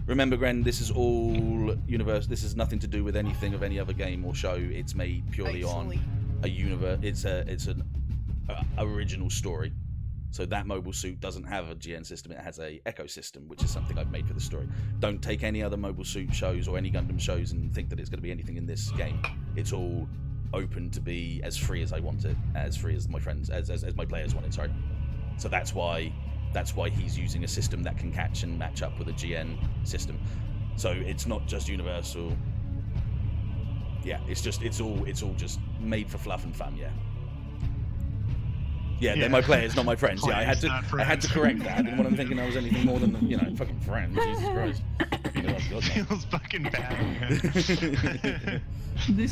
Remember, Gren, this is all universe. This has nothing to do with anything of any other game or show. It's made purely on a universe. It's an original story. So that mobile suit doesn't have a GN system. It has a Echo system, which is something I've made for the story. Don't take any other mobile suit shows or any Gundam shows and think that it's going to be anything in this game. It's all open to be as free as I want it, as free as my friends, as my players want it. Sorry. So that's why he's using a system that can catch and match up with a GN system. So it's not just universal. Yeah, it's all just made for fluff and fun. Yeah, they're my players, not my friends. Yeah, I had to correct that. I didn't want them thinking I was anything more than fucking friends. Jesus Christ. Feels fucking bad.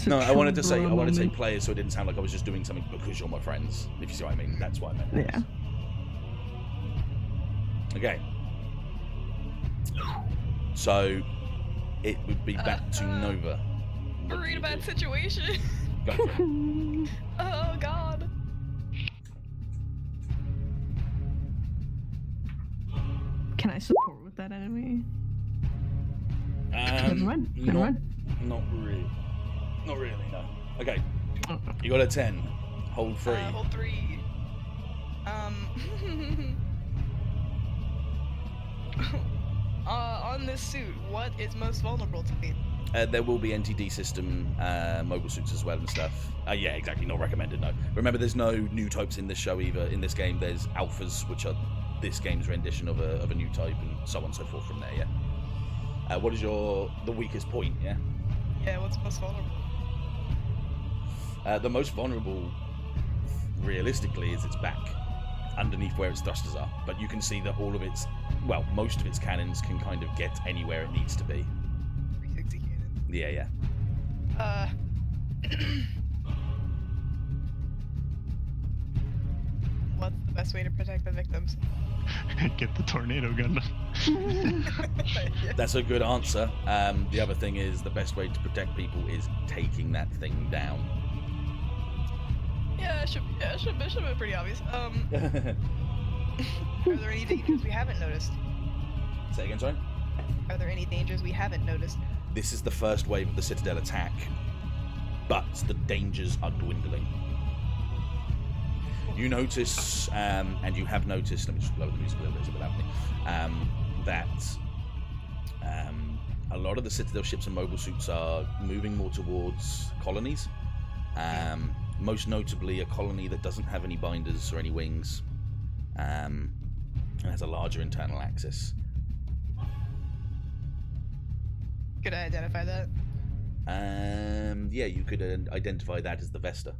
No, I wanted to say players, so it didn't sound like I was just doing something because you're my friends. If you see what I mean, that's what I meant. Yeah. Okay. So it would be back to Nova. We're in a bad situation. Go for it. Oh God. Can I support with that enemy? Never mind. Not really. Not really, no. Okay. You got a 10. Hold 3. Hold 3. On this suit, what is most vulnerable to me? There will be NTD system mobile suits as well and stuff. Yeah, exactly. Not recommended, no. Remember, there's no new types in this show either. In this game, there's alphas, which are this game's rendition of a new type, and so on and so forth from there, yeah? What is the weakest point, yeah? Yeah, what's most vulnerable? The most vulnerable, realistically, is its back, underneath where its thrusters are. But you can see that most of its cannons can kind of get anywhere it needs to be. 360 cannon. Yeah. What's the best way to protect the victims? Get the tornado gun. That's a good answer. The other thing is the best way to protect people is taking that thing down. Yeah, it should be pretty obvious. Are there any dangers we haven't noticed? Say again, sorry? Are there any dangers we haven't noticed? This is the first wave of the Citadel attack, but the dangers are dwindling. You notice, and you have noticed, let me just lower the music a little bit so without me, that a lot of the Citadel ships and mobile suits are moving more towards colonies. Most notably, a colony that doesn't have any binders or any wings, and has a larger internal axis. Could I identify that? Yeah, you could identify that as the Vesta.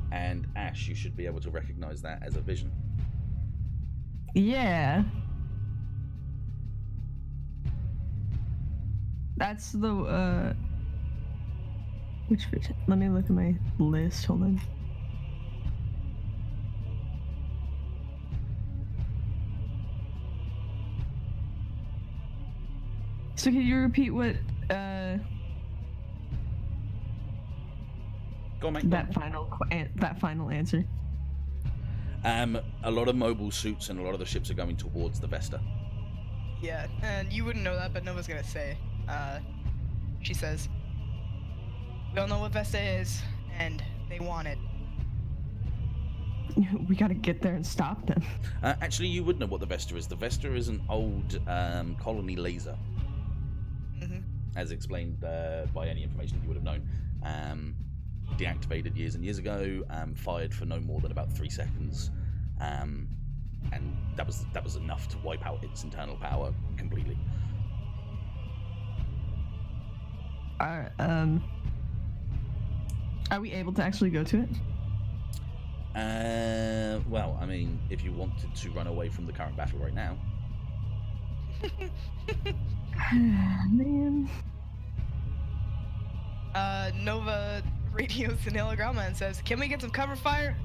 And Ash, you should be able to recognize that as a vision. Yeah. That's the, which vision? Let me look at my list, hold on. So can you repeat what, Go on, mate. that final answer? A lot of mobile suits and a lot of the ships are going towards the Vesta. Yeah, and you wouldn't know that, but Nova's gonna say. She says, we all know what Vesta is, and they want it. We gotta get there and stop them. Actually, you would know what the Vesta is. The Vesta is an old colony laser. Mm-hmm. As explained by any information you would have known. Deactivated years and years ago, fired for no more than about 3 seconds, and that was enough to wipe out its internal power completely. Are we able to actually go to it? Well, I mean, if you wanted to run away from the current battle right now. Man. Nova radios to Nilograma and says, can we get some cover fire?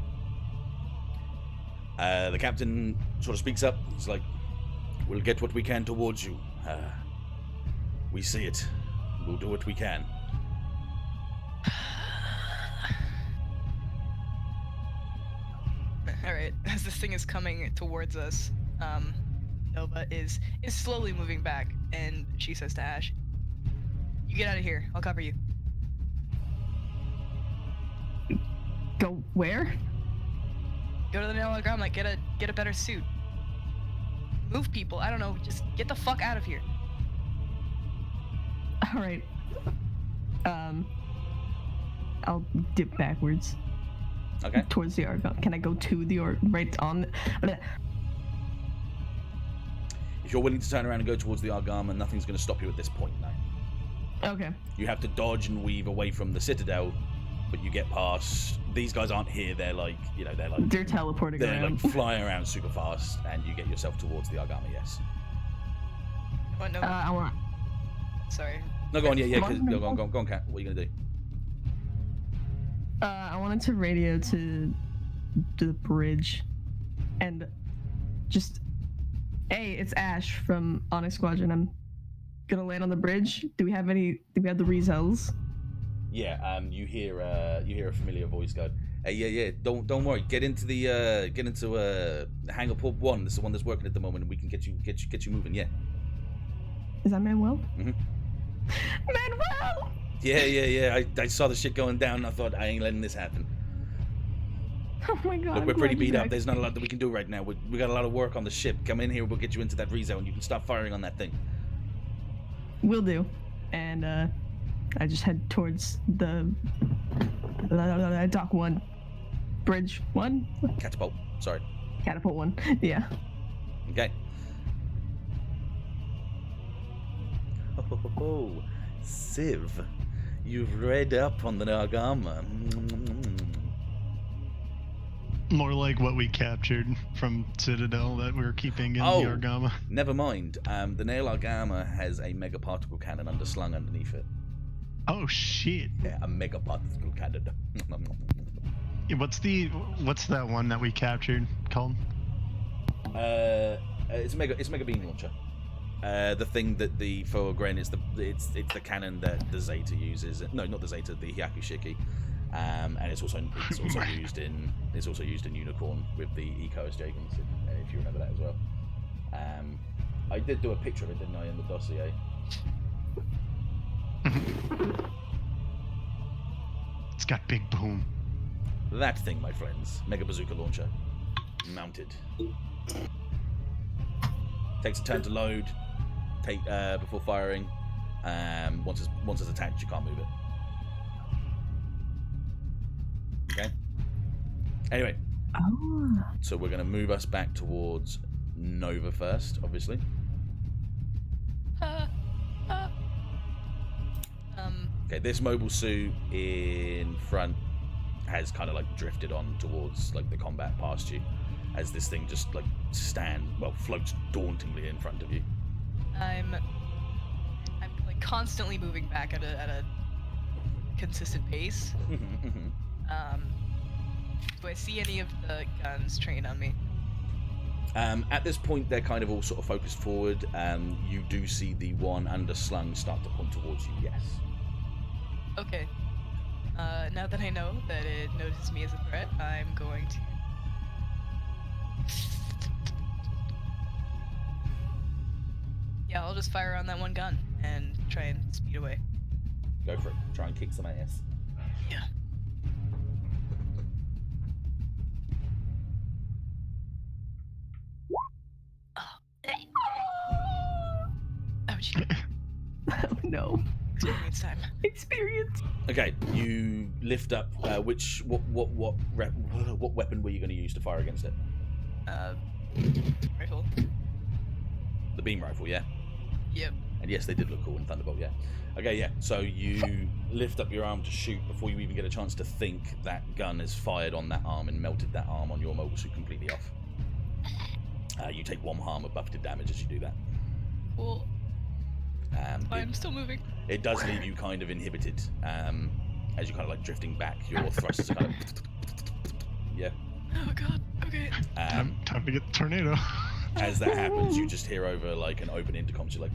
The captain sort of speaks up. He's like, we'll get what we can towards you. We see it. We'll do what we can. Alright, as this thing is coming towards us, Nova is slowly moving back, and she says to Ash, you get out of here, I'll cover you. Go where? Go to the Nailograma, get a better suit. Move people. I don't know. Just get the fuck out of here. All right. I'll dip backwards. Okay. Towards the Argon. Can I go to the right on? If you're willing to turn around and go towards the Argama, nothing's going to stop you at this point, no. Okay. You have to dodge and weave away from the Citadel, but you get past. These guys aren't here. They're like, They're teleporting they're around. like flying around super fast, and you get yourself towards the Argama. Yes. Oh, no. I want. Sorry. No, go on. Yeah. Come on, Go on, Kat. What are you gonna do? I wanted to radio to the bridge, and just. Hey, it's Ash from Onyx Squadron. I'm gonna land on the bridge. Do we have the rezels? Yeah. You hear a familiar voice go. Hey, yeah. Don't worry. Get into Hangar Port 1. This is the one that's working at the moment, and we can get you moving. Yeah. Is that Manuel? Mhm. Manuel! Yeah. I saw the shit going down, and I thought I ain't letting this happen. Oh my god. Look, we're I'm pretty glad beat you're up. back. There's not a lot that we can do right now. We got a lot of work on the ship. Come in here. We'll get you into that rezone, and you can start firing on that thing. Will do. And I just head towards the dock 1. Bridge 1? Catapult. Sorry. Catapult 1. Yeah. Okay. Oh, Civ. You've read up on the Argama. More like what we captured from Citadel that we were keeping in Oh. the Argama. Never mind. The Nail Argama has a mega particle cannon underslung underneath it. Oh shit! Yeah, a mega particle cannon. Yeah, what's that one that we captured called? It's a mega beam launcher. The thing that for Gren it's the cannon that the Zeta uses. No, not the Zeta, the Hyakushiki. And it's also used in Unicorn with the Eco Jagans, if you remember that as well. I did do a picture of it, didn't I, in the dossier? It's got big boom. That thing, my friends, Mega Bazooka Launcher, mounted. Takes a turn to load. Before firing. Once it's attached, you can't move it. Okay. Anyway, Oh. so we're gonna move us back towards Nova first, obviously. Okay, this mobile suit in front has kind of like drifted on towards like the combat past you, as this thing just like floats dauntingly in front of you. I'm like constantly moving back at a consistent pace. Do I see any of the guns trained on me? At this point, they're kind of all sort of focused forward. You do see the one underslung start to point towards you. Yes. Okay. Now that I know that it notices me as a threat, I'm going to. Yeah, I'll just fire on that one gun and try and speed away. Go for it. Try and kick some ass. Yeah. Ouch. Oh no. Experience time. Experience. Okay, you lift up. What weapon were you going to use to fire against it? Rifle. The beam rifle, yeah. Yep. And yes, they did look cool in Thunderbolt, yeah. Okay, yeah. So you lift up your arm to shoot before you even get a chance to think. That gun is fired on that arm and melted that arm on your mobile suit completely off. You take 1 harm of buffeted damage as you do that. Cool. I'm still moving. It does leave you kind of inhibited as you're kind of like drifting back. Your thrusters are kind of... Yeah. Oh god. Okay. Time to get the tornado. As that happens, you just hear over like an open intercom. You're like,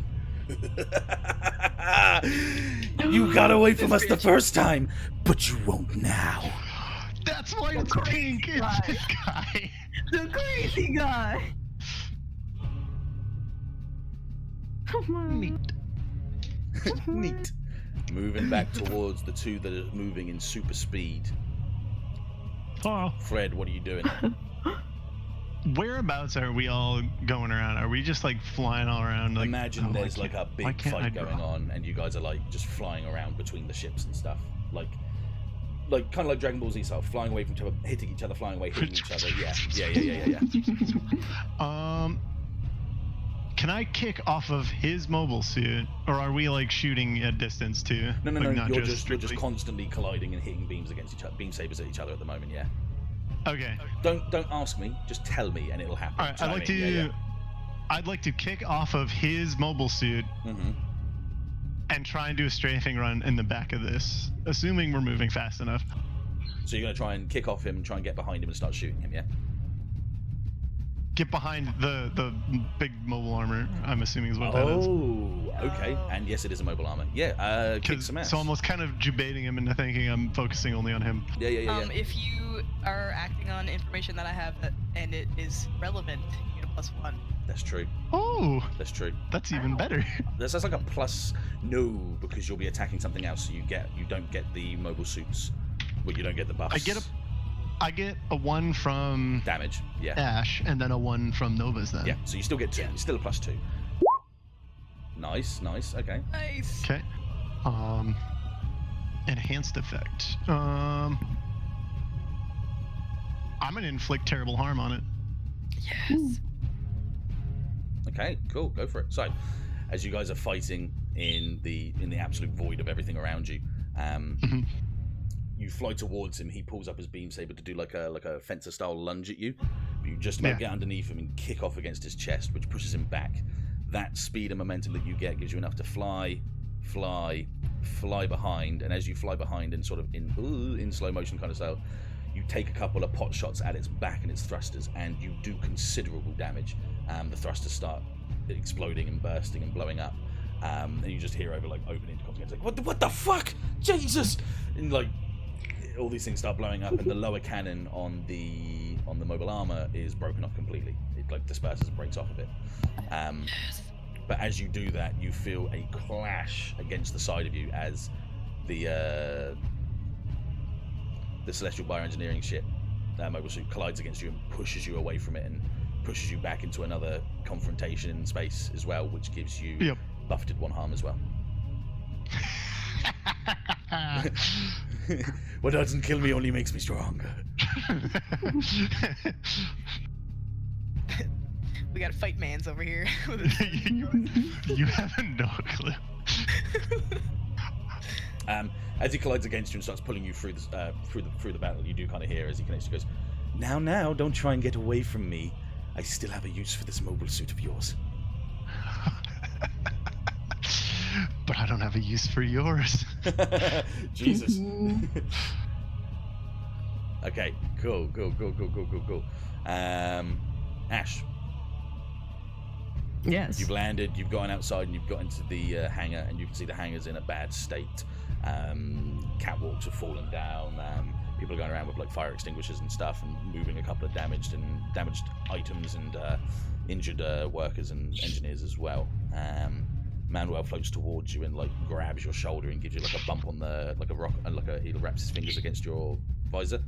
"You got away from us the first time, but you won't now." That's why it's pink. It's this guy. The crazy guy. Come on. Neat. Neat. Moving back towards the two that are moving in super speed. Oh. Fred, what are you doing? Whereabouts are we all going around? Are we just like flying all around? Like, Imagine there's like a why big can't I fight going draw? on, and you guys are like just flying around between the ships and stuff, like kind of like Dragon Ball Z style, flying away from each other, hitting each other, flying away, hitting each other. Yeah. Can I kick off of his mobile suit, or are we like shooting at distance too? No. Like, not You're just strictly- constantly colliding and hitting beams against each other, beam sabers at each other at the moment. Yeah. Okay. Don't ask me. Just tell me, and it'll happen. All right. Do you know what I mean? I'd like to kick off of his mobile suit Mm-hmm. and try and do a strafing run in the back of this, assuming we're moving fast enough. So you're gonna try and kick off him, try and get behind him, and start shooting him. Yeah. Get behind the big mobile armor. I'm assuming is what that is. Oh, okay. And yes, it is a mobile armor. Yeah. Kick 'Cause- some ass. So almost kind of debating him into thinking I'm focusing only on him. Yeah. If you are acting on information that I have and it is relevant, you get a +1. That's true. Oh, That's true. that's even better. That's like a plus. No, because you'll be attacking something else. So you don't get the mobile suits. Well, you don't get the buffs. I get a 1 from damage. Yeah. Ash and then a 1 from Nova's then. Yeah. So you still get 2. Yeah. You're still a +2. Nice. Okay. Nice. Okay. Enhanced effect. I'm gonna inflict terrible harm on it. Yes. Okay, cool. Go for it. So, as you guys are fighting in the absolute void of everything around you, you fly towards him. He pulls up his beam saber to do like a fencer style lunge at you. But you just about get underneath him and kick off against his chest, which pushes him back. That speed and momentum that you get gives you enough to fly behind, and as you fly behind and sort of in slow motion kind of style, you take a couple of pot shots at its back and its thrusters, and you do considerable damage. The thrusters start exploding and bursting and blowing up, and you just hear over like open intercoms again, like what the fuck, Jesus, and like all these things start blowing up, and the lower cannon on the mobile armor is broken off completely. It like disperses and breaks off a bit. But as you do that, you feel a clash against the side of you as the Celestial Bioengineering ship, mobile suit, collides against you and pushes you away from it and pushes you back into another confrontation in space as well, which gives you buffeted 1 harm as well. What doesn't kill me only makes me stronger. We got fight mans over here. You have no clue. As he collides against you and starts pulling you through the battle, you do kind of hear as he connects. He goes, "Now, don't try and get away from me. I still have a use for this mobile suit of yours." But I don't have a use for yours. Jesus. Okay, cool. Ash, Yes. you've landed, you've gone outside, and you've got into the hangar, and you can see the hangar's in a bad state. Catwalks have fallen down. People are going around with like fire extinguishers and stuff, and moving a couple of damaged items and injured workers and engineers as well. Manuel floats towards you and like grabs your shoulder and gives you like a bump on the like a rock, and he wraps his fingers against your visor,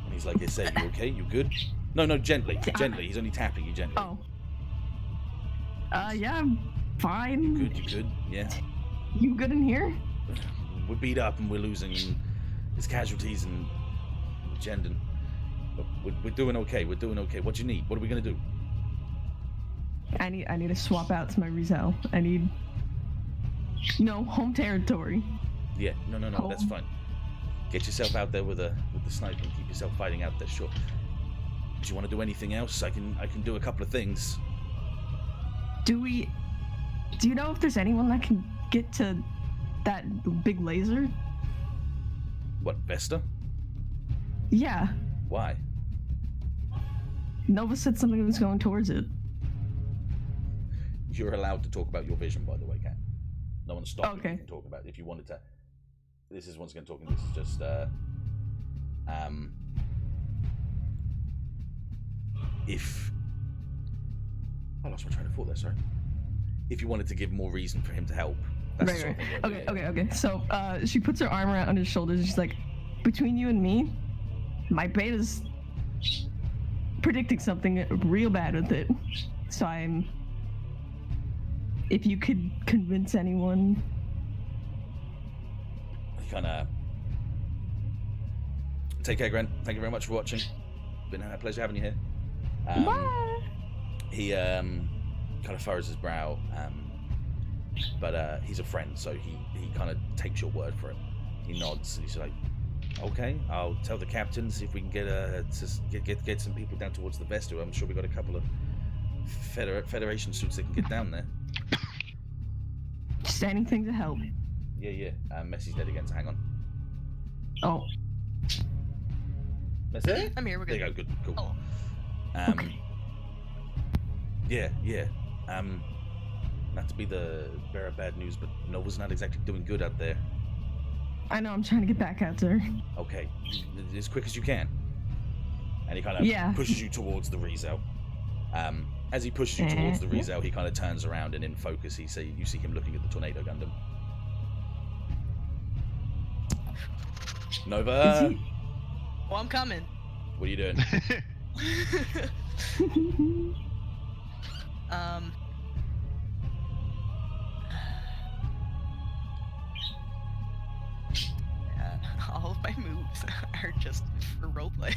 and he's like, "Say, you okay? You good?" No, gently. He's only tapping you gently. Oh. Yeah, I'm fine. You good? Yeah. You good in here? We're beat up and we're losing. There's casualties and we're we're doing okay. What do you need? What are we gonna do? I need to swap out to my Rizal. I need home territory. Yeah, no, that's fine. Get yourself out there with the sniper and keep yourself fighting out there, sure. Do you want to do anything else? I can do a couple of things. Do you know if there's anyone that can get to that big laser? What, Vesta? Yeah. Why? Nova said something was going towards it. You're allowed to talk about your vision, by the way, Kat. No one's stopping you Okay. from talking about it. If you wanted to. This is once again talking. This is just if I lost my train of thought there. Sorry. If you wanted to give more reason for him to help, that's the sort of thing you're doing. Okay. So she puts her arm around his shoulders and she's like, "Between you and me, my beta's predicting something real bad with it. So if you could convince anyone. Kind of. Take care, Grant. Thank you very much for watching. Been a pleasure having you here. Bye. He kind of furrows his brow, but he's a friend, so he kind of takes your word for it. He nods and he's like, "Okay, I'll tell the captain, see if we can get some people down towards the Vesta. I'm sure we got a couple of Federation suits that can get down there." Just anything to help. Yeah. Messi's dead again, so hang on. Oh. Messi? I'm here. We're good. There you go. Good. Cool. Oh. Okay. Yeah. Not to be the bearer of bad news, but Nova's not exactly doing good out there. I know. I'm trying to get back out there. Okay, as quick as you can. And he kind of pushes you towards the Rizel. As he pushes you towards the Rizel, he kind of turns around and in focus, you see him looking at the Tornado Gundam. Nova, Oh, I'm coming. what are you doing? All of my moves are just for roleplay.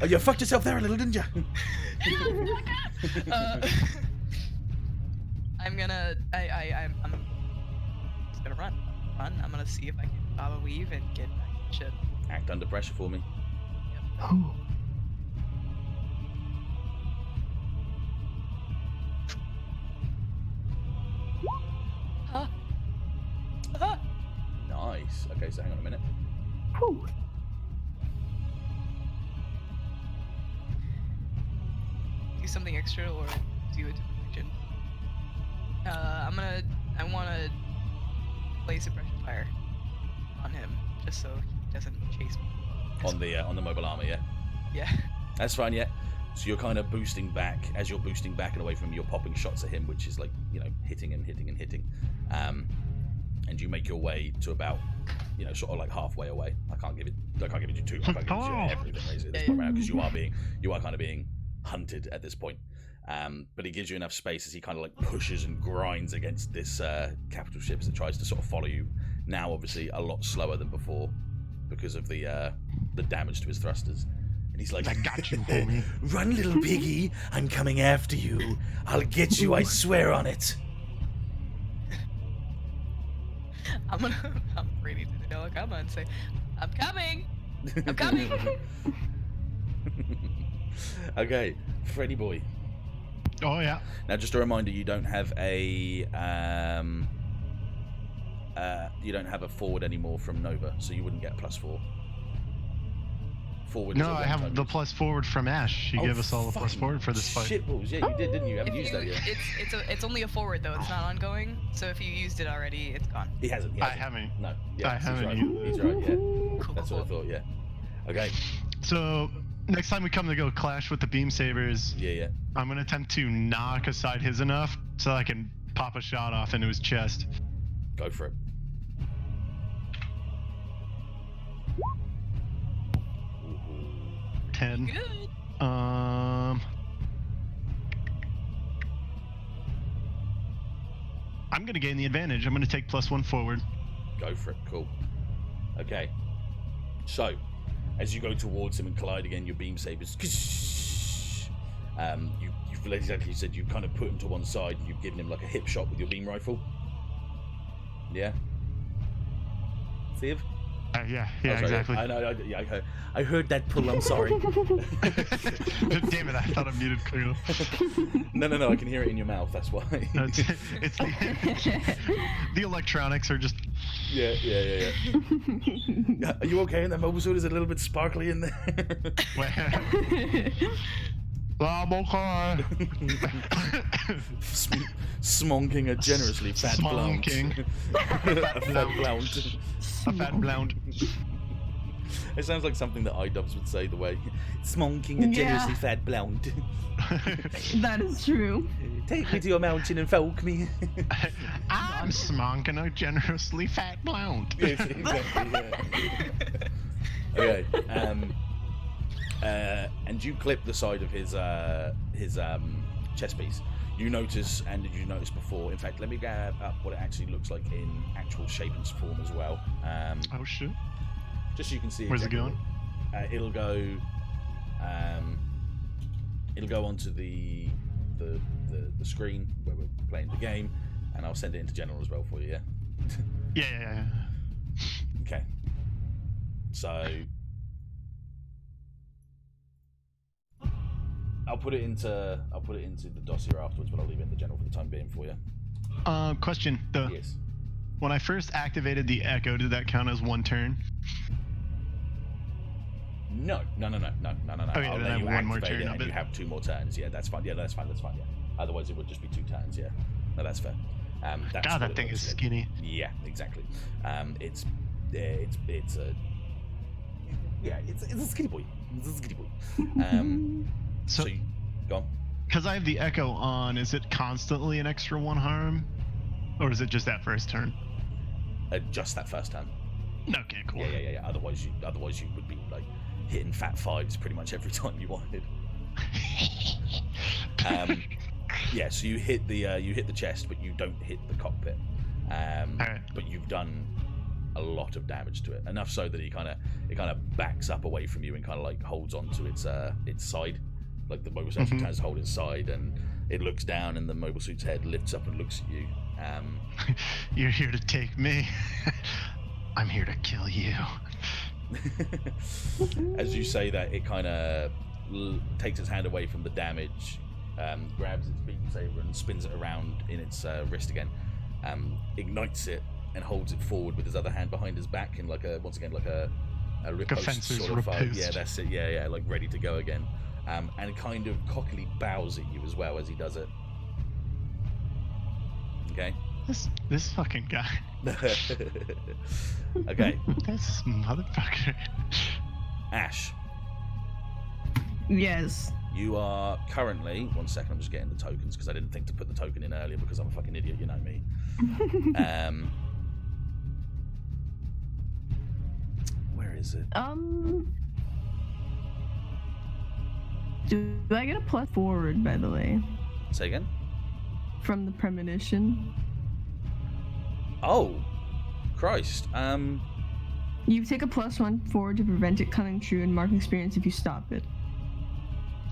Oh, you fucked yourself there a little, didn't you? I'm just gonna run. I'm gonna see if I can Baba weave and get back to ship. Act under pressure for me. Oh. Nice. Okay, so hang on a minute. Whew. Do something extra or do a different action. I wanna play suppression fire on him just so he doesn't chase me. On the mobile armor, yeah? Yeah. That's fine, yeah. So you're kind of boosting back. As you're boosting back and away from him, you're popping shots at him, which is like, hitting and hitting and hitting. And you make your way to about, sort of like halfway away. I can't give it you two. I can't give you everything at this point because you are kind of being hunted at this point. But he gives you enough space as he kind of like pushes and grinds against this capital ship as it tries to sort of follow you. Now, obviously, a lot slower than before because of the damage to his thrusters. And he's like, I got you, homie. Run, little piggy. I'm coming after you. I'll get you, I swear on it. I'm ready to know come on and say, I'm coming! I'm coming! Okay, Freddy boy. Oh yeah. Now, just a reminder, you don't have a forward anymore from Nova, so you wouldn't get a +4. Forward. No, I have the plus forward from Ash. She gave us all a plus forward for this fight. Shitballs, yeah, you did, didn't you? You haven't used that yet. It's only a forward though. It's not ongoing. So if you used it already, it's gone. He hasn't. I haven't. No. Yeah, I haven't He's right. Yeah. Cool. That's what I thought. Yeah. Okay. So next time we come to go clash with the beam sabers, Yeah. I'm gonna attempt to knock aside his enough so I can pop a shot off into his chest. Go for it. Ooh. 10. Good. I'm gonna gain the advantage. I'm gonna take +1 forward. Go for it. Cool. Okay. So, as you go towards him and collide again, your beam sabers. You've exactly said you kind of put him to one side and you've given him like a hip shot with your beam rifle. Yeah. Steve? Yeah, Oh, sorry, exactly. I know. I heard that pull. I'm sorry. Damn it! I thought I muted clearly. No. I can hear it in your mouth. That's why. It's the electronics are just. Yeah. Are you okay in that mobile suit? Is it a little bit sparkly in there? I'm okay. Smonking a generously fat blount. Smonking. A fat blount. A fat blount. It sounds like something that iDubbbz would say the way smonking a generously fat blount. That is true. Take me to your mountain and folk me. I'm smonking a generously fat blount. Yes, exactly. Yeah. Okay. And you clip the side of his chest piece. You notice, and did you notice before? In fact, let me grab up what it actually looks like in actual shape and form as well. Oh shit. Just so you can see. Where's it going? It'll go onto the screen where we're playing the game, and I'll send it into general as well for you. Yeah. Yeah. Okay. So I'll put it into the dossier afterwards, but I'll leave it in the general for the time being for you. Question. Yes. When I first activated the echo, did that count as one turn? No. Okay, I'll then I let have you one more activate turn it, of and it. you have 2 more turns. Yeah, that's fine. Yeah. Otherwise, it would just be 2 turns. Yeah. No, that's fair. That's God, what that it thing looks is like. skinny. Yeah, exactly. It's a skinny boy. It's a skinny boy. So, Go on. because I have the echo on, is it constantly an extra 1 harm, or is it just that first turn? Just that first turn. Okay, cool. Yeah. Otherwise you would be like hitting fat 5s pretty much every time you wanted. Yeah, so you hit the chest, but you don't hit the cockpit. Alright. But you've done a lot of damage to it, enough so that it kind of backs up away from you and kind of like holds onto its side, like the mobile suit actually tries to hold its side, and it looks down, and the mobile suit's head lifts up and looks at you. You're here to take me. I'm here to kill you. As you say that, it kind of takes its hand away from the damage, grabs its beam saber and spins it around in its wrist again, ignites it and holds it forward with his other hand behind his back in like a riposte fencer's sort of riposte. yeah, that's it. Yeah, like ready to go again, and kind of cockily bows at you as well as he does it. Okay. This fucking guy. Okay. This motherfucker. Ash, Yes. you are currently... One second, I'm just getting the tokens because I didn't think to put the token in earlier because I'm a fucking idiot, you know me. Where is it? Do I get a plus forward, by the way, Say again? from the premonition? Oh, Christ. You take a +1 forward to prevent it coming true and mark experience if you stop it.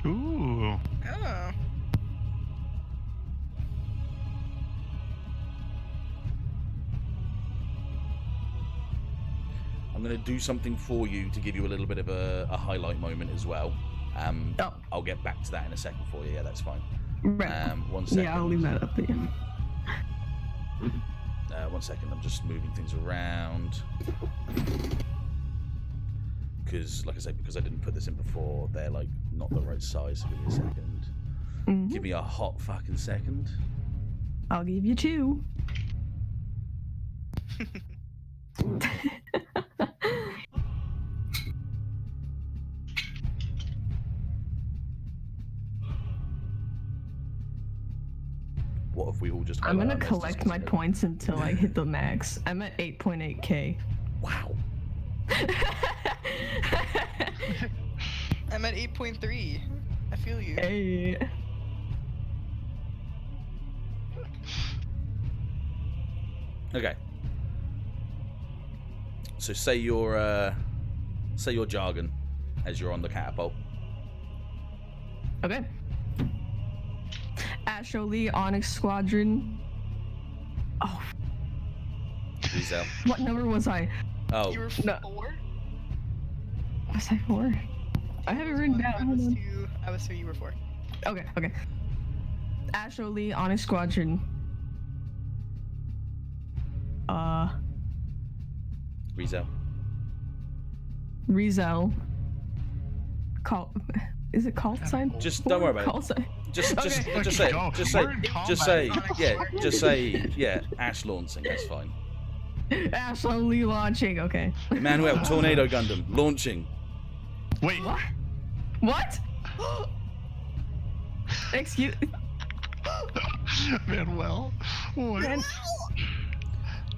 Ooh. Oh. I'm going to do something for you to give you a little bit of a highlight moment as well. Oh. I'll get back to that in a second for you. Yeah, that's fine. Right. 1 second. Yeah, I'll leave that up there. 1 second. I'm just moving things around. Because, like I said, because I didn't put this in before, they're like not the right size. So give me a second. Mhm. Give me a hot fucking second. I'll give you 2. What if we all just... I'm gonna highlight our collect notes my together? points until I hit the max. I'm at 8.8k. Wow. I'm at 8.3. I feel you. Hey. Okay. So say your jargon as you're on the catapult. Okay. s1e9 Onyx Squadron. Oh, Giselle. what number was I? Oh, You were No. 4? Was I 4? I have it written down. I Hold was on. 2. I was 3. You were 4. Okay. s1e9 Onyx Squadron. Rizal. Rizel. Is it call sign? Just don't worry about Call it. sign. Just Okay, say, go. just say, We're in just say, combat. yeah, Ash launching. That's fine. s1e9 launching. Okay. Manuel, Tornado Gundam launching. Wait. What? Excuse. Manuel. What? Man,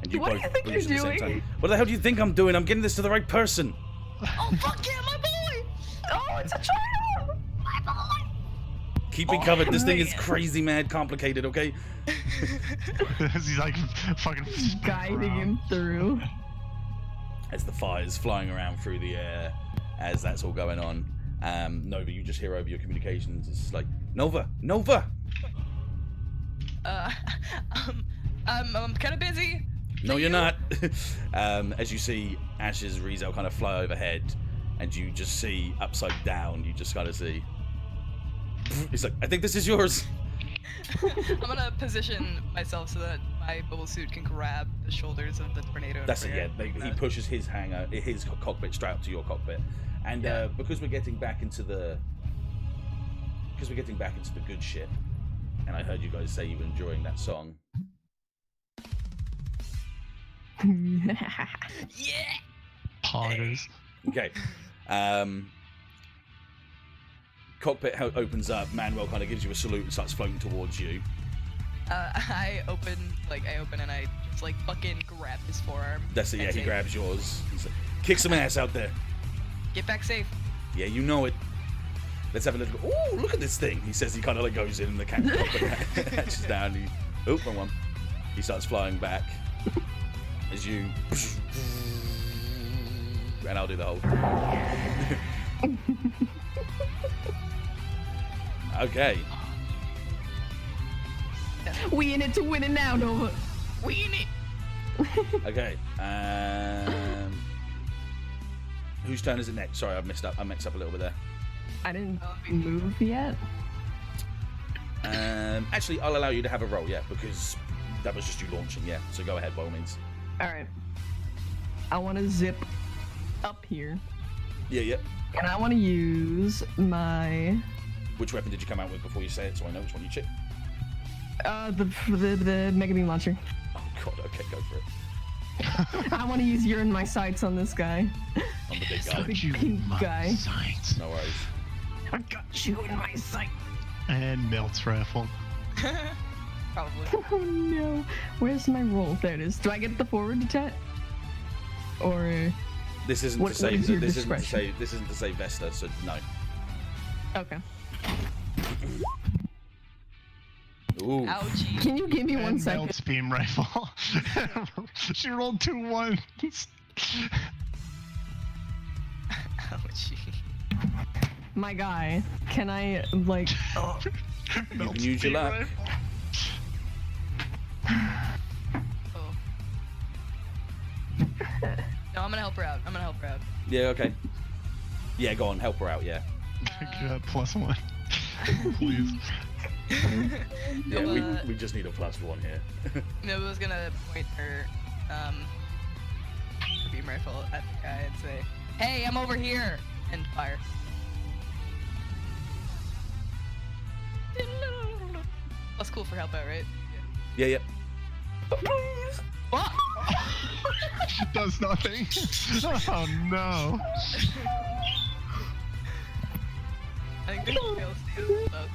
And you What do both you think breach you're at the same doing? time. What the hell do you think I'm doing? I'm getting this to the right person. Oh fuck yeah, my boy! Oh, it's a child! My boy! Keep it Oh, covered. This thing is man. crazy, mad, complicated. Okay. He's like fucking Guiding around. him through. As the fire's flying around through the air, as that's all going on, Nova, you just hear over your communications. It's like Nova. I'm kind of busy. No, you're not. As you see Ash's Rizel kind of fly overhead, and you just see upside down. You just kind of see. He's like, I think this is yours. I'm gonna position myself so that my bubble suit can grab the shoulders of the tornado. That's it. Yeah, he pushes his cockpit straight up to your cockpit, and because we're getting back into the good shit, and I heard you guys say you were enjoying that song. Yeah. Poggers. Okay. Cockpit opens up. Manuel kind of gives you a salute and starts floating towards you. I open and I just like fucking grab his forearm. That's it. Yeah, and he say, grabs yours. He's like, kick some ass out there. Get back safe. Yeah, you know it. Let's have a little. Ooh, look at this thing. He says he kind of like goes in and the cockpit hatches down. Wrong one. He starts flying back as you. And I'll do the whole. Okay. We in it to win it now, Nova. We in it. Okay. Whose turn is it next? Sorry, I mixed up a little bit there. I didn't move yet. Actually, I'll allow you to have a roll, yeah, because that was just you launching, yeah. So go ahead, by all means. All right. I want to zip up here, Yeah. and I want to use my Which weapon did you come out with before you say it, so I know which one you check? the Mega Beam launcher. Oh god, okay, go for it. I want to use your in my sights on this guy. I'm the big guy. Big pink guy. Sights. No worries. I got you in my sight. And Melt's rifle. Probably. Oh no. Where's my roll? There it is. Do I get the forward detect? Or This isn't What- to say what is your this isn't to discretion? say this isn't to say Vesta, so no. okay. Ooh. Ouchie. Can you give me 1 And second? Melt's beam rifle. She rolled 2 1s. Ouchie. My guy, can I like? You can use your luck. Oh. No, I'm gonna help her out. Yeah, okay. Yeah, go on, help her out, yeah. +1. Please. Yeah, Nova, we just need a +1 here. Nova's gonna point her beam rifle at the guy and say, "Hey, I'm over here," and fire. That's cool for help out, right? Yeah. Please. What? Does nothing. Oh no. I think there's skill steals though.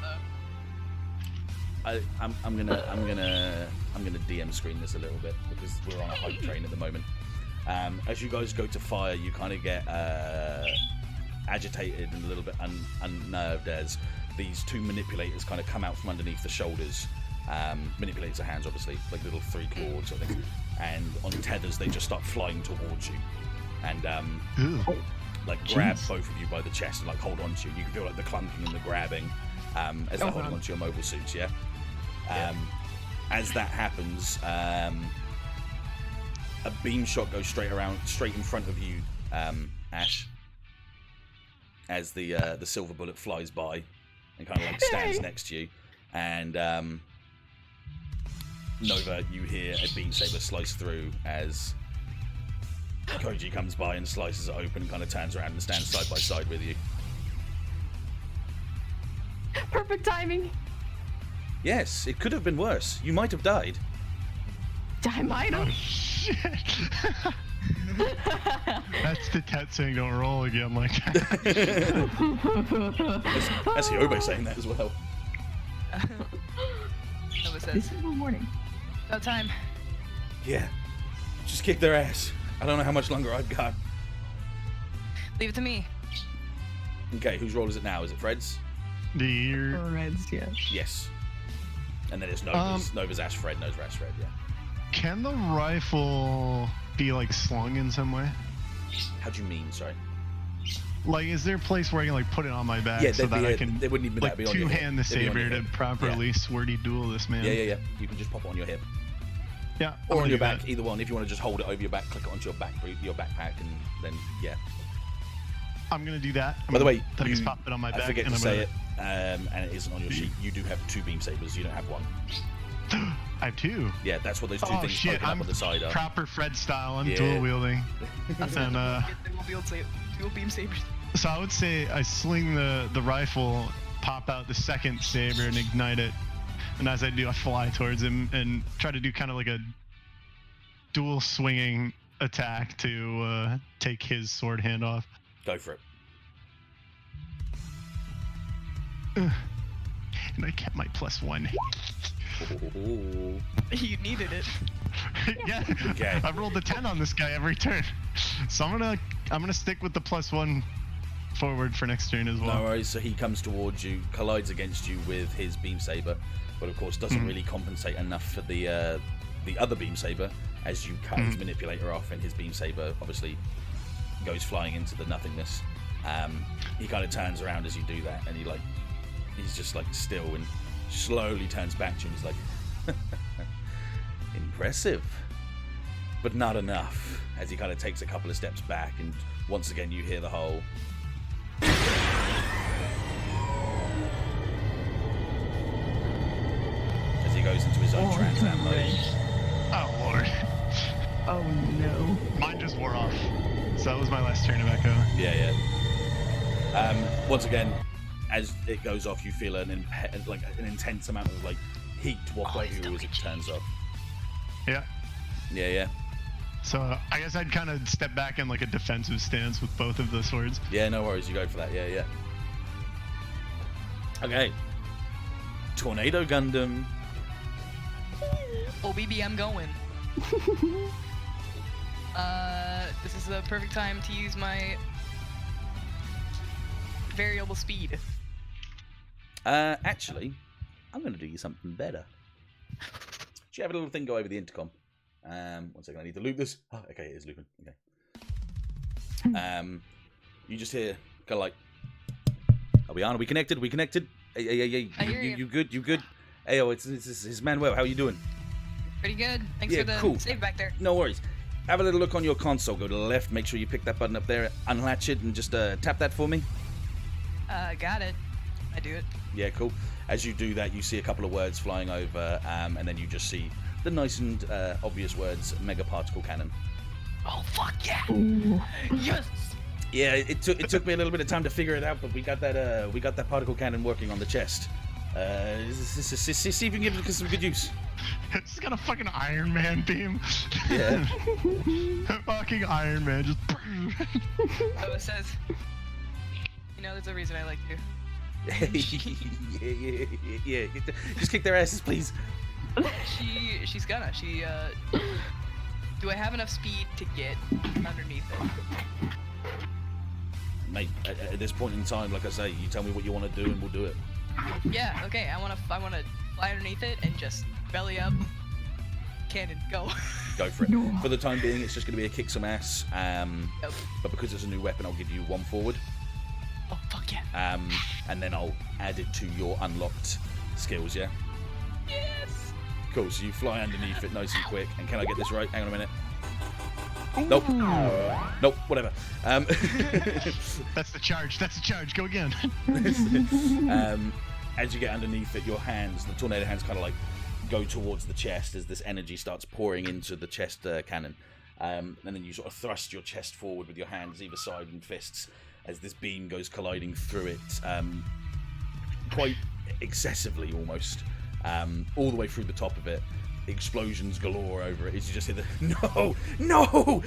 I'm gonna DM screen this a little bit because we're on a hype train at the moment. As you guys go to fire, you kind of get agitated and a little bit unnerved as these 2 manipulators kind of come out from underneath the shoulders. Manipulators are hands, obviously, like little 3 claws, I think. And on tethers, they just start flying towards you, and Ooh. like grab both of you by the chest and like hold on to you. You can feel like the clunking and the grabbing as they're holding onto your mobile suits. Yeah. As that happens, a beam shot goes straight in front of you, Ash. As the silver bullet flies by and kind of like stands next to you, and Nova, you hear a beam saber slice through as Koji comes by and slices it open and kind of turns around and stands side by side with you. Perfect timing. Yes, it could have been worse. You might have died. I might Oh have. shit. That's the tet saying don't roll again like that. That's Hyobe saying that as well. Nova says, This is one morning. "About time." Yeah, just kick their ass. I don't know how much longer I've got. Leave it to me. Okay, whose roll is it now? Is it Fred's? The Reds, yeah. Yes. And then it's Nova's. Nova's Ash Fred, Nova's Ash Fred, yeah. Can the rifle be like slung in some way? How do you mean, sorry? Like, is there a place where I can like put it on my back Yeah, so that I can they wouldn't even like be on your hip. two-hand the They'd be on your saber to hip. properly swordy duel this man? Yeah. You can just pop it on your hip. Yeah. Or I'm on gonna your do back, that. either one. If you want to just hold it over your back, click it onto your backpack, and then, yeah. I'm gonna do that. By the way, just pop it on my I back. forget and to I'm say gonna... it, and it isn't on your sheet. You do have 2 beam sabers. You don't have 1. I have 2. Yeah, that's what those 2 Oh things shit! poking up I'm on the side are. proper Fred style. I'm Yeah. dual wielding. And Dual beam sabers. so I would say I sling the rifle, pop out the second saber, and ignite it. And as I do, I fly towards him and try to do kind of like a dual swinging attack to take his sword hand off. Go for it. And I kept my +1. Ooh. You needed it. Yeah. Okay. I've rolled a 10 on this guy every turn, so I'm gonna stick with the +1 forward for next turn as well. No worries. So he comes towards you, collides against you with his beam saber, but of course doesn't really compensate enough for the other beam saber as you cut his manipulator off, and his beam saber obviously goes flying into the nothingness. He kind of turns around as you do that, and he's just like still and slowly turns back to you and he's like, impressive, but not enough, as he kind of takes a couple of steps back, and once again you hear the whole as he goes into his own trans amp mode. Oh lord. Oh no. Mine just wore off. So that was my last turn of Echo. Yeah. Once again, as it goes off, you feel an intense amount of like heat walk by you as it turns off. Yeah. Yeah. So I guess I'd kind of step back in like a defensive stance with both of the swords. Yeah, no worries. You go for that. Yeah. Okay. Tornado Gundam. Oh, BB, I'm going. This is the perfect time to use my variable speed. Actually, I'm going to do you something better. Should you have a little thing go over the intercom? 1 second, I need to loop this. Oh, okay, it is looping. Okay. You just hear kind of like, are we on? Are we connected? Are we connected? Hey, I hear you good? You good? Hey, it's Manuel. How you doing? Pretty good. Thanks Yeah, for the cool. save back there. No worries. Have a little look on your console. Go to the left. Make sure you pick that button up there. Unlatch it and just tap that for me. Got it. I do it. Yeah, cool. As you do that, you see a couple of words flying over, and then you just see the nice and obvious words, Mega Particle Cannon. Oh, fuck yeah! Ooh. Yes! Yeah, it took me a little bit of time to figure it out, but we got that particle cannon working on the chest. See if you can give it some good use. It's got a fucking Iron Man beam. Yeah. Fucking Iron Man just. So it says, there's a reason I like you. yeah. Just kick their asses, please. She's gonna. Do I have enough speed to get underneath it? Mate, at this point in time, like I say, you tell me what you want to do and we'll do it. Yeah. Okay. I wanna fly underneath it and just belly up, cannon, go. Go for it. For the time being, it's just going to be a kick some ass. Yep. But because it's a new weapon, I'll give you 1 forward. Oh fuck yeah. And then I'll add it to your unlocked skills, yeah? Yes. Cool, so you fly underneath it nice and quick. And can I get this right? Hang on a minute. Nope. Nope, whatever. That's the charge. Go again. As you get underneath it, your hands, the tornado hands kind of like go towards the chest as this energy starts pouring into the chest cannon. And then you sort of thrust your chest forward with your hands either side and fists as this beam goes colliding through it quite excessively almost, all the way through the top of it. Explosions galore over it as you just hear the no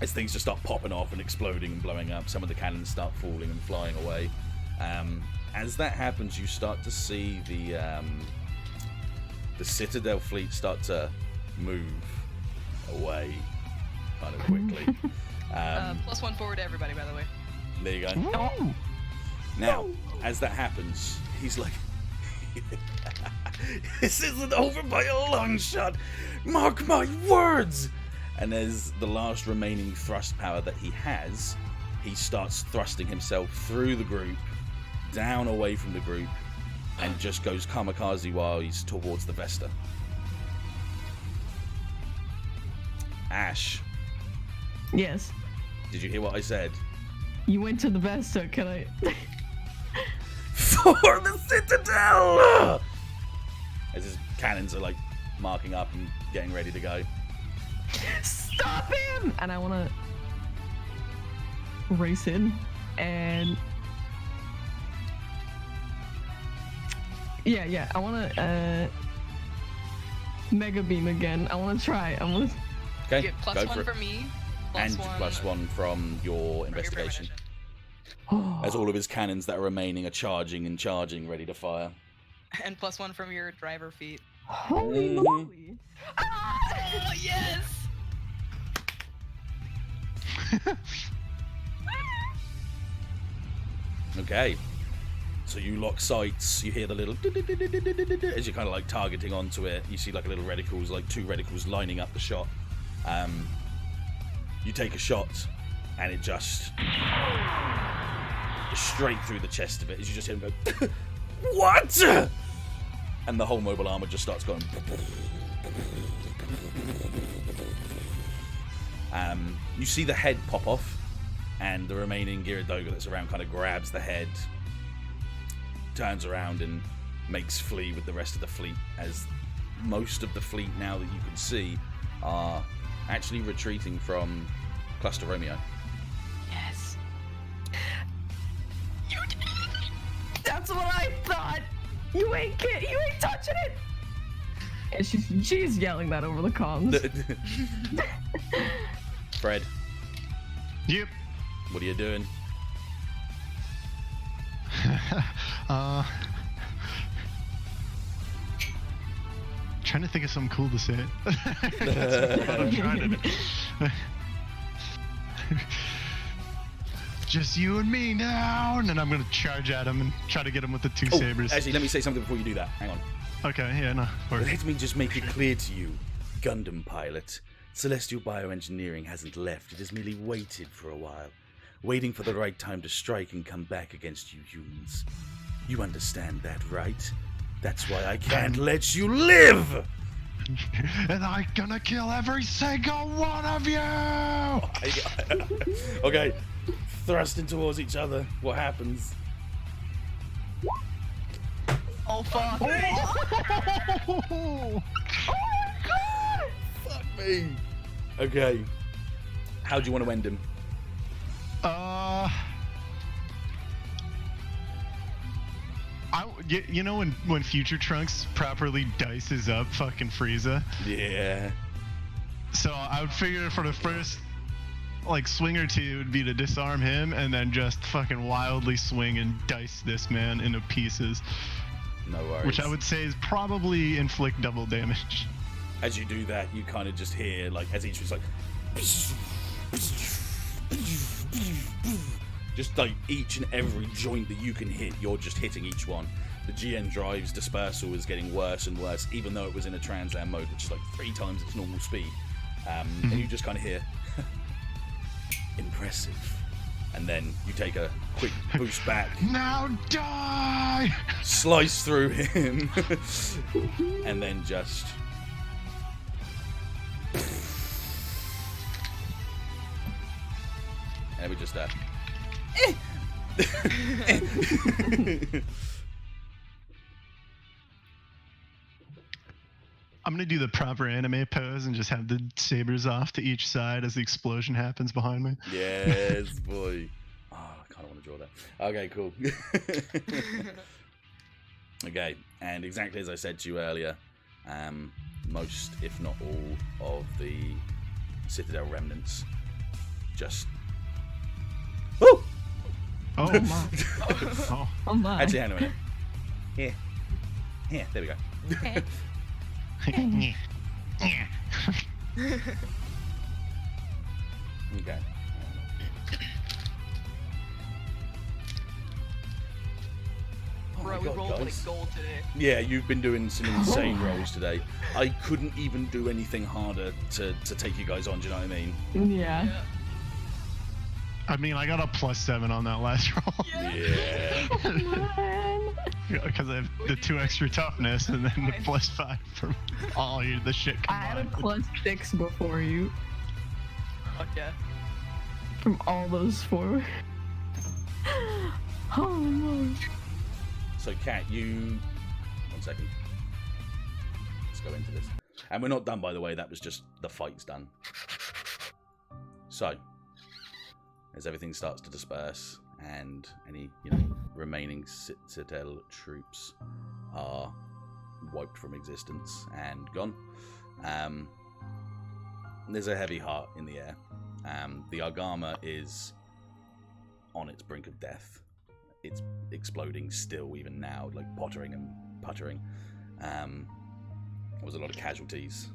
as things just start popping off and exploding and blowing up. Some of the cannons start falling and flying away. As that happens, you start to see the Citadel fleet start to move away. kind of quickly. +1 forward to everybody, by the way. There you go. Oh, Now, as that happens, he's like, this isn't over by a long shot. Mark my words. And as the last remaining thrust power that he has, he starts thrusting himself through the group, down away from the group, and just goes kamikaze-wise towards the Vesta. Ash, yes. did you hear what I said? You went to the Vesta. Can I? For the Citadel! As his cannons are like marking up and getting ready to go. Stop him! And I want to race in and yeah. I want to mega beam again. I want to try. I want to. Okay, You get go +1 for it. from me. And +1 +1 from your investigation. As all of his cannons that are remaining are charging and charging, ready to fire. And +1 from your driver feet. Holy Mhm. moly! Oh, yes! Okay. So you lock sights, you hear the little as you're kind of like targeting onto it. You see like a little reticles, like 2 reticles lining up the shot. You take a shot, and it just straight through the chest of it as you just hear him go, what? And the whole mobile armor just starts going. You see the head pop off, and the remaining Gyaradoga that's around kind of grabs the head, turns around and makes flee with the rest of the fleet, as most of the fleet now that you can see are actually retreating from Cluster Romeo. Yes. That's what I thought. You ain't touching it. And she's yelling that over the comms. Fred, Yep. what are you doing? Trying to think of something cool to say. That's what I'm trying to do. Just you and me now, and then I'm gonna charge at him and try to get him with the 2 Oh, sabers. actually, let me say something before you do that. Hang on. Okay, yeah, no. Or, Let me just make it clear to you, Gundam pilot. Celestial Bioengineering hasn't left. It has merely waited for a while, waiting for the right time to strike and come back against you humans. You understand that, right? That's why I can't let you live! and I'm gonna kill every single one of you! Okay, thrusting towards each other. What happens? Oh, fuck. Fuck me. Okay. How do you want to end him? You know when Future Trunks properly dices up fucking Frieza? Yeah. So I would figure for the first like swing or two would be to disarm him and then just fucking wildly swing and dice this man into pieces. No worries. Which I would say is probably inflict double damage. As you do that, you kind of just hear, like, as each one's like, just like each and every joint that you can hit, you're just hitting each one. The GN drive's dispersal is getting worse and worse, even though it was in a Trans-Am mode, which is like 3 times its normal speed. And you just kind of hear, impressive. And then you take a quick boost back, Now die! slice through him, and then just... And we just I'm gonna do the proper anime pose and just have the sabers off to each side as the explosion happens behind me. Yes, boy. Oh, I kind of want to draw that. Okay, cool. Okay, and exactly as I said to you earlier, most, if not all, of the Citadel remnants just... Woo! Oh my! Oh. Oh my. Actually, hang on a minute. Here. Here, there we go. Okay. Oh Bro, my we God, rolled like guys. gold today. Yeah, you've been doing some insane rolls today. I couldn't even do anything harder to take you guys on, do you know what I mean? Yeah. I mean, I got a +7 on that last roll. Yeah. Come on. Because I have the 2 extra toughness and then the +5 from all the shit I had a combined. +6 before you Fuck yeah. from all those 4. Oh Lord. So, Kat, you... One second. Let's go into this. And we're not done, by the way. That was just the fight's done. So, as everything starts to disperse and any, remaining Citadel troops are wiped from existence and gone, there's a heavy heart in the air. The Argama is on its brink of death. It's exploding still, even now, like pottering and puttering. There was a lot of casualties.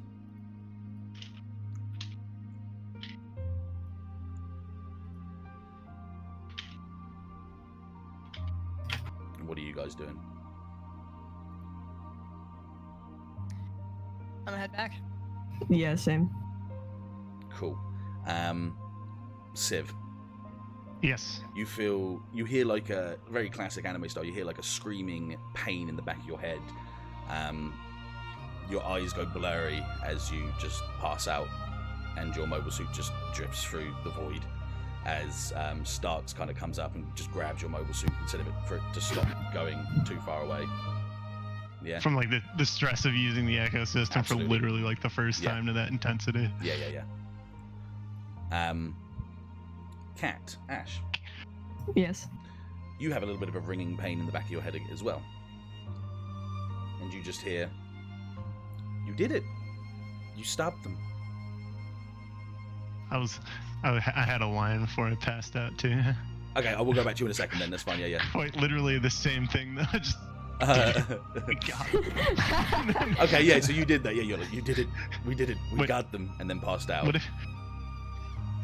What are you guys doing? I'm gonna head back. Yeah, same. Cool. Civ, Yes. you hear like a very classic anime style, you hear like a screaming pain in the back of your head. Your eyes go blurry as you just pass out, and your mobile suit just drifts through the void as Starks kind of comes up and just grabs your mobile suit instead of for it to stop going too far away. Yeah. From like the stress of using the ecosystem Absolutely. for literally like the first Yeah. time to that intensity. Yeah. Cat, Ash, Yes. you have a little bit of a ringing pain in the back of your head as well. And you just hear, you did it. You stopped them. I had a line before I passed out too. Okay, I will go back to you in a second then. That's fine. Yeah. Quite literally the same thing though. Just God. Okay, yeah, so you did that. Yeah, you're like, you did it. We did it. We Wait. got them. And then passed out. What if,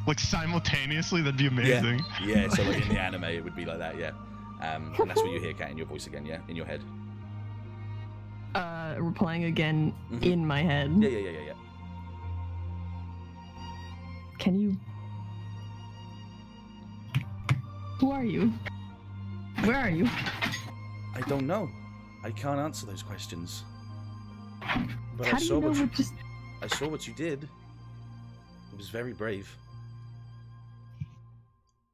like simultaneously? That'd be amazing. Yeah, so like in the anime, it would be like that, yeah. And that's what you hear, Kat, in your voice again, yeah? In your head. We're playing again Mhm. in my head. Yeah. Can you? Who are you? Where are you? I don't know. I can't answer those questions. But How do you know we're just? I saw what you did. It was very brave.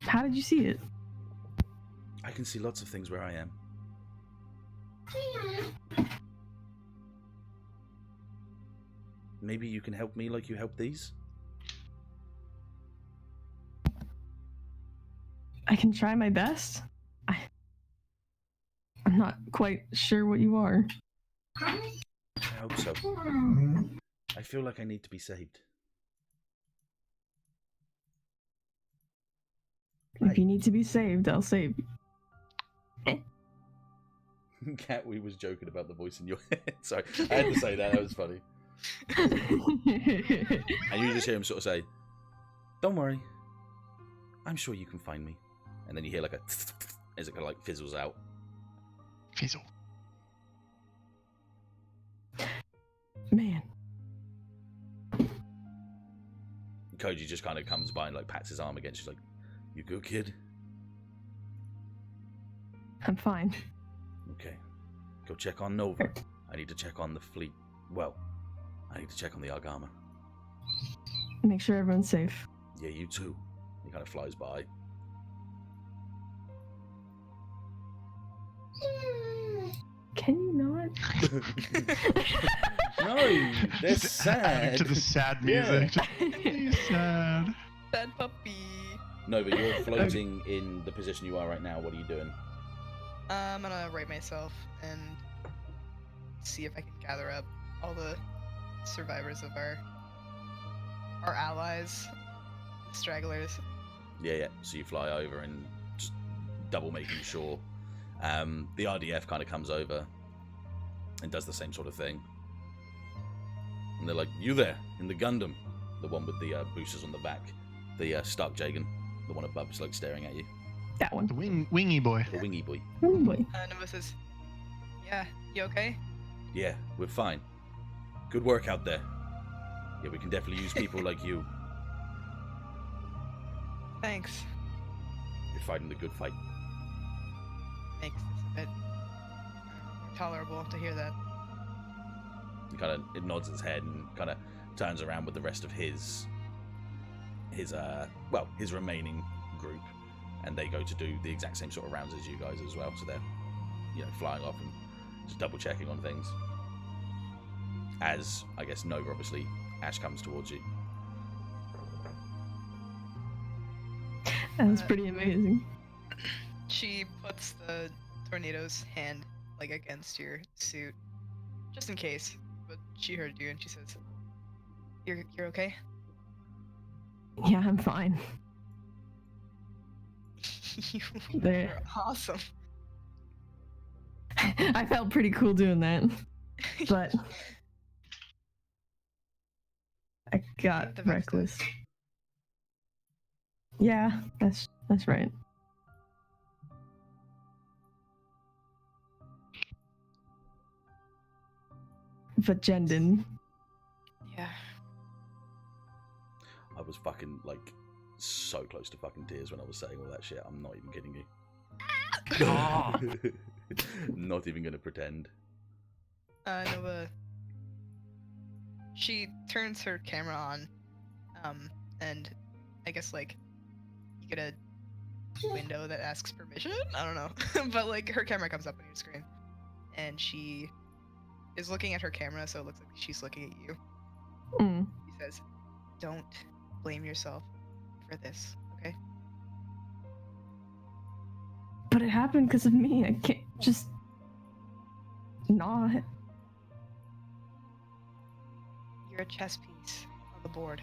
How did you see it? I can see lots of things where I am. Maybe you can help me like you helped these? I can try my best. I'm not quite sure what you are. I hope so. I feel like I need to be saved. If you need to be saved, I'll save you. Cat, we was joking about the voice in your head. Sorry, I had to say that. That was funny. And you just hear him sort of say, "Don't worry, I'm sure you can find me." And then you hear like a as it kind of like fizzles out. Fizzle. Man. Koji just kind of comes by and like pats his arm again. She's like, "You good, kid? I'm fine. Okay, go check on Nova. I need to check on the fleet. Well, I need to check on the Argama. Make sure everyone's safe. Yeah, you too." He kind of flies by. Can you not? No, they're Just adding sad. to the sad Yeah. music. He's sad. Sad puppy. Nova, you're floating in the position you are right now. What are you doing? I'm gonna rate myself and see if I can gather up all the survivors of our allies, stragglers. Yeah. So you fly over and just double making sure. The RDF kind of comes over and does the same sort of thing. And they're like, "You there, in the Gundam?" The one with the boosters on the back. The Stark Jagan, the one above, is like staring at you. That one. The wingy boy. The wingy boy. Oh boy. Nova says, "Yeah, you okay?" Yeah, we're fine. Good work out there. Yeah, we can definitely use people like you. Thanks. You're fighting the good fight. Makes this a bit more tolerable to hear that. He kind of nods his head and kind of turns around with the rest of his remaining group, and they go to do the exact same sort of rounds as you guys as well. So they're, flying off and just double checking on things. As I guess Nova, obviously, Ash comes towards you. That was pretty amazing. She puts the tornado's hand like against your suit, just in case. But she heard you, and she says, "You're okay?" Yeah, I'm fine. You're awesome. I felt pretty cool doing that, but I got The reckless. Yeah, that's right. But Jen didn't. Yeah. I was fucking like so close to fucking tears when I was saying all that shit. I'm not even kidding you. Not even gonna pretend. Nova. She turns her camera on, and I guess like you get a window that asks permission. I don't know, but like her camera comes up on your screen, and she is looking at her camera, so it looks like she's looking at you. Mm. She says, "Don't blame yourself for this, okay?" But it happened because of me. I can't just not. You're a chess piece on the board.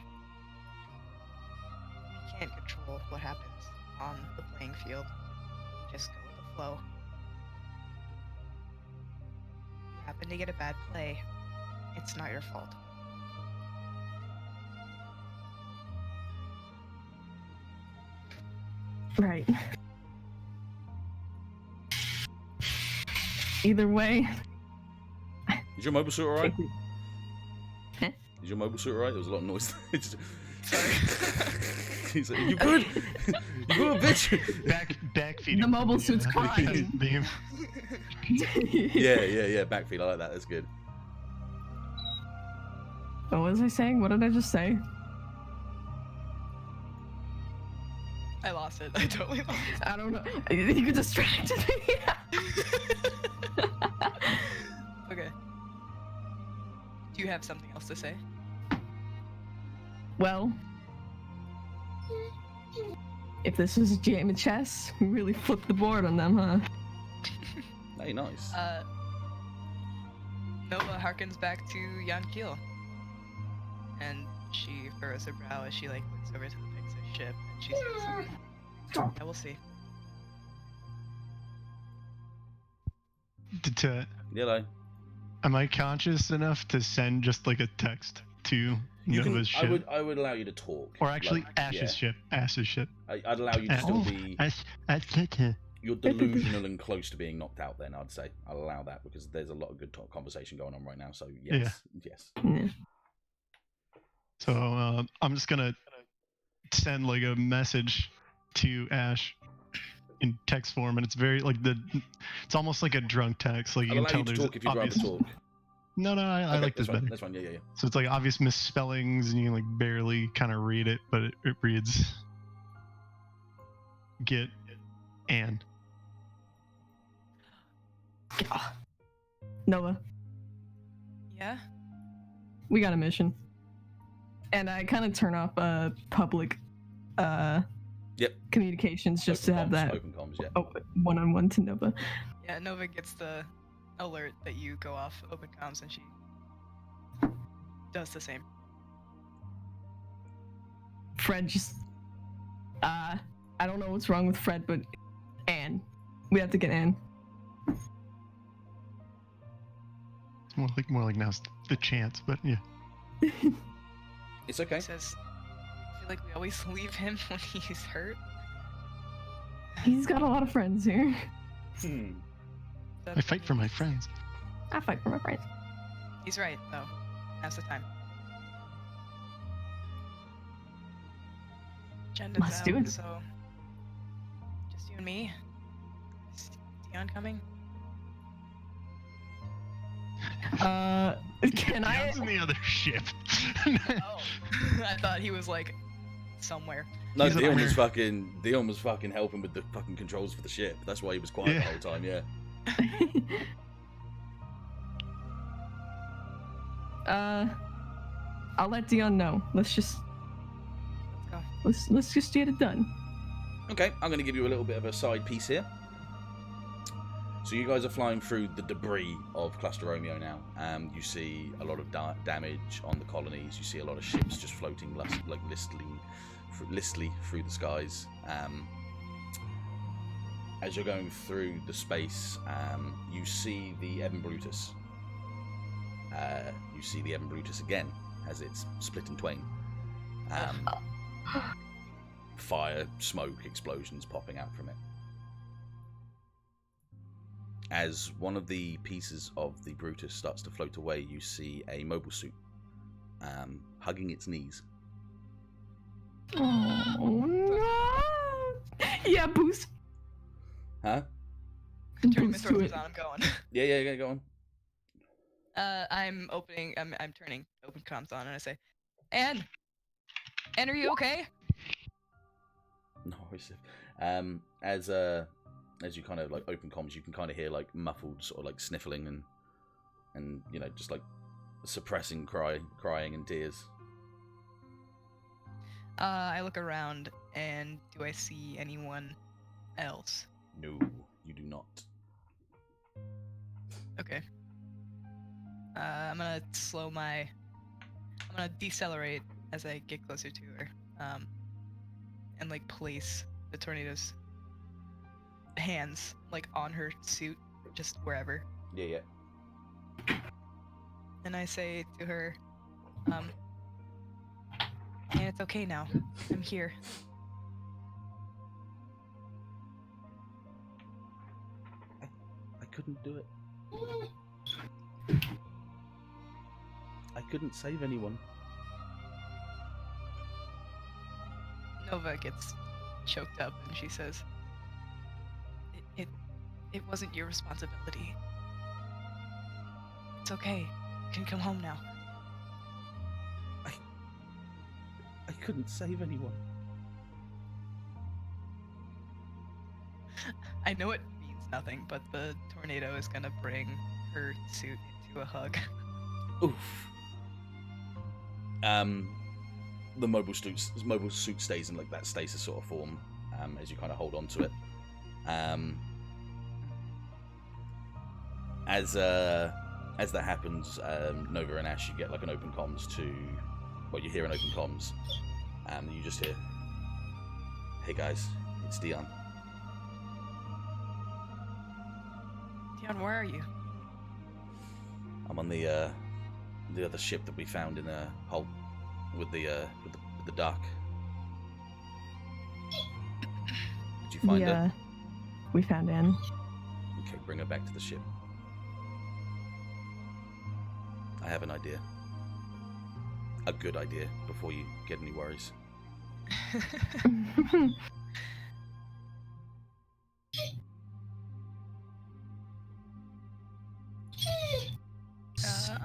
We can't control what happens on the playing field. We just go with the flow. You happen to get a bad play. It's not your fault. Right. Either way. Is your mobile suit alright? Huh? Is your mobile suit alright? There was a lot of noise. He's like, "You good? You good, bitch?" Back feeding. The mobile suit's crying. Beam. Yeah. Backfeed. I like that. That's good. What was I saying? What did I just say? I lost it. I totally lost it. I don't know. You distracted me. Okay. Do you have something else to say? Well, if this was a game of chess, we really flipped the board on them, huh? Hey, nice. Nova harkens back to Jan Kiel. And she furrows her brow as she like looks over to the Pixar ship and she says, "I will see." Yellow. Am I conscious enough to send just like a text to You can, Nova's ship? I would allow you to talk. Or actually, like, Ash's ship. Ash's ship. I'd allow you to still be. Ash. You're delusional and close to being knocked out. Then I'd say I'll allow that because there's a lot of good conversation going on right now. So yes, yes. Yeah. So I'm just gonna send like a message to Ash in text form, and it's very like it's almost like a drunk text. Like you I'll can allow tell you to there's talk if you'd rather obvious. talk. No, I Okay, like this that's fine, better. That's fine. Yeah. So it's like obvious misspellings, and you can like barely kind of read it, but it reads "Get Anne." Noah, Yeah? we got a mission. And I kind of turn off public Yep. communications just to have that Open comms, yeah. one-on-one to Nova. Yeah, Nova gets the alert that you go off open comms and she does the same. Fred just I don't know what's wrong with Fred, but Anne. We have to get Anne. It's more like now's the chance, but yeah. It's okay. He says, feel like we always leave him when he's hurt. He's got a lot of friends here. I fight for my friends. I fight for my friends. He's right, though. Now's the time. Agenda's Let's out, do it. so just you and me. Is Dion coming? Can I? Dion's in the other ship. Oh, I thought he was like somewhere. No, He's Dion up was here. fucking helping with the fucking controls for the ship. That's why he was quiet Yeah. the whole time. Yeah. I'll let Dion know. Let's just Let's go. let's just get it done. Okay, I'm going to give you a little bit of a side piece here. So you guys are flying through the debris of Cluster Romeo now. You see a lot of damage on the colonies. You see a lot of ships just floating listly through the skies. As you're going through the space, you see the Eben Brutus. You see the Eben Brutus again as it's split in twain. Fire, smoke, explosions popping out from it. As one of the pieces of the Brutus starts to float away, you see a mobile suit hugging its knees. Oh no! Yeah, boost. Huh? Turning my Boost to sources it. on. I'm going. Yeah, go on. I'm opening. I'm turning open comms on, and I say, Anne, are you okay? No worries. As you kind of like open comms, you can kind of hear like muffled sort of like sniffling and you know just like suppressing crying and tears. I look around, and do I see anyone else? No, you do not. Okay. I'm gonna I'm gonna decelerate as I get closer to her, and like place the tornado's hands like on her suit, just wherever. Yeah. And I say to her, and it's okay now. I'm here. I couldn't do it. I couldn't save anyone. Nova gets choked up and she says, It wasn't your responsibility. It's okay. You can come home now. I couldn't save anyone. I know it means nothing, but the tornado is gonna bring her suit into a hug. Oof. The mobile suit stays in like that stasis sort of form as you kind of hold on to it. As that happens, Nova and Ash, you get like an open comms to, well, you hear an open comms, and you just hear, "Hey guys, it's Dion." Dion, where are you? I'm on the other ship that we found in a hole with the dock. Did you find her? We found Anne. Okay, bring her back to the ship. I have an idea. A good idea before you get any worries.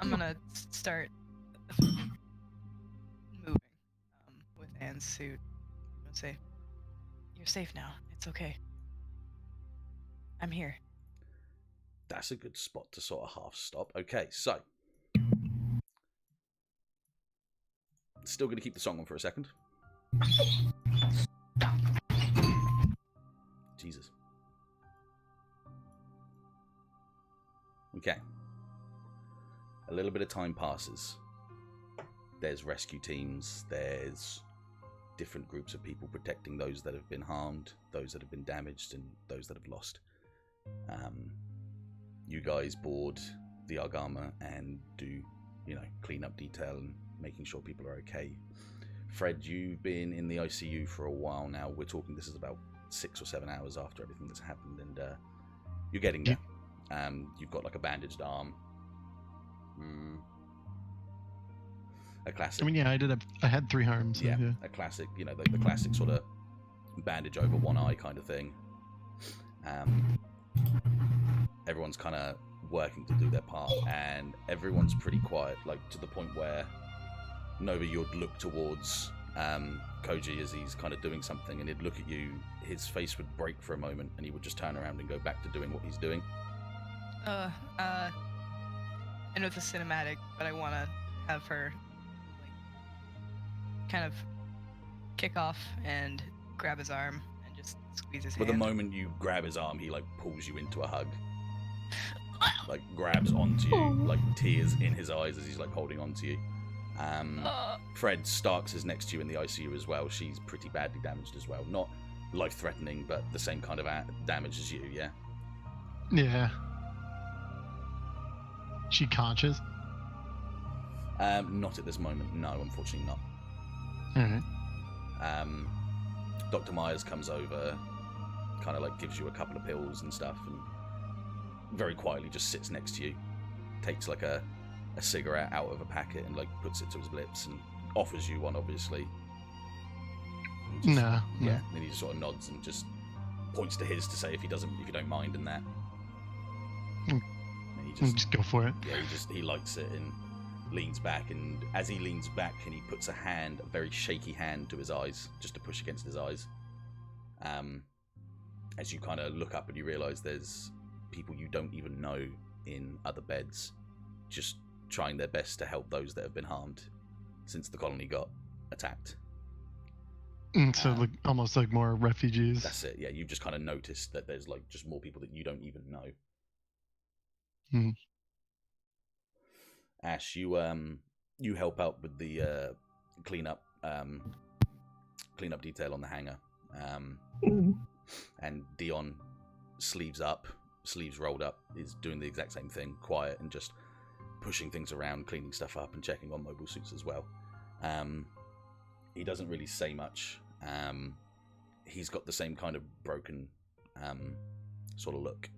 I'm gonna start moving with Anne's suit. I'm gonna say, "You're safe now. It's okay. I'm here." That's a good spot to sort of half stop. Okay, so still going to keep the song on for a second. Jesus. Okay. A little bit of time passes. There's rescue teams. There's different groups of people protecting those that have been harmed, those that have been damaged, and those that have lost. You guys board the Argama and do, clean up detail and making sure people are okay Fred, you've been in the ICU for a while now. We're talking, this is about 6 or 7 hours after everything that's happened, and you're getting there. You've got like a bandaged arm. A classic. I mean, yeah, I had 3 harms. So, yeah, a classic, you know, the classic sort of bandage over one eye kind of thing. Everyone's kind of working to do their part, and everyone's pretty quiet, like to the point where Nova, you'd look towards Koji as he's kind of doing something, and he'd look at you, his face would break for a moment, and he would just turn around and go back to doing what he's doing. I know it's a cinematic, but I want to have her like kind of kick off and grab his arm and just squeeze his hand. But the moment you grab his arm, he like pulls you into a hug, like grabs onto you, like tears in his eyes as he's like holding onto you. Fred Starks is next to you in the ICU as well. She's pretty badly damaged as well, not life-threatening, but the same kind of damage as you. Yeah. Yeah. She conscious? Not at this moment. No, unfortunately not. Alright. Dr. Myers comes over, kind of like gives you a couple of pills and stuff, and very quietly just sits next to you, takes like a cigarette out of a packet and like puts it to his lips and offers you one, obviously. And just, No. Yeah. Then he just sort of nods and just points to his to say if you don't mind and that. Mm. And he Just go for it. yeah, he likes it and leans back, and as he leans back and he puts a very shaky hand to his eyes, just to push against his eyes. As you kind of look up and you realise there's people you don't even know in other beds, just trying their best to help those that have been harmed since the colony got attacked. So like almost like more refugees. That's it. Yeah, you've just kind of noticed that there's like just more people that you don't even know. Ash, you help out with the cleanup detail on the hangar, and Dion, sleeves rolled up, is doing the exact same thing, quiet and just pushing things around, cleaning stuff up, and checking on mobile suits as well. He doesn't really say much. He's got the same kind of broken sort of look.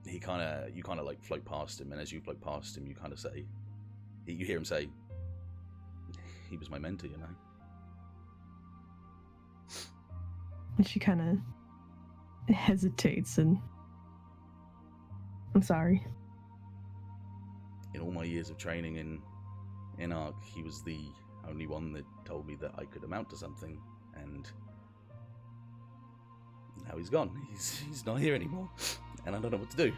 You kind of like float past him, and as you float past him, you kind of say, you hear him say, "He was my mentor, you know." And she kind of hesitates and, "I'm sorry." In all my years of training in ARC, he was the only one that told me that I could amount to something, and now he's gone. He's not here anymore, and I don't know what to do.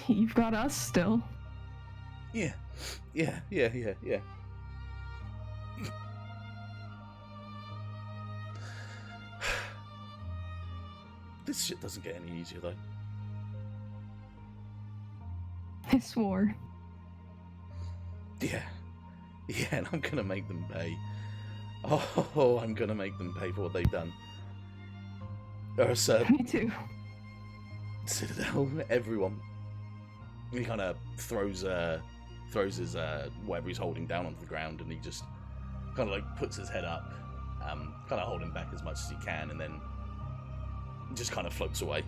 You've got us still. Yeah. This shit doesn't get any easier, though. I swore. Yeah, and I'm gonna make them pay. Oh, I'm gonna make them pay for what they've done. Ursa, Me too. Citadel, everyone. He kind of throws his whatever he's holding down onto the ground, and he just kind of like puts his head up, kind of holding back as much as he can, and then just kind of floats away.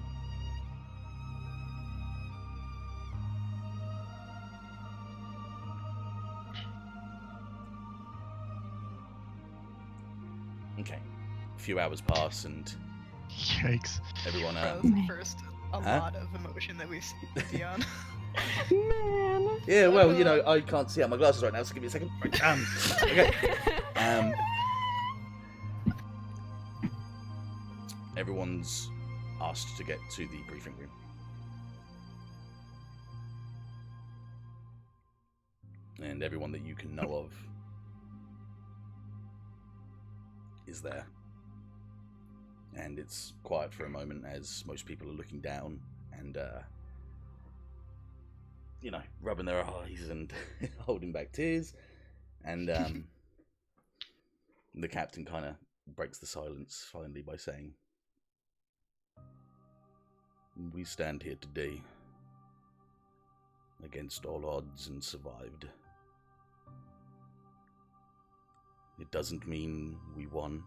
Okay, a few hours pass, and Yikes. everyone. That was the first a Huh? lot of emotion that we see with Dion. Man. Yeah, well, you know, I can't see out my glasses right now, so give me a second. Right, okay. Everyone's asked to get to the briefing room. And everyone that you can know of is there. And it's quiet for a moment as most people are looking down and, you know, rubbing their eyes and holding back tears. And the captain kind of breaks the silence finally by saying, "We stand here today against all odds and survived. It doesn't mean we won.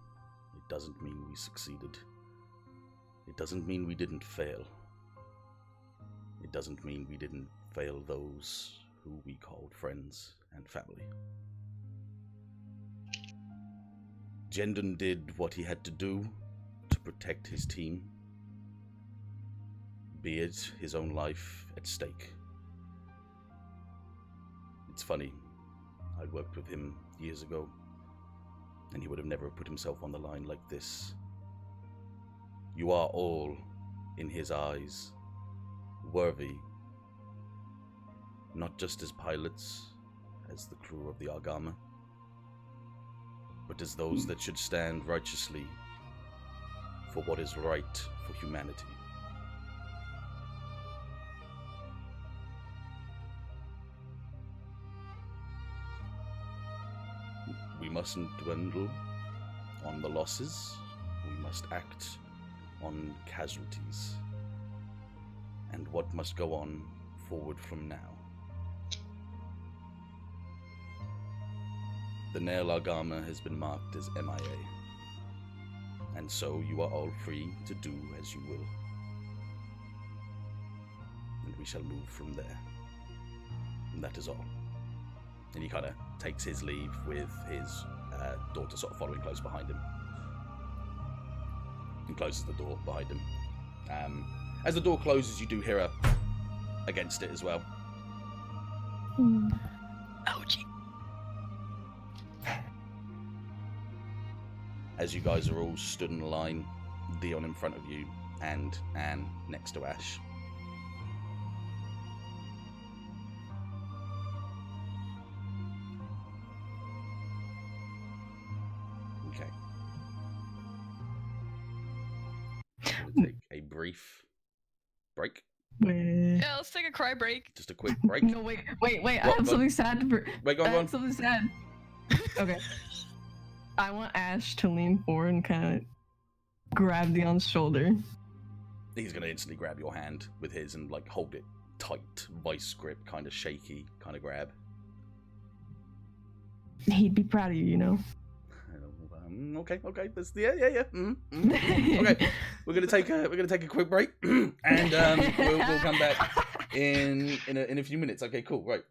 It doesn't mean we succeeded. It doesn't mean we didn't fail. It doesn't mean we didn't fail those who we called friends and family. Jendon did what he had to do to protect his team, be it his own life at stake. It's funny, I worked with him years ago, and he would have never put himself on the line like this. You are all, in his eyes, worthy, not just as pilots, as the crew of the Argama, but as those that should stand righteously for what is right for humanity. We mustn't dwindle on the losses. We must act on casualties and what must go on forward from now. The Nail Argama has been marked as MIA, and so you are all free to do as you will. And we shall move from there. And that is all. And he kind of takes his leave with his daughter sort of following close behind him. And closes the door behind him. As the door closes, you do hear a against it as well. Ouchie. As you guys are all stood in a line, Dion in front of you and Anne next to Ash. Okay. We'll take a brief break. Wait. Yeah, let's take a cry break. Just a quick break. No, wait. I What? have something sad to. Wait, go I on. have something sad. Okay. I want Ash to lean forward and kind of grab Dion's shoulder. He's going to instantly grab your hand with his and like hold it tight, vice grip, kind of shaky, kind of grab. He'd be proud of you, you know. Okay. That's yeah. Okay, we're gonna take a quick break, and we'll come back in a few minutes. Okay, cool, right.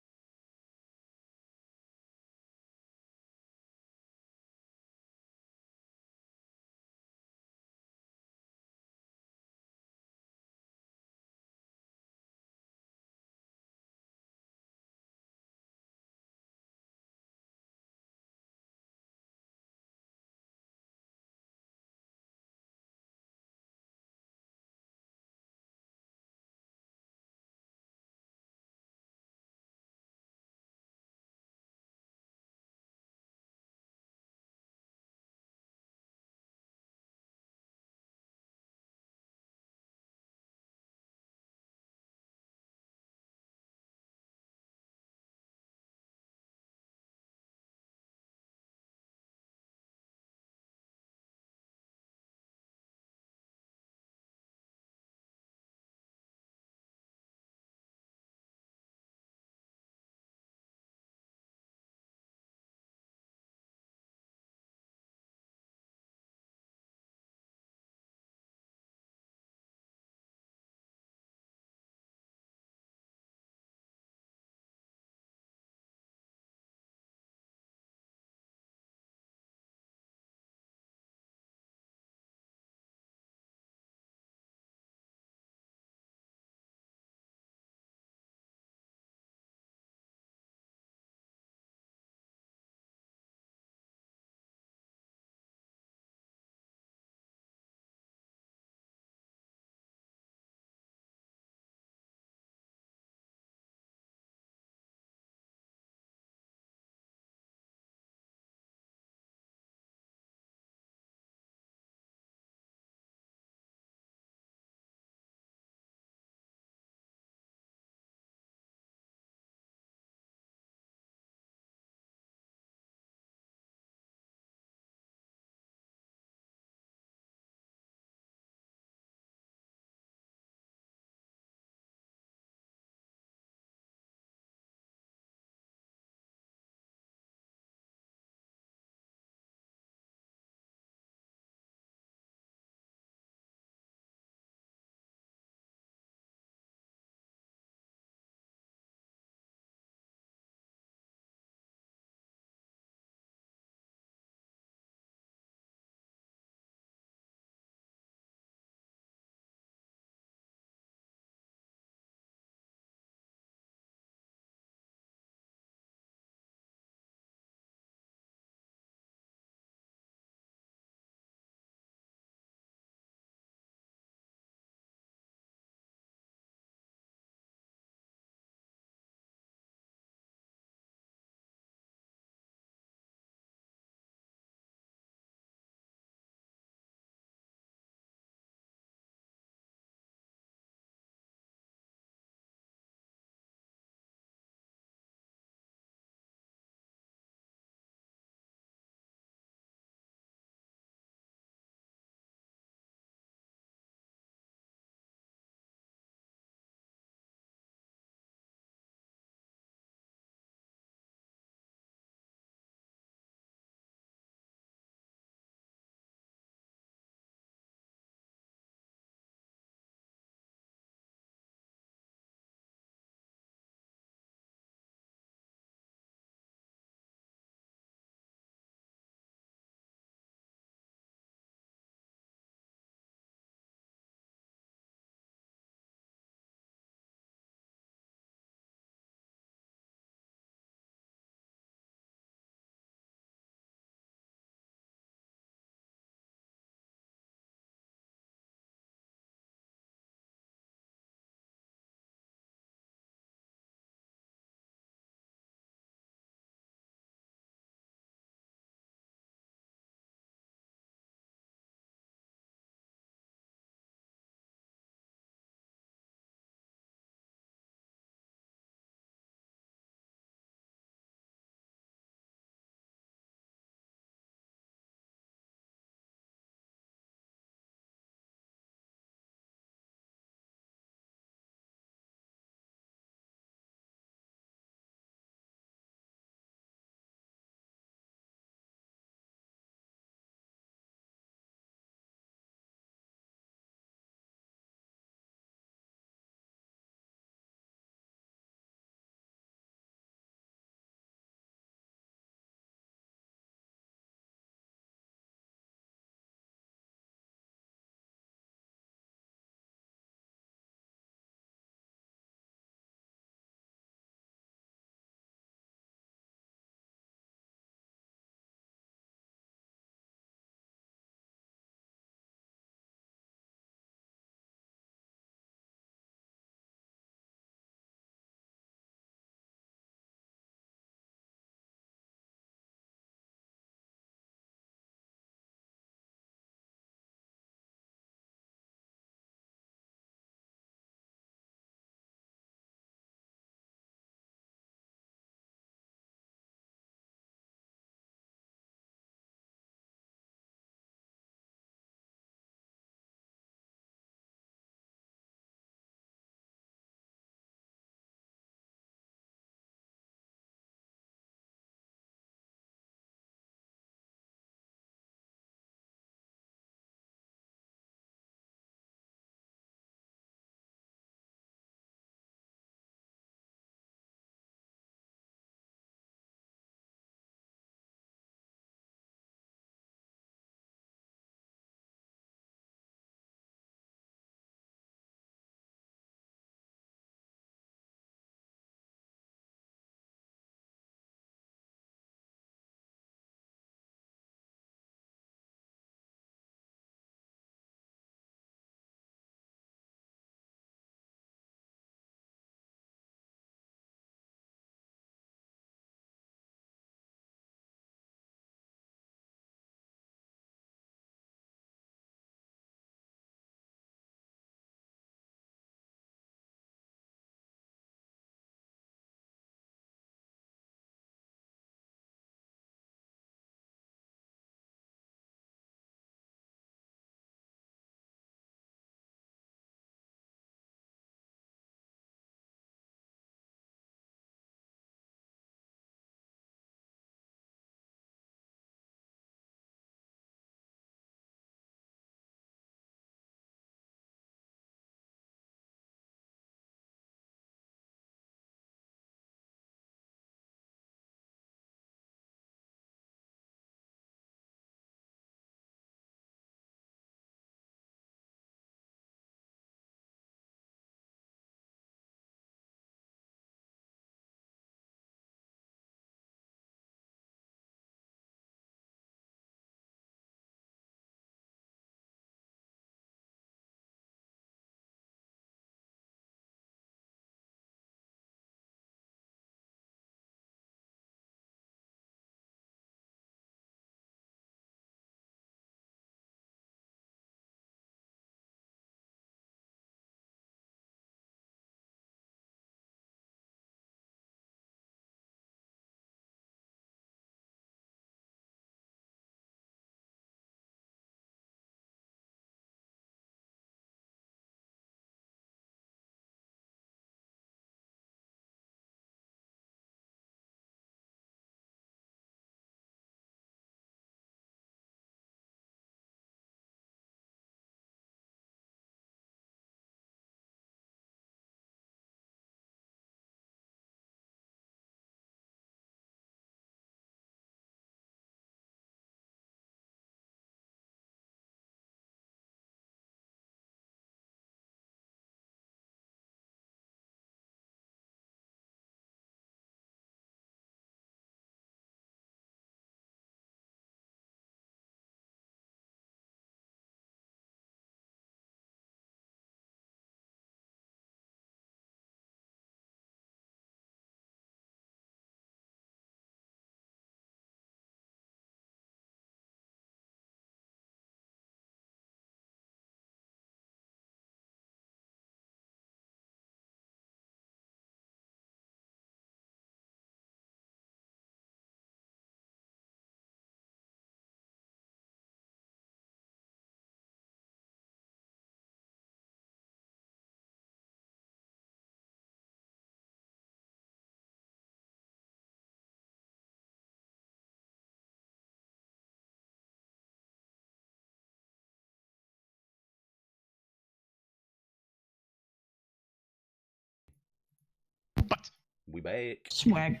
We back. Swag.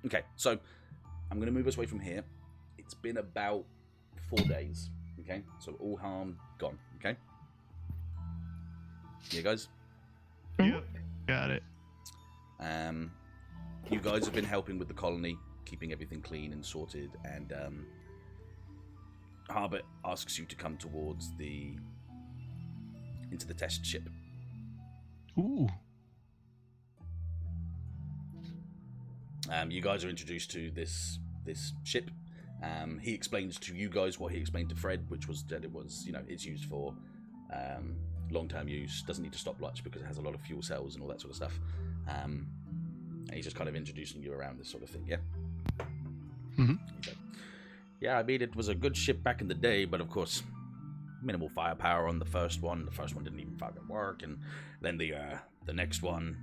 Okay, so I'm going to move us away from here. It's been about 4 days. Okay, so all harm gone. Okay. Yeah, guys. Yep. Got it. You guys have been helping with the colony, keeping everything clean and sorted, and Harbert asks you to come towards into the test ship. Ooh. You guys are introduced to this ship. He explains to you guys what he explained to Fred, which was that it was, it's used for long-term use, doesn't need to stop much because it has a lot of fuel cells and all that sort of stuff. And he's just kind of introducing you around this sort of thing, yeah? Mm-hmm. So, yeah, I mean, it was a good ship back in the day, but of course, minimal firepower on the first one. The first one didn't even fucking work, and then the next one,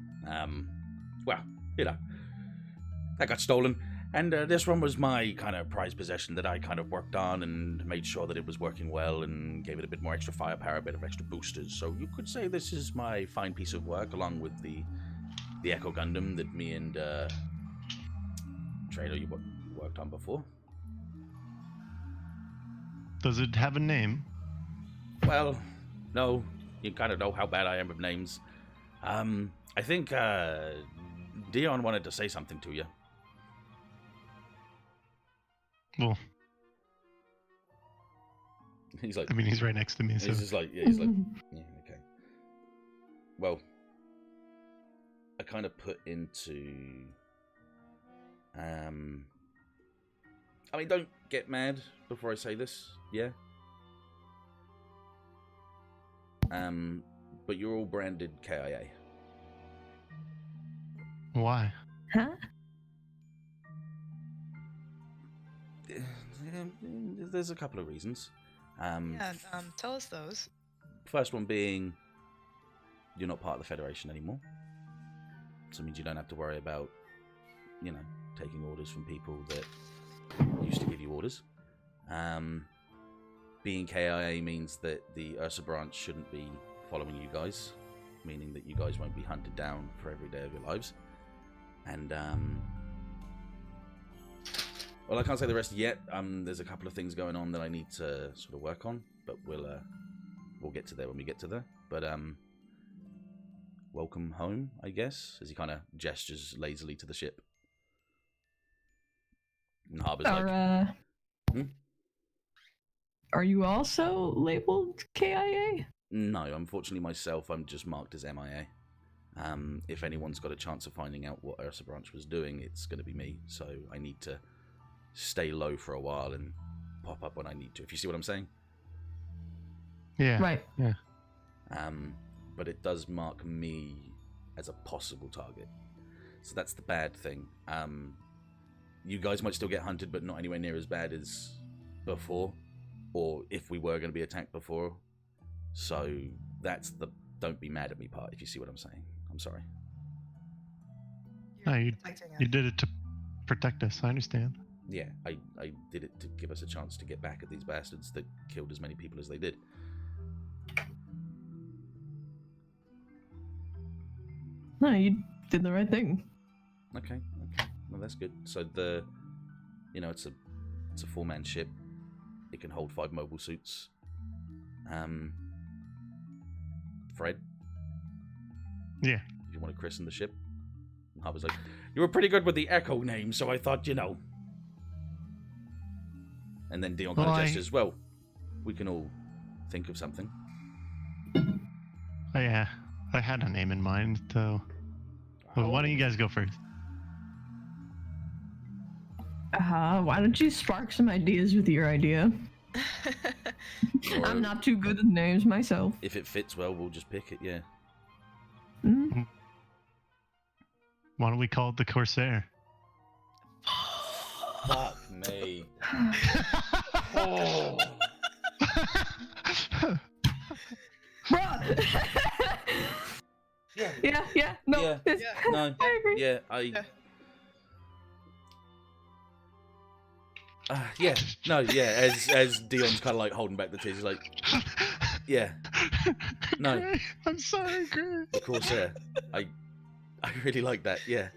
well, that got stolen. And this one was my kind of prized possession that I kind of worked on and made sure that it was working well and gave it a bit more extra firepower, a bit of extra boosters. So you could say this is my fine piece of work, along with the Echo Gundam that me and Trader you worked on before. Does it have a name? Well, no. You kind of know how bad I am with names. I think Dion wanted to say something to you. Well, He's like, I mean, he's right next to me, so. he's just like, yeah, he's like, yeah, okay. Well, I kind of put into, I mean, don't get mad before I say this, yeah? But you're all branded KIA. Why? Huh? There's a couple of reasons. Tell us those. First one being, you're not part of the Federation anymore. So it means you don't have to worry about, taking orders from people that used to give you orders. Being KIA means that the Ursa branch shouldn't be following you guys, meaning that you guys won't be hunted down for every day of your lives. And, well, I can't say the rest yet. There's a couple of things going on that I need to sort of work on, but we'll get to there when we get to there. But welcome home, I guess, as he kind of gestures lazily to the ship. And Harbor's Are you also labeled KIA? No, unfortunately myself, I'm just marked as MIA. If anyone's got a chance of finding out what Ursa Branch was doing, it's going to be me. So I need to stay low for a while and pop up when I need to, if you see what I'm saying. Yeah. Right. Yeah. But it does mark me as a possible target. So that's the bad thing. You guys might still get hunted, but not anywhere near as bad as before, or if we were going to be attacked before. So that's the don't be mad at me part, if you see what I'm saying. I'm sorry. No, you did it to protect us. I understand. Yeah, I did it to give us a chance to get back at these bastards that killed as many people as they did. No, you did the right thing. Okay. Well, that's good. So it's a 4-man ship. It can hold 5 mobile suits. Fred? Yeah. If you want to christen the ship? And Harbor's like, you were pretty good with the Echo name, so I thought, And then Dion kind of gestures, well, we can all think of something. Oh, yeah. I had a name in mind, so... Well, why don't you guys go first? Why don't you spark some ideas with your idea? I'm not too good with names myself. If it fits well, we'll just pick it, yeah. Mm-hmm. Why don't we call it the Corsair? Fuck me. Oh. Bruh! Yeah, no. Yeah, no. I agree. Yeah, as Dion's kind of like holding back the tears, he's like, Yeah. No. Gray, I'm sorry, Gray. The Corsair. I really like that. Yeah.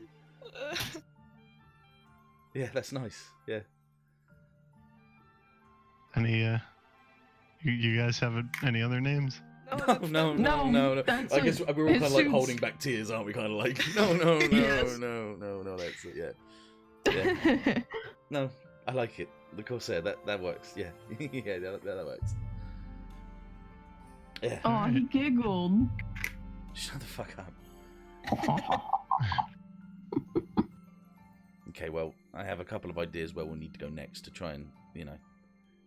Yeah, that's nice. Yeah. Any you guys have any other names? No. That's I guess we're all kind of like Jesus. holding back tears, aren't we? Kind of like, no. Yes. No. That's it. Yeah. No, I like it. The Corsair. That works. Yeah. Yeah, that works. Yeah. Oh, he giggled. Shut the fuck up. Okay, well, I have a couple of ideas where we'll need to go next to try and,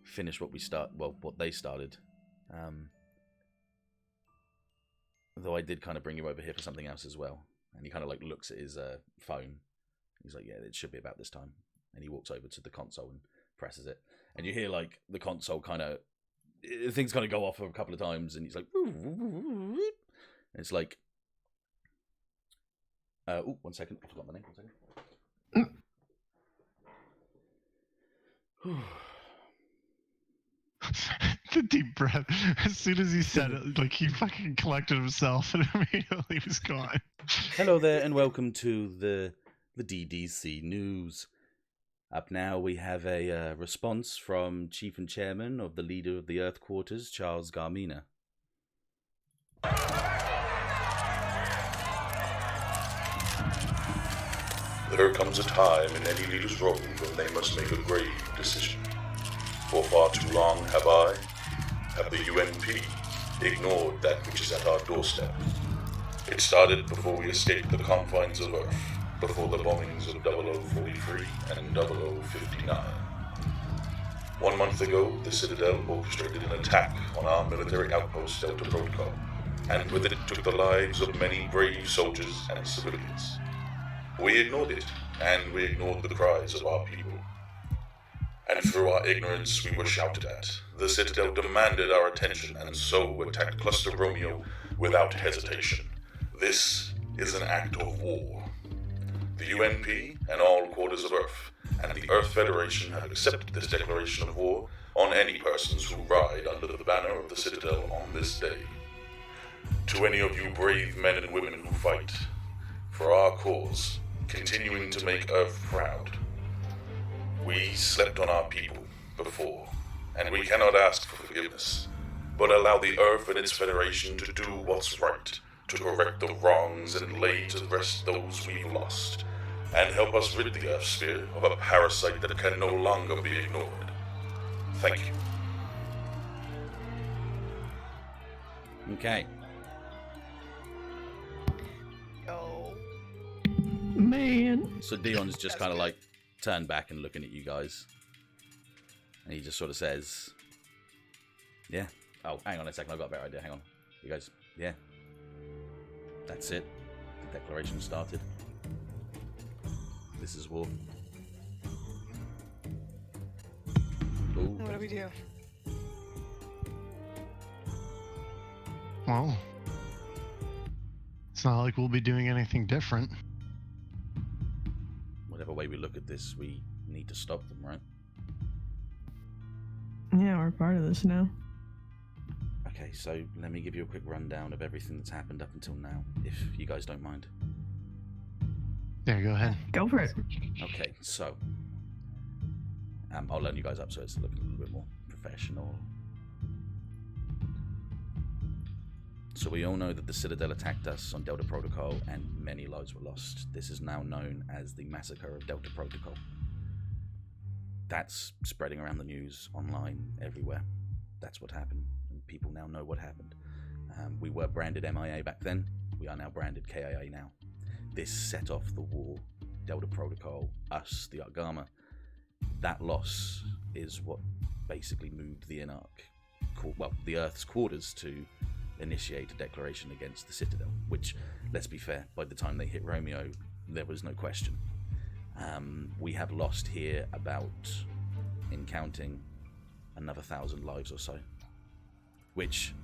finish what they started. Though I did kind of bring you over here for something else as well. And he kind of like looks at his phone. He's like, yeah, it should be about this time. And he walks over to the console and presses it. And you hear like the console kind of, things kind of go off a couple of times. And he's like, and it's like, oh, 1 second. I forgot my name. 1 second. The deep breath. As soon as he said it, like he fucking collected himself and immediately was gone. Hello there, and welcome to the DDC News. Up now, we have a response from Chief and Chairman of the Leader of the Earth Quarters, Charles Garmina. There comes a time in any leader's role when they must make a grave decision. For far too long have the UNP, ignored that which is at our doorstep. It started before we escaped the confines of Earth, before the bombings of 0043 and 0059. 1 month ago, the Citadel orchestrated an attack on our military outpost Delta Protocol, and with it took the lives of many brave soldiers and civilians. We ignored it, and we ignored the cries of our people. And through our ignorance, we were shouted at. The Citadel demanded our attention, and so attacked Cluster Romeo without hesitation. This is an act of war. The UNP and all quarters of Earth, and the Earth Federation have accepted this declaration of war on any persons who ride under the banner of the Citadel on this day. To any of you brave men and women who fight for our cause, continuing to make Earth proud. We slept on our people before, and we cannot ask for forgiveness, but allow the Earth and its Federation to do what's right, to correct the wrongs and lay to rest those we've lost, and help us rid the Earth sphere of a parasite that can no longer be ignored. Thank you. Okay. Yo. Man. So Dion's just kind of like turned back and looking at you guys. And he just sort of says, yeah. Oh, hang on a second. I've got a better idea. Hang on. You guys, yeah. That's it. The declaration started. This is war. Ooh. What do we do? Well, it's not like we'll be doing anything different. Whatever way we look at this, we need to stop them, right? Yeah, we're part of this now. Okay, so let me give you a quick rundown of everything that's happened up until now, if you guys don't mind. There, go ahead. Go for it. Okay, so I'll learn you guys up so it's looking a little bit more professional. So we all know that the Citadel attacked us on Delta Protocol and many lives were lost. This is now known as the Massacre of Delta Protocol. That's spreading around the news, online, everywhere. That's what happened, and people now know what happened. We were branded MIA back then. We are now branded KIA now. This set off the war. Delta Protocol, us, the Argama. That loss is what basically moved the the Earth's quarters to initiate a declaration against the Citadel, which, let's be fair, by the time they hit Romeo, there was no question. We have lost here about, in counting, another 1,000 lives or so, which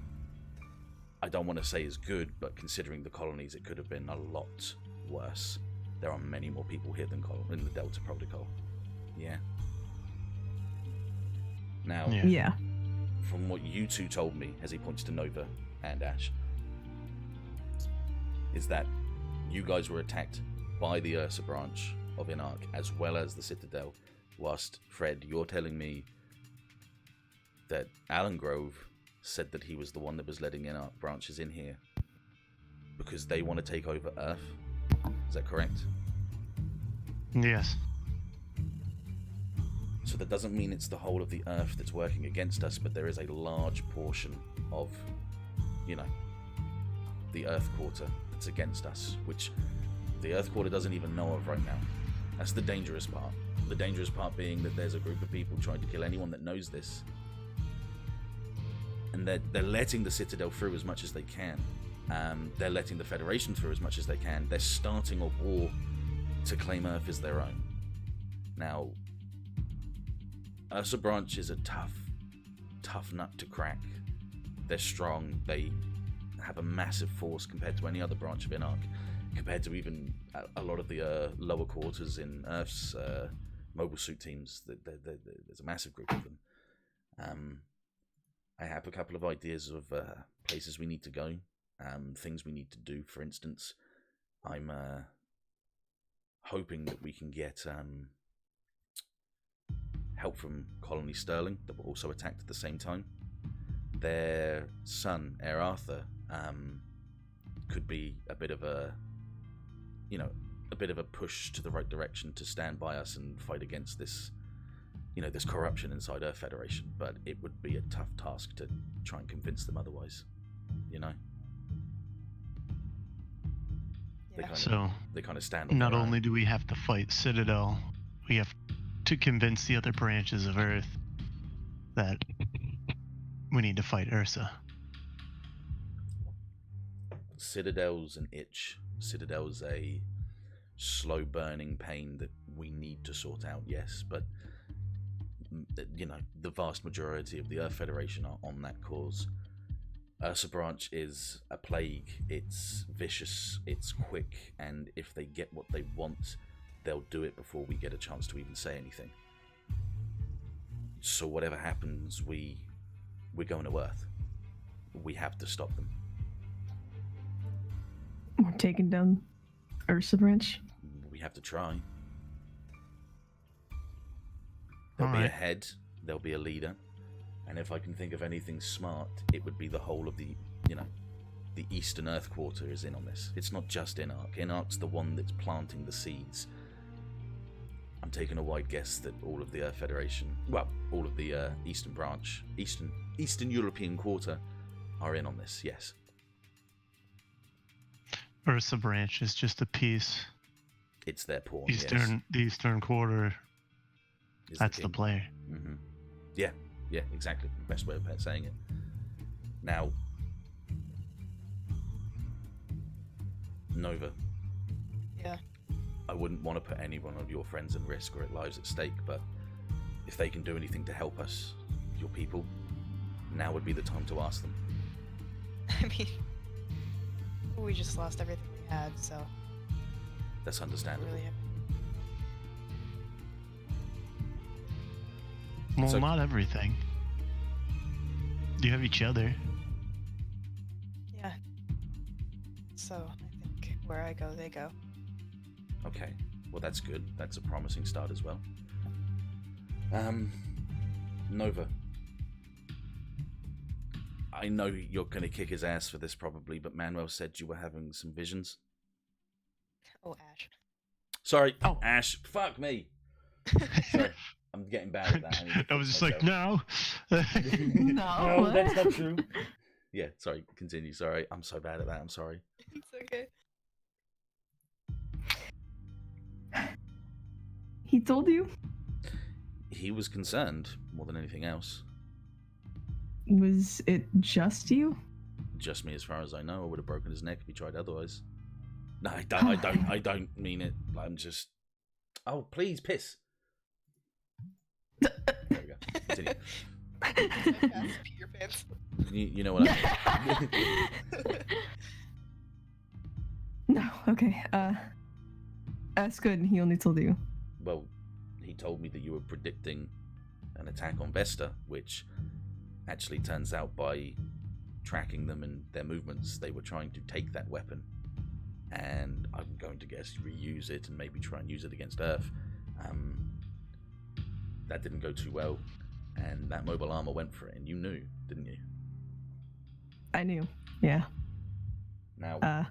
I don't want to say is good, but considering the colonies, it could have been a lot worse. There are many more people here than in the Delta Protocol. Yeah. Now, Yeah. from what you two told me, as he points to Nova and Ash, is that you guys were attacked by the Ursa branch of Inark as well as the Citadel, whilst Fred, you're telling me that Alan Grove said that he was the one that was letting Inark branches in here because they want to take over Earth. Is that correct? Yes. So that doesn't mean it's the whole of the Earth that's working against us, but there is a large portion of, the Earth Quarter that's against us, which the Earth Quarter doesn't even know of right now. That's the dangerous part. The dangerous part being that there's a group of people trying to kill anyone that knows this. And they're letting the Citadel through as much as they can. They're letting the Federation through as much as they can. They're starting a war to claim Earth as their own. Now, Ursa Branch is a tough nut to crack. They're strong. They have a massive force compared to any other branch of Inark, compared to even a lot of the lower quarters in Earth's mobile suit teams. There's a massive group of them. I have a couple of ideas of places we need to go, things we need to do. For instance, I'm hoping that we can get help from Colony Sterling that were also attacked at the same time. Their son, Heir Arthur, could be a bit of a push to the right direction to stand by us and fight against this, this corruption inside Earth Federation. But it would be a tough task to try and convince them otherwise, Yeah. They kind of stand on Not their only own. do we have to fight Citadel, we have to convince the other branches of Earth that we need to fight Ursa. Citadel's an itch. Citadel's a slow burning pain that we need to sort out, yes, but the vast majority of the Earth Federation are on that cause. Ursa Branch is a plague. It's vicious, it's quick, and if they get what they want, they'll do it before we get a chance to even say anything. So whatever happens, we're going to Earth. We have to stop them. We're taking down Ursa Branch. We have to try. There'll be a head, there'll be a leader, and if I can think of anything smart, it would be the whole of the Eastern Earth Quarter is in on this. It's not just Inark. Inark's the one that's planting the seeds. I'm taking a wide guess that all of the Earth Federation, all of the Eastern Branch, Eastern European Quarter are in on this, yes. Ursa Branch is just a piece. It's their pawn, The Eastern Quarter, yes. that's the player. Mm-hmm. Yeah, exactly. Best way of saying it. Now, Nova. Yeah. I wouldn't want to put any one of your friends in risk or at lives at stake, but if they can do anything to help us, your people, now would be the time to ask them. I mean, we just lost everything we had, so That's understandable. really. Well, So- not everything. You have each other. Yeah. So I think where I go, they go. Okay, well that's good. That's a promising start as well. Nova. I know you're going to kick his ass for this probably, but Manuel said you were having some visions. Oh, Ash. Sorry, Oh. Ash. Fuck me. Sorry, I'm getting bad at that. need to I was fix just like, myself. no. No, No, that's not true. Yeah, sorry, continue. Sorry, I'm so bad at that. I'm sorry. It's okay. He told you? He was concerned more than anything else. Was it just you? Just me, as far as I know. I would have broken his neck if he tried otherwise. No, I don't mean it. I'm just. Oh, please, piss. There we go. Continue. Pee your pants. You know what I mean. No, okay. That's good. He only told you. Well, he told me that you were predicting an attack on Vesta, which, Actually, turns out by tracking them and their movements, they were trying to take that weapon, and I'm going to guess reuse it and maybe try and use it against Earth. That didn't go too well, and that mobile armor went for it, and you knew, didn't you? I knew. Yeah. Now,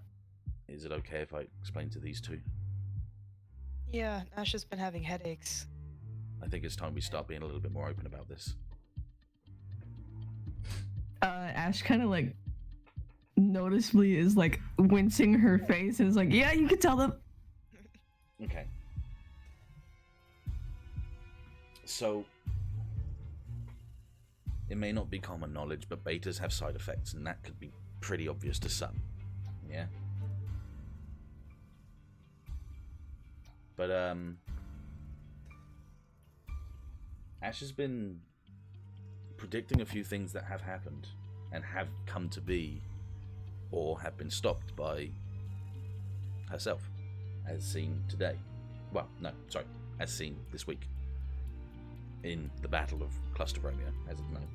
is it okay if I explain to these two? Yeah, Ash has been having headaches. I think it's time we start being a little bit more open about this. Ash kind of like noticeably is like wincing her face and is like, yeah, you can tell them. Okay. So, it may not be common knowledge, but betas have side effects, and that could be pretty obvious to some. Yeah? But, Ash has been predicting a few things that have happened and have come to be or have been stopped by herself, as seen today. Well, no, sorry, as seen this week in the Battle of Cluster Romeo, as it's known.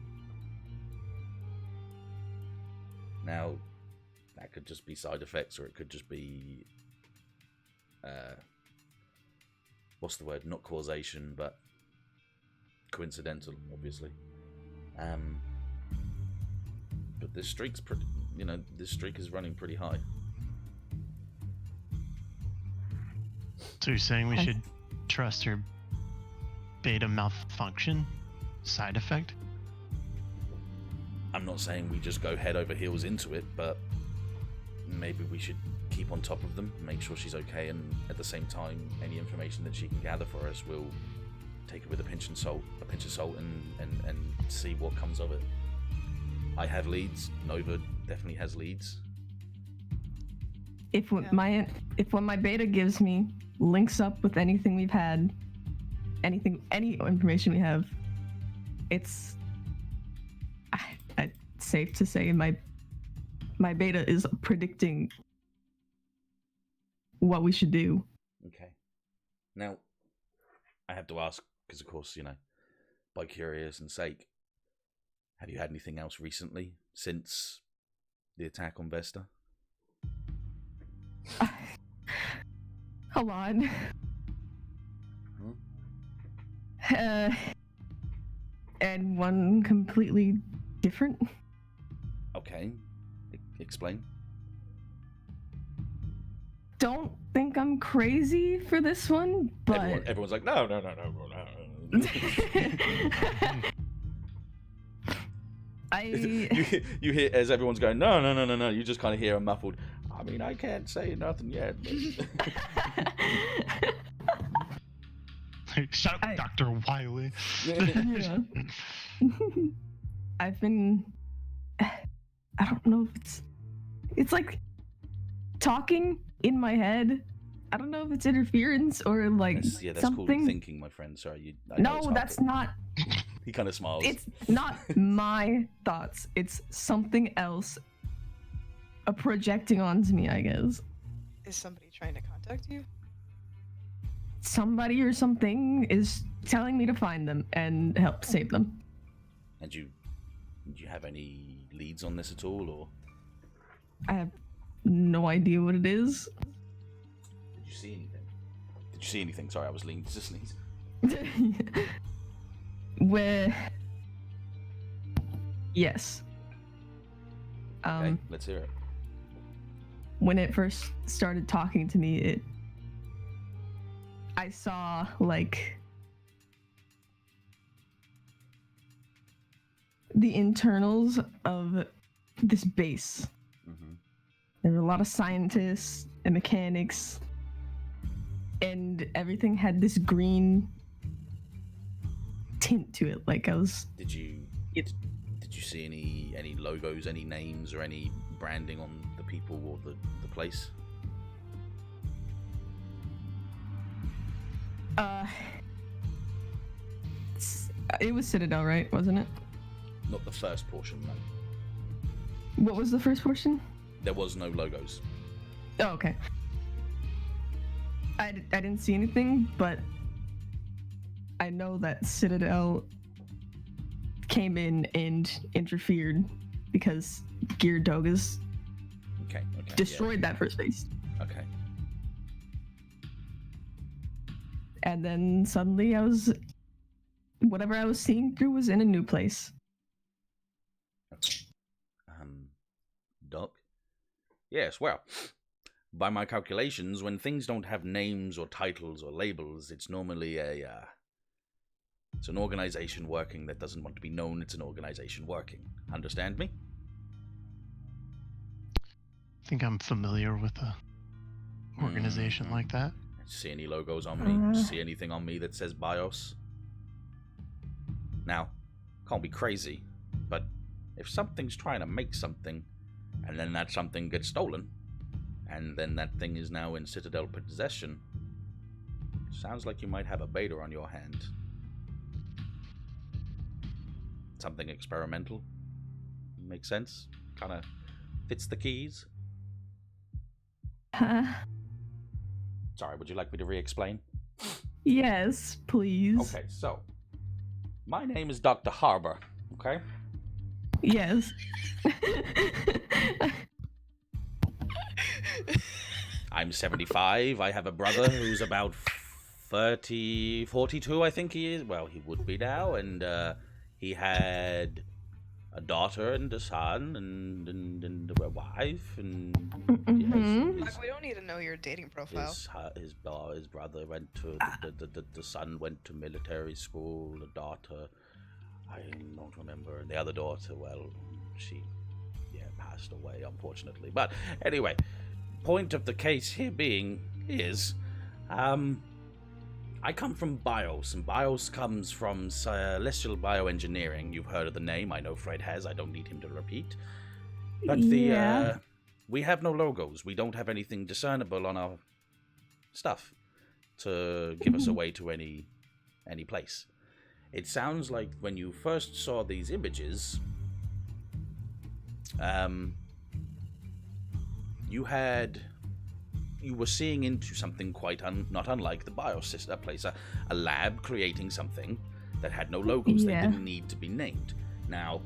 Now, that could just be side effects, or it could just be what's the word? Not causation, but coincidental, obviously. But this streak's pretty, this streak is running pretty high. So you're saying we should trust her beta malfunction side effect? I'm not saying we just go head over heels into it, but maybe we should keep on top of them, make sure she's okay, and at the same time, any information that she can gather for us, we'll take it with a pinch of salt, and see what comes of it. I have leads. Nova definitely has leads. If what my beta gives me links up with anything we've had, any information we have, it's safe to say my beta is predicting what we should do. Okay. Now, I have to ask, because of course, by curious and sake, have you had anything else recently since the attack on Vesta? A lot. And one completely different. Okay. Explain. Don't think I'm crazy for this one, but everyone's like, no. You hear as everyone's going, no. You just kind of hear a muffled, I mean, I can't say nothing yet. Shut up, Dr. Wiley. Yeah. I've been, I don't know if it's like talking in my head. I don't know if it's interference or like that's something. Called thinking, my friend. Sorry, no, that's not. He kind of smiles. It's not my thoughts. It's something else projecting onto me, I guess. Is somebody trying to contact you? Somebody or something is telling me to find them and help save them. And do you have any leads on this at all, or? I have no idea what it is. Did you see anything? Sorry, I was leaning to sneeze. Yes. Okay, let's hear it. When it first started talking to me, I saw like the internals of this base. Mm-hmm. There were a lot of scientists and mechanics, and everything had this green tint to it. Like I was. Did you see any logos, any names, or any branding on the people or the place? It was Citadel, right? Wasn't it? Not the first portion, no. What was the first portion? There was no logos. Oh, okay. I didn't see anything, but I know that Citadel came in and interfered because Gear Dogas Okay. destroyed that first base. Yeah. Okay. And then suddenly whatever I was seeing through was in a new place. Doc? Yes, well, by my calculations, when things don't have names or titles or labels, it's normally it's an organization working that doesn't want to be known it's an organization working. Understand me? I think I'm familiar with a organization like that. See any logos on me? See anything on me that says BIOS? Now, can't be crazy, but if something's trying to make something, and then that something gets stolen, and then that thing is now in Citadel possession, sounds like you might have a beta on your hand. Something experimental. Makes sense? Kind of fits the keys. Sorry, would you like me to re-explain? Yes, please. Okay, so my name is Dr. Harbor, okay? Yes. I'm 75. I have a brother who's about 42, I think he is. Well, he would be now. And he had a daughter and a son and a wife. And Like, we don't need to know your dating profile. his brother went to, the son went to military school. The daughter, I don't remember. And the other daughter, well, she passed away, unfortunately. But anyway, point of the case here being is, I come from BIOS, and BIOS comes from Celestial Bioengineering. You've heard of the name. I know Fred has. I don't need him to repeat. But we have no logos. We don't have anything discernible on our stuff to give us away to any place. It sounds like when you first saw these images, you were seeing into something quite not unlike the BIOS place, a lab creating something that had no logos. They didn't need to be named. Now,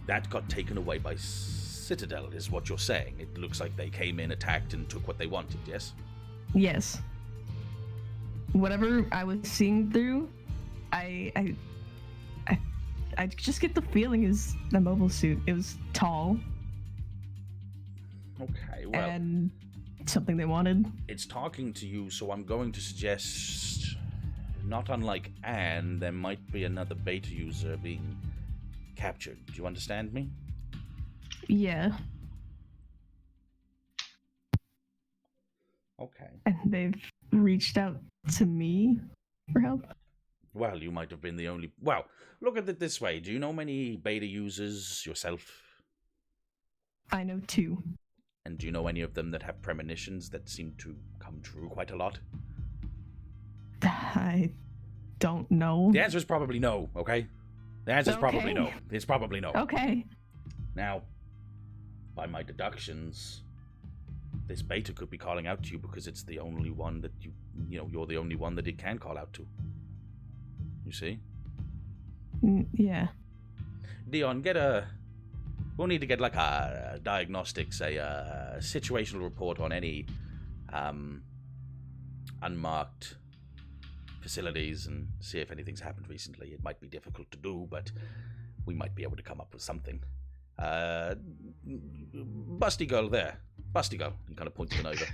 that got taken away by Citadel, is what you're saying. It looks like they came in, attacked, and took what they wanted, yes? Yes. Whatever I was seeing through, I just get the feeling is the mobile suit. It was tall. Okay, well, and something they wanted. It's talking to you, so I'm going to suggest, not unlike Anne, there might be another beta user being captured. Do you understand me? Yeah. Okay. And they've reached out to me for help. Well, you might have been the only... Well, look at it this way. Do you know many beta users yourself? I know 2. And do you know any of them that have premonitions that seem to come true quite a lot? I don't know. The answer is probably no, okay? The answer is probably no. It's probably no. Okay. Now, by my deductions, this beta could be calling out to you because it's the only one that you're the only one that it can call out to. You see? Yeah. Dion, we'll need to get like a diagnostics, a situational report on any unmarked facilities and see if anything's happened recently. It might be difficult to do, but we might be able to come up with something. Busty girl there. Busty girl. He kind of points to Nova.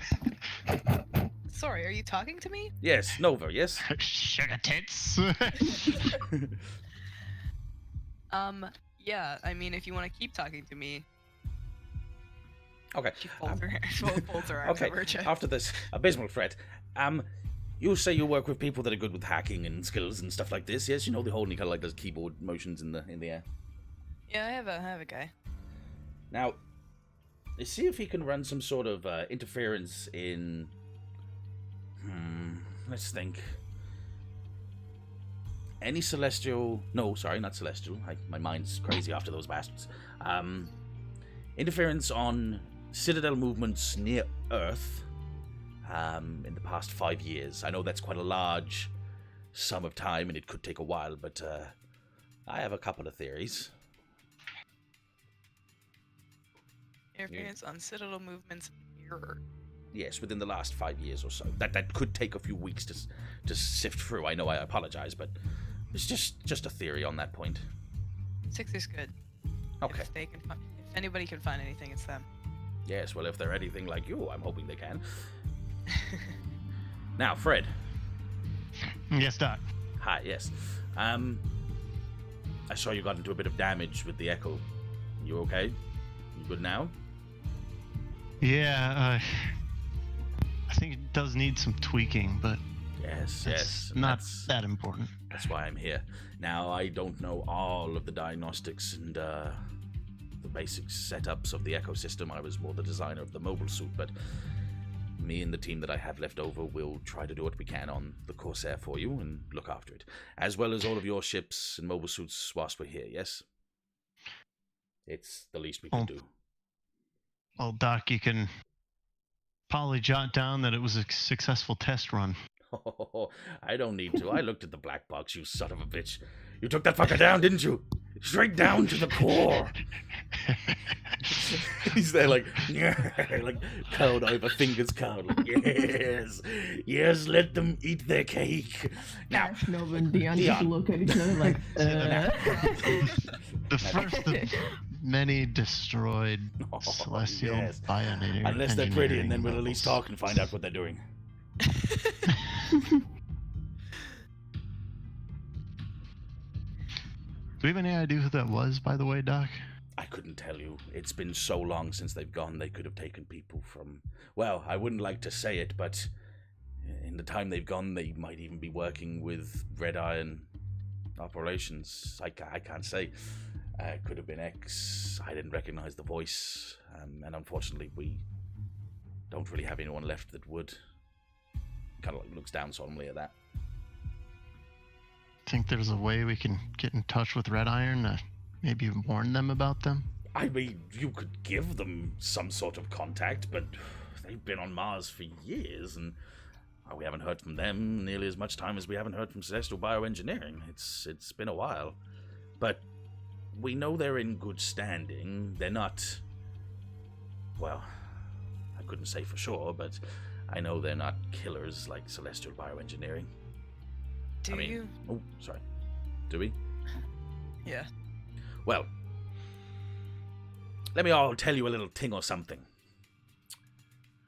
Sorry, are you talking to me? Yes, Nova, yes? Sugar tits. Yeah, I mean, if you want to keep talking to me. Okay. She folds her arms Okay, over her chest. after this abysmal threat, you say you work with people that are good with hacking and skills and stuff like this, yes? You know the whole, he kind of like does keyboard motions in the air. Yeah, I have a guy. Now, let's see if he can run some sort of interference in... let's think. Any celestial... No, sorry, not celestial. My mind's crazy after those bastards. Interference on Citadel movements near Earth in the past 5 years. I know that's quite a large sum of time, and it could take a while, but I have a couple of theories. Interference on citadel movements mirror. Yes, within the last 5 years or so. That could take a few weeks to sift through. I know I apologize, but it's just a theory on that point. 6 is good. Okay. If anybody can find anything, it's them. Yes, well, if they're anything like you, I'm hoping they can. Now, Fred. Yes, Doc. Hi, yes. I saw you got into a bit of damage with the Echo. You okay? You good now? Yeah, I think it does need some tweaking, but Yes. and not that important. That's why I'm here. Now, I don't know all of the diagnostics and the basic setups of the ecosystem. I was more the designer of the mobile suit, but me and the team that I have left over will try to do what we can on the Corsair for you and look after it, as well as all of your ships and mobile suits whilst we're here, yes? It's the least we can do. Well, Doc, you can probably jot down that it was a successful test run. I don't need to. I looked at the black box, you son of a bitch. You took that fucker down, didn't you? Straight down to the core. He's there like curled over, fingers curled. Yes, let them eat their cake. Now, Ash, Nova, and Dion just look at each other like, The first of many destroyed celestial bioengineering. Unless they're pretty, and then we'll at least talk and find out what they're doing. Do we have any idea who that was, by the way, Doc? I couldn't tell you. It's been so long since they've gone, they could have taken people from... Well, I wouldn't like to say it, but in the time they've gone, they might even be working with Red Iron operations. I can't say. It could have been X. I didn't recognize the voice. And unfortunately, we don't really have anyone left that would. Kind of like looks down solemnly at that. Think there's a way we can get in touch with Red Iron to maybe warn them about them? I mean, you could give them some sort of contact, but they've been on Mars for years, and we haven't heard from them nearly as much time as we haven't heard from Celestial Bioengineering. It's been a while. But we know they're in good standing. They're not... Well, I couldn't say for sure, but I know they're not killers like Celestial Bioengineering. Do you? Oh, sorry. Do we? Yeah. Well, let me all tell you a little thing or something.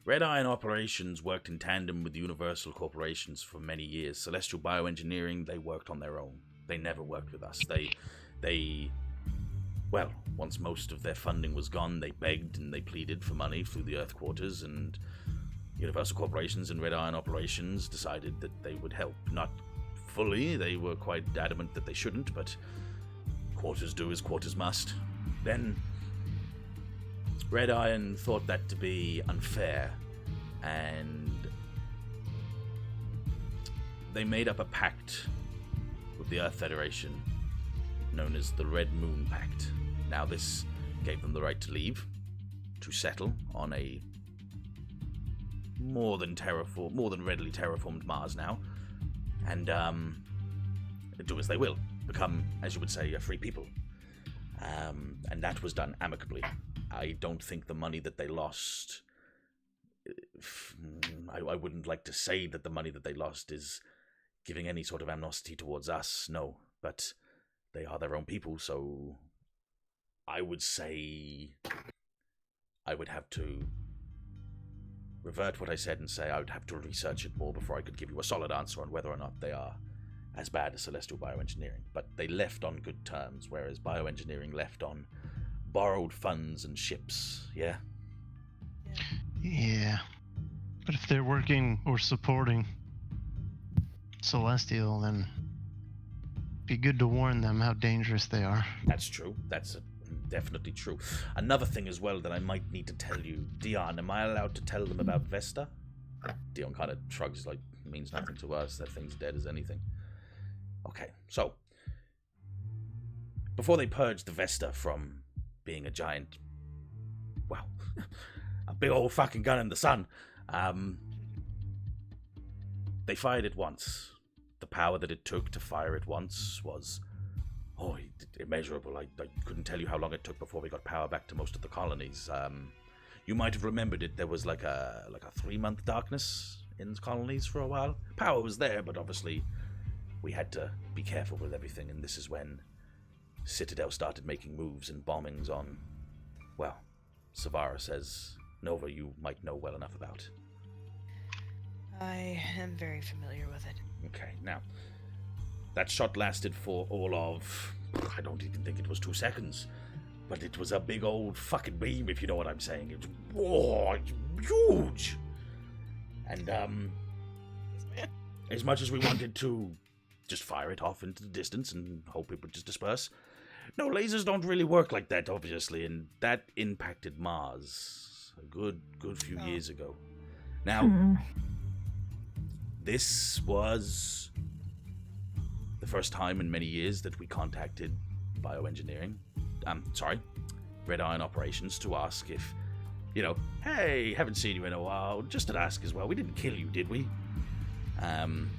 Red Iron Operations worked in tandem with Universal Corporations for many years. Celestial Bioengineering, they worked on their own. They never worked with us. Well, once most of their funding was gone, they begged and they pleaded for money through the Earth Quarters, and Universal Corporations and Red Iron Operations decided that they would help. Not fully, they were quite adamant that they shouldn't, but quarters do as quarters must. Then Red Iron thought that to be unfair, and they made up a pact with the Earth Federation known as the Red Moon Pact. Now this gave them the right to leave, to settle on a more than readily terraformed Mars now, and do as they will, become, as you would say, a free people. And that was done amicably. I don't think the money that they lost... I wouldn't like to say that the money that they lost is giving any sort of animosity towards us, no. But they are their own people, so I would say I would have to revert what I said and say I would have to research it more before I could give you a solid answer on whether or not they are as bad as Celestial Bioengineering. But they left on good terms, whereas Bioengineering left on borrowed funds and ships, yeah? Yeah. But if they're working or supporting Celestial, then it'd be good to warn them how dangerous they are. That's true. That's definitely true. Another thing as well that I might need to tell you, Dion, am I allowed to tell them about Vesta? Dion kind of shrugs like it means nothing to us. That thing's dead as anything. Okay, so before they purged the Vesta from being a giant, well, a big old fucking gun in the sun, they fired it once. The power that it took to fire it once was Oh, immeasurable. I couldn't tell you how long it took before we got power back to most of the colonies. You might have remembered it. There was like a 3-month darkness in the colonies for a while. Power was there, but obviously we had to be careful with everything, and this is when Citadel started making moves and bombings on, well, Savara says, Nova, you might know well enough about. I am very familiar with it. Okay, now, that shot lasted for all of, I don't even think it was 2 seconds, but it was a big old fucking beam, if you know what I'm saying. It was huge! And, as much as we wanted to just fire it off into the distance and hope it would just disperse, no, lasers don't really work like that, obviously, and that impacted Mars a good few years ago. Now, this was the first time in many years that we contacted bioengineering, Red Iron Operations, to ask if, hey, haven't seen you in a while, just to ask as well. We didn't kill you, did we? And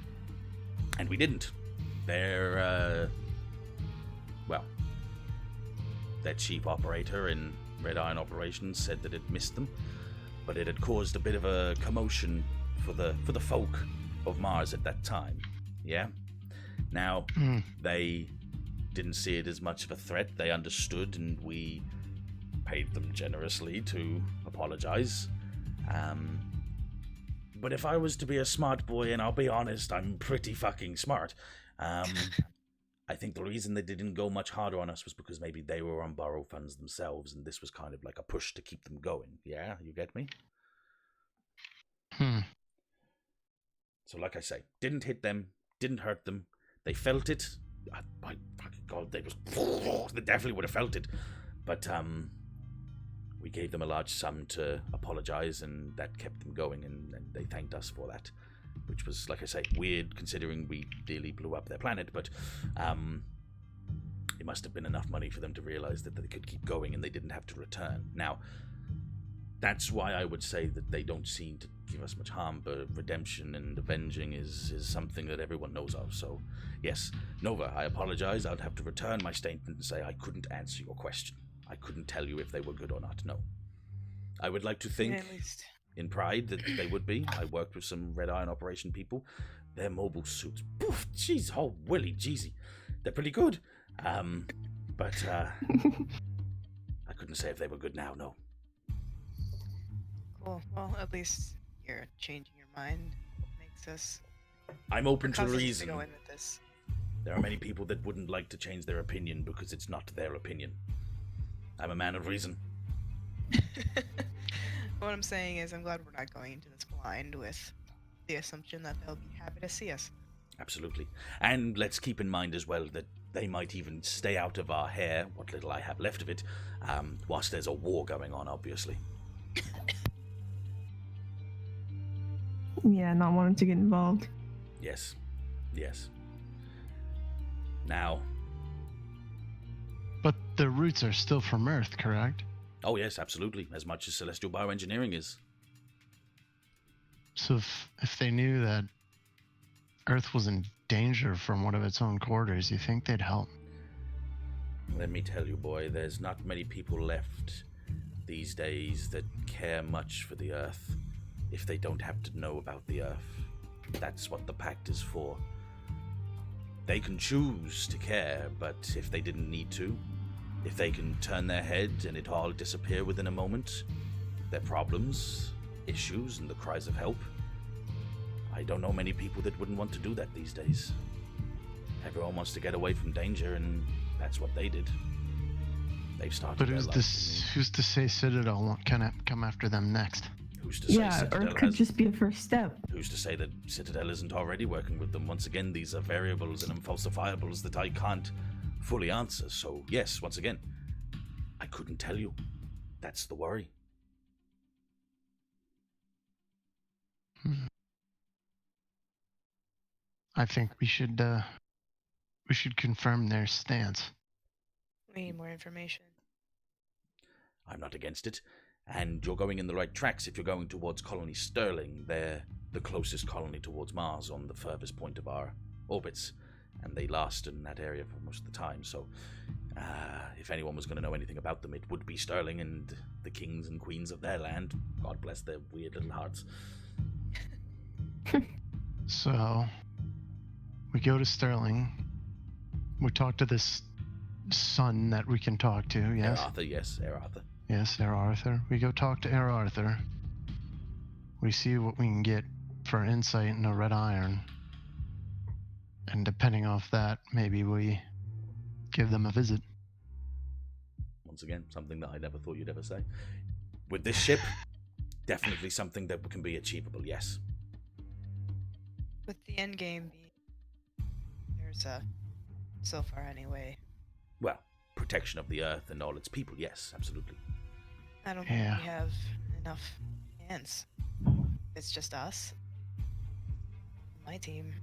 we didn't. Their chief operator in Red Iron Operations said that it missed them, but it had caused a bit of a commotion for the folk of Mars at that time. Yeah? Now, they didn't see it as much of a threat. They understood, and we paid them generously to apologize. But if I was to be a smart boy, and I'll be honest, I'm pretty fucking smart, I think the reason they didn't go much harder on us was because maybe they were on borrowed funds themselves, and this was kind of like a push to keep them going. Yeah, you get me? So like I say, didn't hit them, didn't hurt them. They felt it. My fucking God, they definitely would have felt it. But we gave them a large sum to apologize, and that kept them going, and they thanked us for that. Which was, like I say, weird considering we nearly blew up their planet, but it must have been enough money for them to realize that they could keep going and they didn't have to return. Now, that's why I would say that they don't seem to give us much harm, but redemption and avenging is something that everyone knows of. So, yes, Nova, I apologize. I'd have to return my statement and say I couldn't answer your question. I couldn't tell you if they were good or not, no. I would like to think... At least. In pride that they would be. I worked with some Red Iron Operation people. Their mobile suits, poof, jeez, oh willy jeezy, they're pretty good. But I couldn't say if they were good now. No. Cool. Well, at least you're changing your mind. Makes us. I'm open to causes us reason. To go in with this. There are many people that wouldn't like to change their opinion because it's not their opinion. I'm a man of reason. What I'm saying is, I'm glad we're not going into this blind with the assumption that they'll be happy to see us. Absolutely. And let's keep in mind as well that they might even stay out of our hair, what little I have left of it, whilst there's a war going on, obviously. Yeah, not wanting to get involved. Yes. Yes. Now... But the roots are still from Earth, correct? Oh yes, absolutely. As much as celestial bioengineering is. So if they knew that Earth was in danger from one of its own quarters, you think they'd help? Let me tell you, boy, there's not many people left these days that care much for the Earth if they don't have to know about the Earth. That's what the Pact is for. They can choose to care, but if they didn't need to, if they can turn their head and it all disappear within a moment, their problems, issues, and the cries of help, I don't know many people that wouldn't want to do that these days. Everyone wants to get away from danger, and that's what they did. They've started. But who's to say Citadel won't come after them next? Who's to say Citadel Earth could just be a first step. Who's to say that Citadel isn't already working with them? Once again, these are variables and unfalsifiables that I can't fully answer. So yes, once again, I couldn't tell you. That's the worry. I think we should confirm their stance. We need more information. I'm not against it, and you're going in the right tracks if you're going towards Colony Sterling. They're the closest colony towards Mars on the furthest point of our orbits. and they last in that area for most of the time. So, if anyone was going to know anything about them, it would be Sterling and the kings and queens of their land. God bless their weird little hearts. So, we go to Sterling. We talk to this son that we can talk to, yes? Herr Arthur, yes, Herr Arthur. Yes, Herr Arthur. We go talk to Herr Arthur. We see what we can get for insight into Red Iron. And depending off that, maybe we give them a visit. Once again, something that I never thought you'd ever say. With this ship, definitely something that can be achievable, yes. With the end game being there's so far anyway. Well, protection of the Earth and all its people, yes, absolutely. I don't think we have enough hands. It's just us. My team.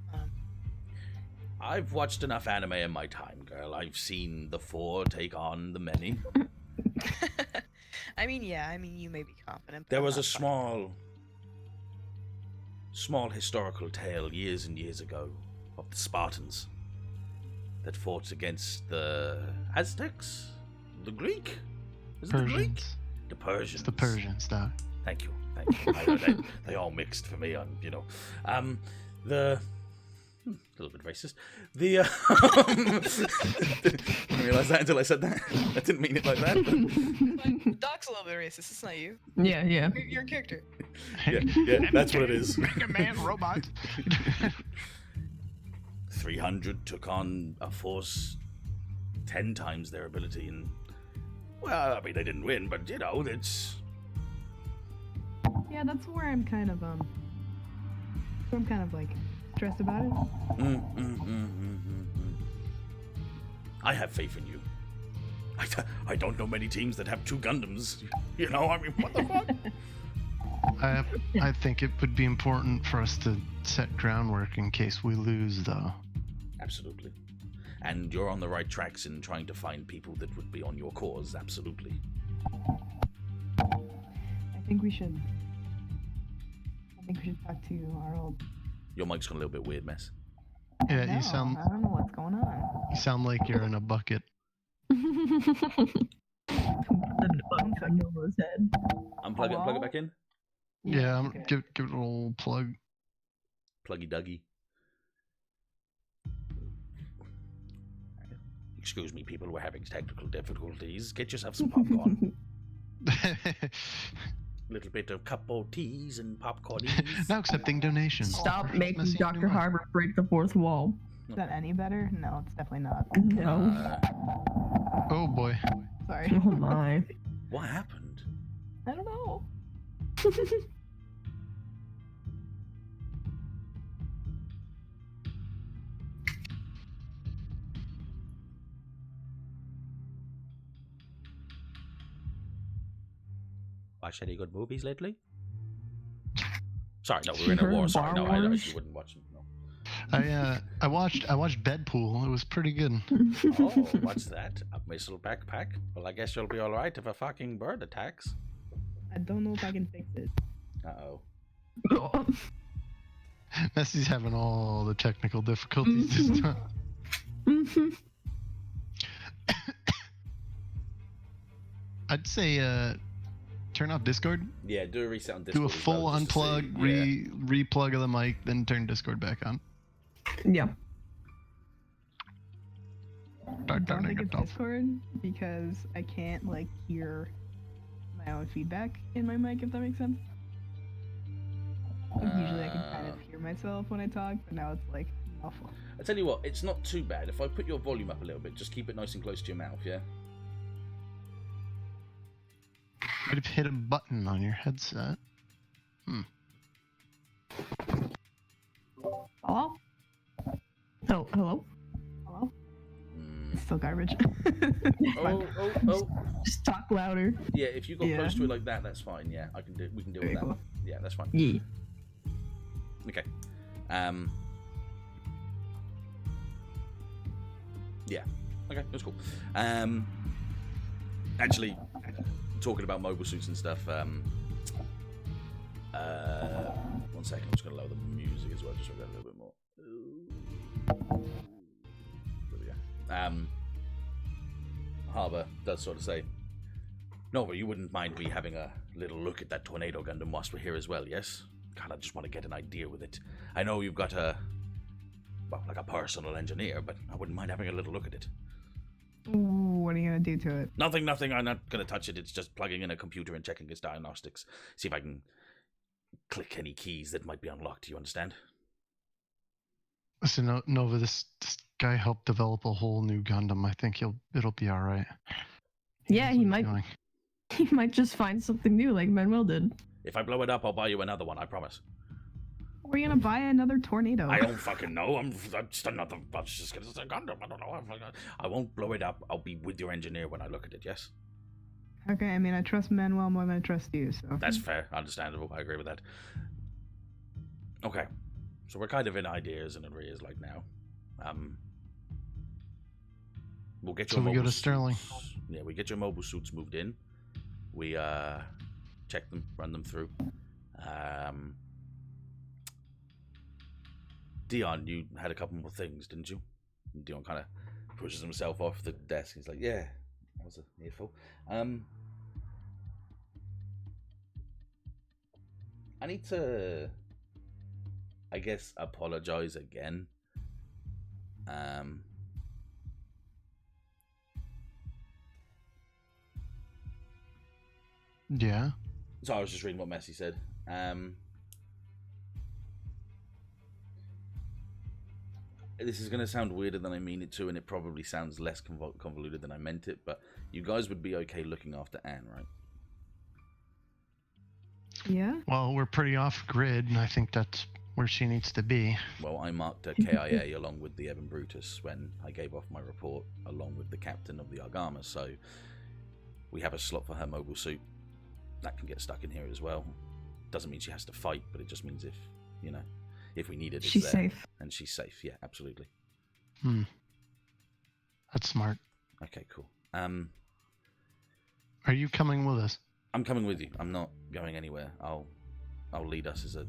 I've watched enough anime in my time, girl. I've seen the four take on the many. I mean, you may be confident. But There I'm was a not small historical tale years and years ago of the Spartans that fought against the Aztecs? The Greek? Was it the Greek? Persians. The Persians. It's the Persians, Doc. Thank you. I know they all mixed for me on, the... A little bit racist. I didn't realize that until I said that. I didn't mean it like that. Like, Doc's a little bit racist. It's not you. Yeah. Your character. Yeah, that's what it is. Mega Man robot. 300 took on a force 10 times their ability, and well, I mean, they didn't win, but it's... Yeah, that's where I'm kind of like stressed about it. I have faith in you. I don't know many teams that have 2 Gundams. I mean, what the fuck? I think it would be important for us to set groundwork in case we lose, though. Absolutely. And you're on the right tracks in trying to find people that would be on your cause, absolutely. I think we should talk to our old. Your mic's gone a little bit weird, Mess. Yeah, No, you sound I don't know what's going on. like you're in a bucket. The bump on Nova's head. Unplug it, plug it back in. Yeah, okay. give it a little plug. Pluggy Dougie. Excuse me, people, we're having technical difficulties. Get yourself some popcorn. Little bit of cup teas and popcornies. Now accepting donations. Stop For making Christmas Eve Dr. tomorrow. Harbor break the fourth wall. Is that any better? No, it's definitely not. No. Oh boy. Sorry. Oh my. What happened? I don't know. Watch any good movies lately? Sorry, no, we're in a war. Sorry, no, I you wouldn't watch them. No. I watched Deadpool. It was pretty good. Oh, what's that? A missile backpack? Well, I guess you'll be all right if a fucking bird attacks. I don't know if I can fix it. Uh-oh. Messi's having all the technical difficulties this time. I'd say turn off Discord. Yeah, do a reset on Do Discord. a as full well, just to unplug, see. replug of the mic, then turn Discord back on. Yeah. I don't think it's Discord because I can't hear my own feedback in my mic, if that makes sense. Usually I can kind of hear myself when I talk, but now it's awful. I tell you what, it's not too bad. If I put your volume up a little bit, just keep it nice and close to your mouth, yeah? Might have hit a button on your headset. Hello? Oh, hello? Hello? Mm. It's still garbage. Oh. Just talk louder. Yeah, if you go Yeah. close to it like that, that's fine. Yeah, we can deal with Very that. cool. Yeah, that's fine. Yeah. Okay. Yeah. Okay, that's cool. Actually, talking about mobile suits and stuff. 1 second, I'm just gonna lower the music as well, just so we get a little bit more. Harbour does sort of say, Nova, you wouldn't mind me having a little look at that Tornado Gundam whilst we're here as well, yes? Kind of just want to get an idea with it. I know you've got like a personal engineer, but I wouldn't mind having a little look at it. What are you gonna do to it? Nothing. I'm not going to touch it. It's just plugging in a computer and checking its diagnostics. See if I can click any keys that might be unlocked. You understand? Listen, Nova, this guy helped develop a whole new Gundam. I think it'll be all right. Yeah, he might. He might just find something new, like Manuel did. If I blow it up, I'll buy you another one. I promise. We're gonna buy another Tornado. I don't fucking know. I'm just another. I'm just gonna say Gundam. I don't know. I won't blow it up. I'll be with your engineer when I look at it. Yes. Okay, I mean, I trust Manuel more than I trust you, so. That's fair. Understandable. I agree with that. Okay. So we're kind of in ideas and arrears like now. We'll get your so we go to Sterling. Yeah, we get your mobile suits moved in. We check them, run them through. Dion, you had a couple more things, didn't you? And Dion kind of pushes himself off the desk. He's like, yeah, that was a earful. I need to, I guess, apologize again. Yeah. So I was just reading what Messi said. This is going to sound weirder than I mean it to, and it probably sounds less convoluted than I meant it, but you guys would be okay looking after Anne, right? Yeah? Well, we're pretty off grid, and I think that's where she needs to be. Well, I marked a KIA along with the Evan Brutus when I gave off my report, along with the captain of the Argama, so we have a slot for her mobile suit. That can get stuck in here as well. Doesn't mean she has to fight, but it just means if, you know, if we need it, it's she's there. Safe. And she's safe, yeah, absolutely. That's smart. Okay, cool. Are you coming with us? I'm coming with you. I'm not going anywhere. I'll lead us as a,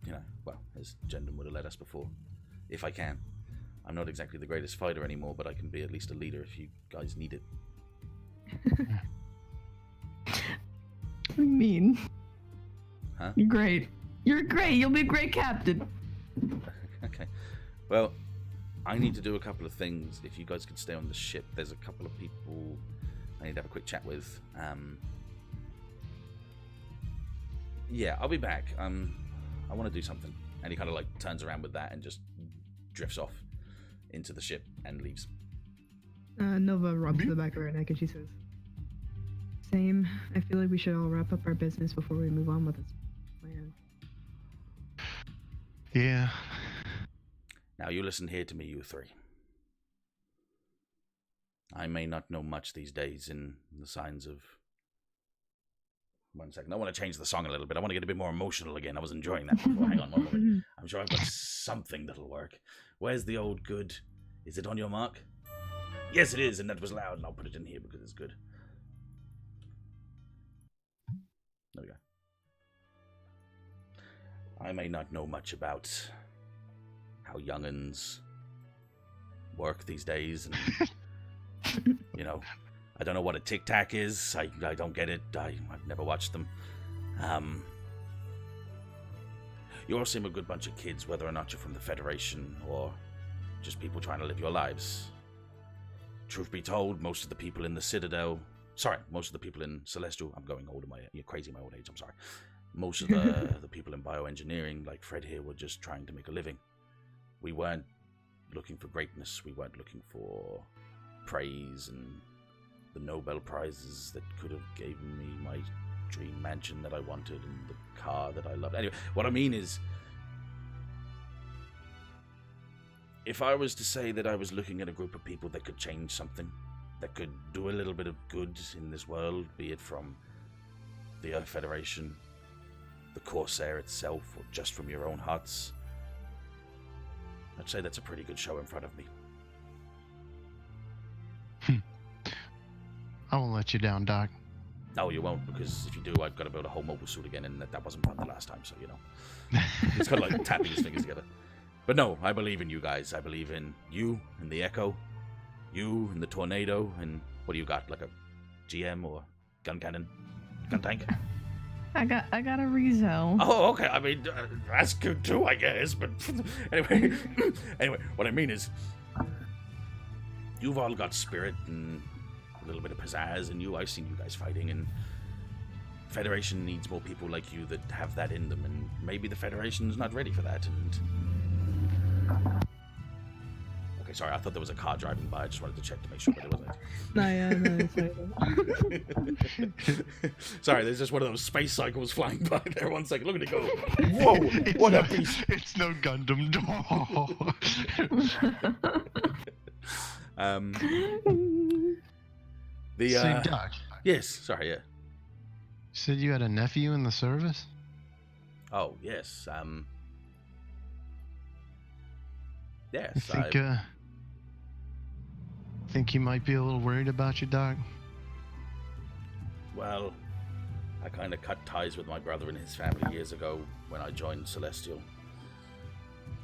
you know, well, as Gendon would have led us before, if I can. I'm not exactly the greatest fighter anymore, but I can be at least a leader if you guys need it. What do you mean? Huh? You're great. You're great. You'll be a great captain. Okay. Well, I need to do a couple of things. If you guys could stay on the ship, there's a couple of people I need to have a quick chat with. Yeah, I'll be back. I want to do something. And he kind of like turns around with that and just drifts off into the ship and leaves. Nova rubs the back of her neck and she says, same. I feel like we should all wrap up our business before we move on with this plan. Yeah. Now you listen here to me, you three. I may not know much these days in the signs of... 1 second. I want to change the song a little bit. I want to get a bit more emotional again. I was enjoying that before. Hang on one moment. I'm sure I've got something that'll work. Where's the old good? Is it on your mark? Yes, it is, and that was loud, and I'll put it in here because it's good. There we go. I may not know much about how young'uns work these days, and, you know, I don't know what a tic-tac is. I don't get it. I've never watched them. You all seem a good bunch of kids, whether or not you're from the Federation or just people trying to live your lives. Truth be told, most of the people in the Citadel... Sorry, most of the people in Celestial... I'm going old. You're crazy my old age, I'm sorry. Most of the people in bioengineering, like Fred here, were just trying to make a living. We weren't looking for greatness. We weren't looking for praise and the Nobel Prizes that could have given me my dream mansion that I wanted and the car that I loved. Anyway, what I mean is, if I was to say that I was looking at a group of people that could change something, that could do a little bit of good in this world, be it from the Earth Federation, the Corsair itself, or just from your own hearts, I'd say that's a pretty good show in front of me. I won't let you down, Doc. No, you won't, because if you do, I've got to build a whole mobile suit again, and that wasn't fun the last time, so, you know. He's kind of like tapping his fingers together. But no, I believe in you guys. I believe in you and the Echo. You and the tornado, and what do you got? Like a GM or gun cannon? Gun tank? I got a Rezo. Oh, okay. I mean, that's good too, I guess. But anyway, what I mean is, you've all got spirit and a little bit of pizzazz in you. I've seen you guys fighting, and Federation needs more people like you that have that in them. And maybe the Federation's not ready for that. And okay, sorry, I thought there was a car driving by. I just wanted to check to make sure, but there wasn't. No, it's Sorry, there's just one of those space cycles flying by there. 1 second, look at it go. Whoa, what a beast. It's no Gundam doll. Say, Doc, Yes, sorry, yeah. you said you had a nephew in the service? Oh, yes, yes, I think he might be a little worried about you, Doc. well, I kind of cut ties with my brother and his family years ago when I joined Celestial.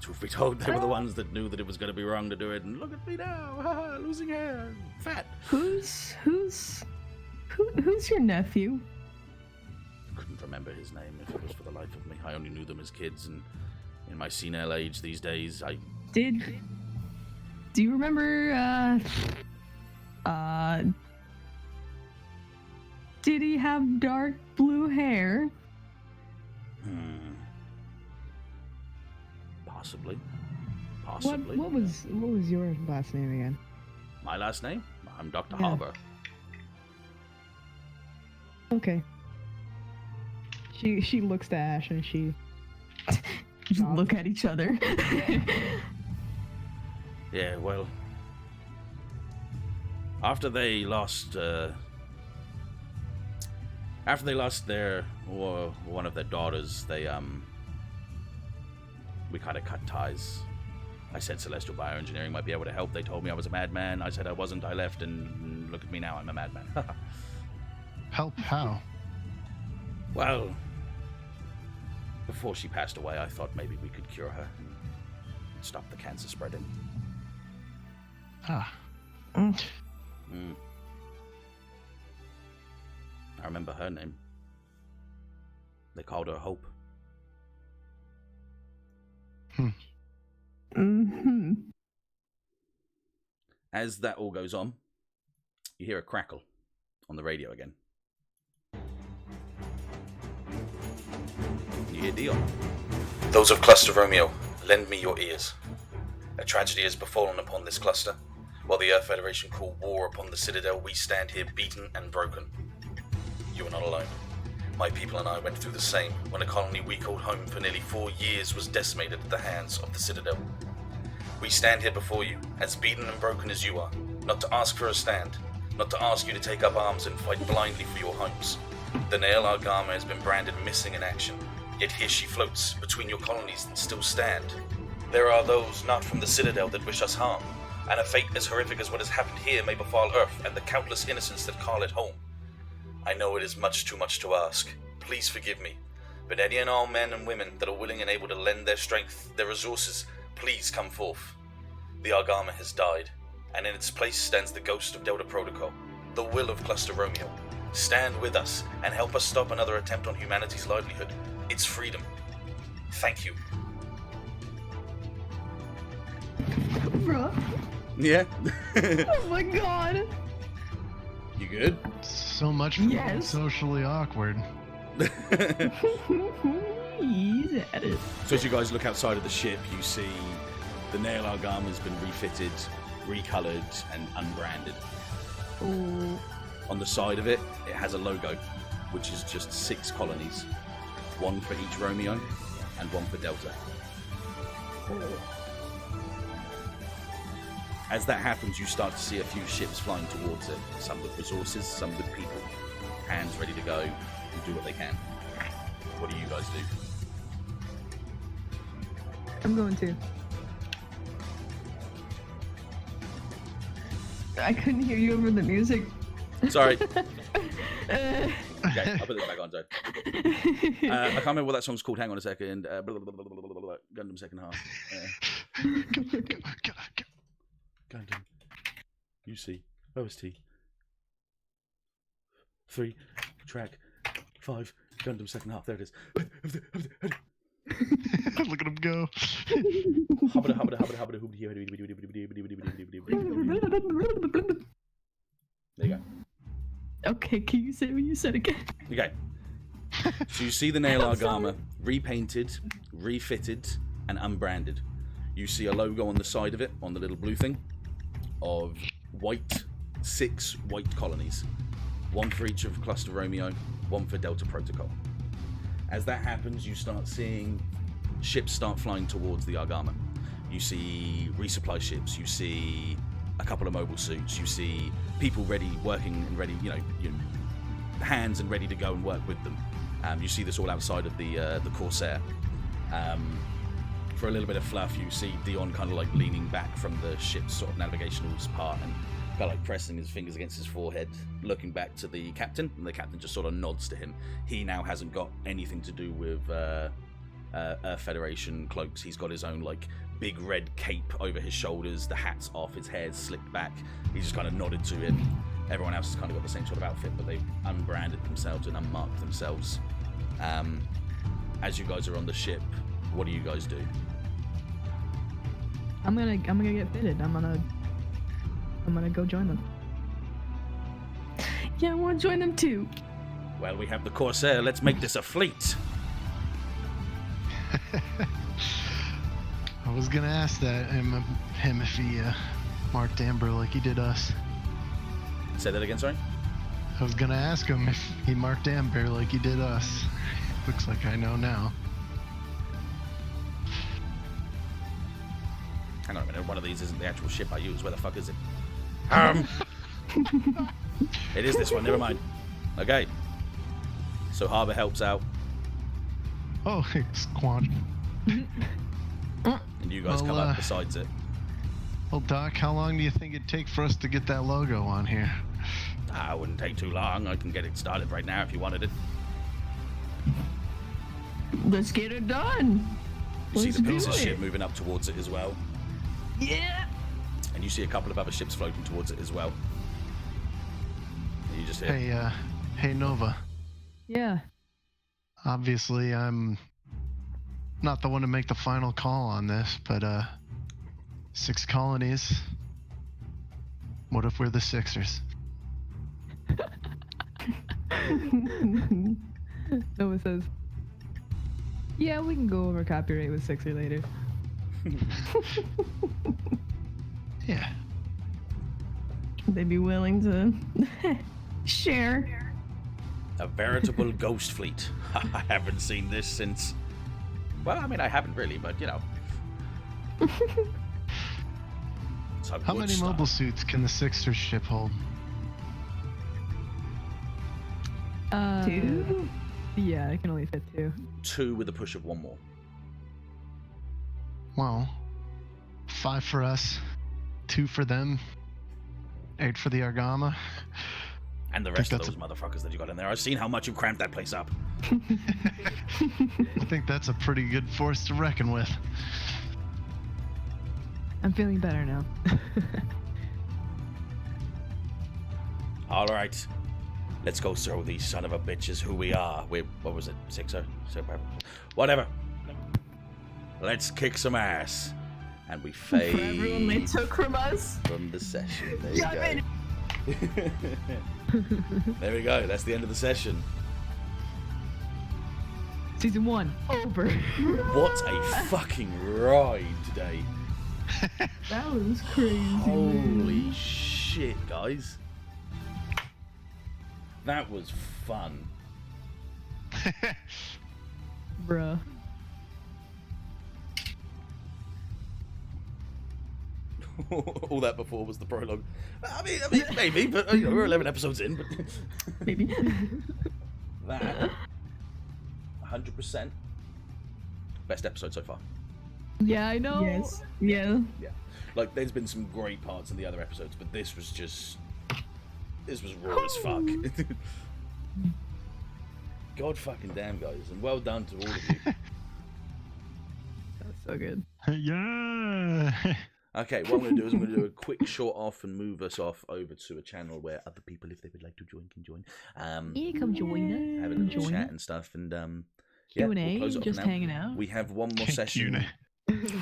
Truth be told, they were the ones that knew that it was going to be wrong to do it, and look at me now, losing hair, fat. Who's your nephew? Couldn't remember his name if it was for the life of me. I only knew them as kids, and in my senile age these days, Do you remember, did he have dark blue hair? Possibly. what was your last name again? My last name? I'm Dr. Yeah. Harbour. Okay. She looks to Ash and she Just look at each other. Yeah, well, after they lost their one of their daughters, we kind of cut ties. I said Celestial Bioengineering might be able to help. They told me I was a madman. I said I wasn't. I left, and look at me now. I'm a madman. Help how? Well, before she passed away, I thought maybe we could cure her and stop the cancer spreading. Ah. I remember her name. They called her Hope. Mm-hmm. As that all goes on, you hear a crackle on the radio again. You hear Dion. Those of Cluster Romeo, lend me your ears. A tragedy has befallen upon this cluster. While the Earth Federation call war upon the Citadel, we stand here beaten and broken. You are not alone. My people and I went through the same when a colony we called home for nearly 4 years was decimated at the hands of the Citadel. We stand here before you, as beaten and broken as you are, not to ask for a stand, not to ask you to take up arms and fight blindly for your homes. The Nail Argama has been branded missing in action, yet here she floats between your colonies that still stand. There are those not from the Citadel that wish us harm, and a fate as horrific as what has happened here may befall Earth and the countless innocents that call it home. I know it is much too much to ask. Please forgive me. But any and all men and women that are willing and able to lend their strength, their resources, please come forth. The Argama has died, and in its place stands the ghost of Delta Protocol, the will of Cluster Romeo. Stand with us and help us stop another attempt on humanity's livelihood, its freedom. Thank you. Bruh. Yeah? Oh my god. You good? So much for Yes. being socially awkward. He's at it. So as you guys look outside of the ship, you see the Nail Argama has been refitted, recolored, and unbranded. Oh. On the side of it, it has a logo, which is just 6 colonies. 1 for each Romeo, and 1 for Delta. As that happens, you start to see a few ships flying towards it. Some with resources, some with people. Hands ready to go and do what they can. What do you guys do? I'm going to. I couldn't hear you over the music. Sorry. Okay, I'll put this back on, so. I can't remember what that song's called. Hang on a second. Gundam second half. Gundam. see OST 3 track 5 Gundam second half. There it is. Look at him go. There you go. Okay, can you say what you said again? Okay. So you see the nail argama repainted, refitted, and unbranded. You see a logo on the side of it, on the little blue thing, of 6 white colonies. One for each of Cluster Romeo, one for Delta Protocol. As that happens, you start seeing ships start flying towards the argama. You see resupply ships, you see a couple of mobile suits, you see people ready, working and ready, hands and ready to go and work with them. You see this all outside of the Corsair. For a little bit of fluff, you see Dion kind of like leaning back from the ship's sort of navigational part and kind of like pressing his fingers against his forehead, looking back to the captain, and the captain just sort of nods to him. He now hasn't got anything to do with Earth Federation cloaks. He's got his own like big red cape over his shoulders, the hat's off, his hair's slicked back. He just kind of nodded to him. Everyone else has kind of got the same sort of outfit, but they've unbranded themselves and unmarked themselves. As you guys are on the ship, what do you guys do? I'm gonna get fitted. I'm gonna go join them. Yeah, I want to join them too. Well, we have the Corsair. Let's make this a fleet. I was gonna ask him if he marked Amber like he did us. Say that again, sorry? I was gonna ask him if he marked Amber like he did us. Looks like I know now. Hang on a minute, one of these isn't the actual ship I use. Where the fuck is it? It is this one, never mind. Okay. So Harbour helps out, Oh, Squadron. and you guys come up besides it. Well, Doc, how long do you think it'd take for us to get that logo on here? It wouldn't take too long. I can get it started right now if you wanted it. Let's get it done. You see Let's the do piece of it. ship moving up towards it as well. Yeah. And you see a couple of other ships floating towards it as well. And you just hear, Hey Nova. Yeah. Obviously, I'm not the one to make the final call on this, but 6 colonies. What if we're the Sixers? Nova says, yeah, we can go over copyright with Sixer later. Yeah. They'd be willing to share. a veritable ghost fleet. I haven't seen this since... Well, I mean, I haven't really, but, you know. How many mobile suits can the Sixer ship hold? 2? Yeah, it can only fit 2. 2 with a push of 1 more. Well, 5 for us, 2 for them, 8 for the Argama. And the rest of those motherfuckers that you got in there. I've seen how much you cramped that place up. I think that's a pretty good force to reckon with. I'm feeling better now. All right. Let's go show these son of a bitches who we are. What was it? Sixer? Whatever. Let's kick some ass. And we fade For everyone they took from us. from the session. There you go. There we go. That's the end of the session. Season 1 over. What a fucking ride today. That was crazy. Holy shit, guys. That was fun. Bruh. All that before was the prologue. I mean maybe, but you know, we're 11 episodes in. But Maybe. that 100% best episode so far. Yeah, I know. Yes. Yeah. Yeah, like there's been some great parts in the other episodes, but this was raw as fuck. God fucking damn, guys, and well done to all of you. That's so good. Yeah. Okay, what I'm going to do is I'm going to do a quick short off and move us off over to a channel where other people, if they would like to join, can join. Yeah, come join us. Have a little chat and stuff, and Q&A, we'll close it off just now. hanging out. We have one more session.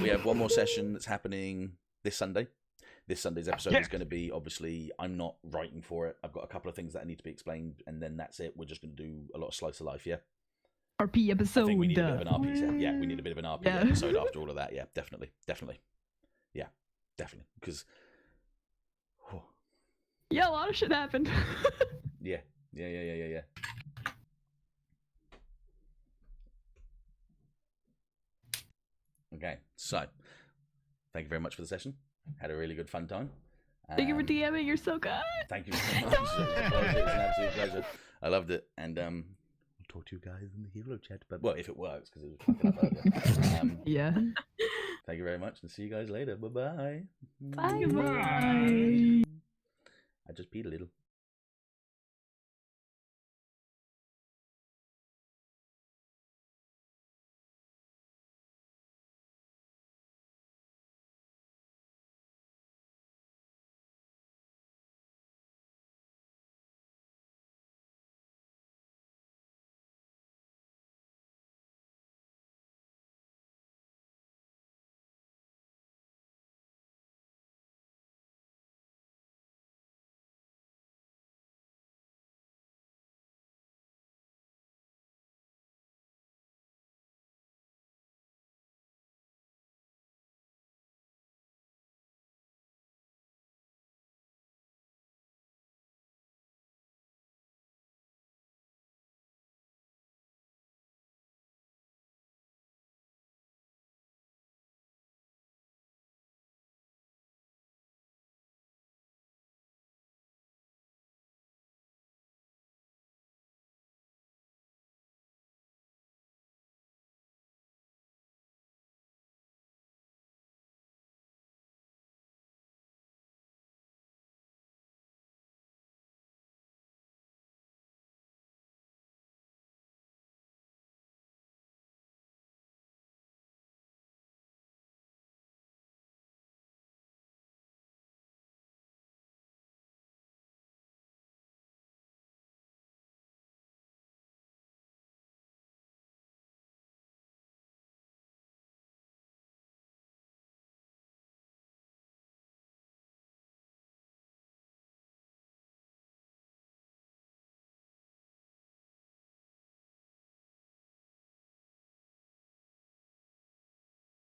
We have one more session that's happening this Sunday. This Sunday's episode is going to be, obviously, I'm not writing for it. I've got a couple of things that need to be explained, and then that's it. We're just going to do a lot of slice of life, yeah? RP episode. I think we need a bit of an RP. Yeah, we need a bit of an RP episode after all of that. Yeah, definitely. Yeah, definitely. Because... Yeah, a lot of shit happened. Yeah. Okay, so thank you very much for the session. Had a really good fun time. Thank you for DMing. You're so good. Thank you so much. It's an absolute pleasure. I loved it, and I'll talk to you guys in the hero chat. But well, if it works, because it was fucking up earlier. Yeah. Thank you very much, and see you guys later. Bye-bye. Bye. I just peed a little.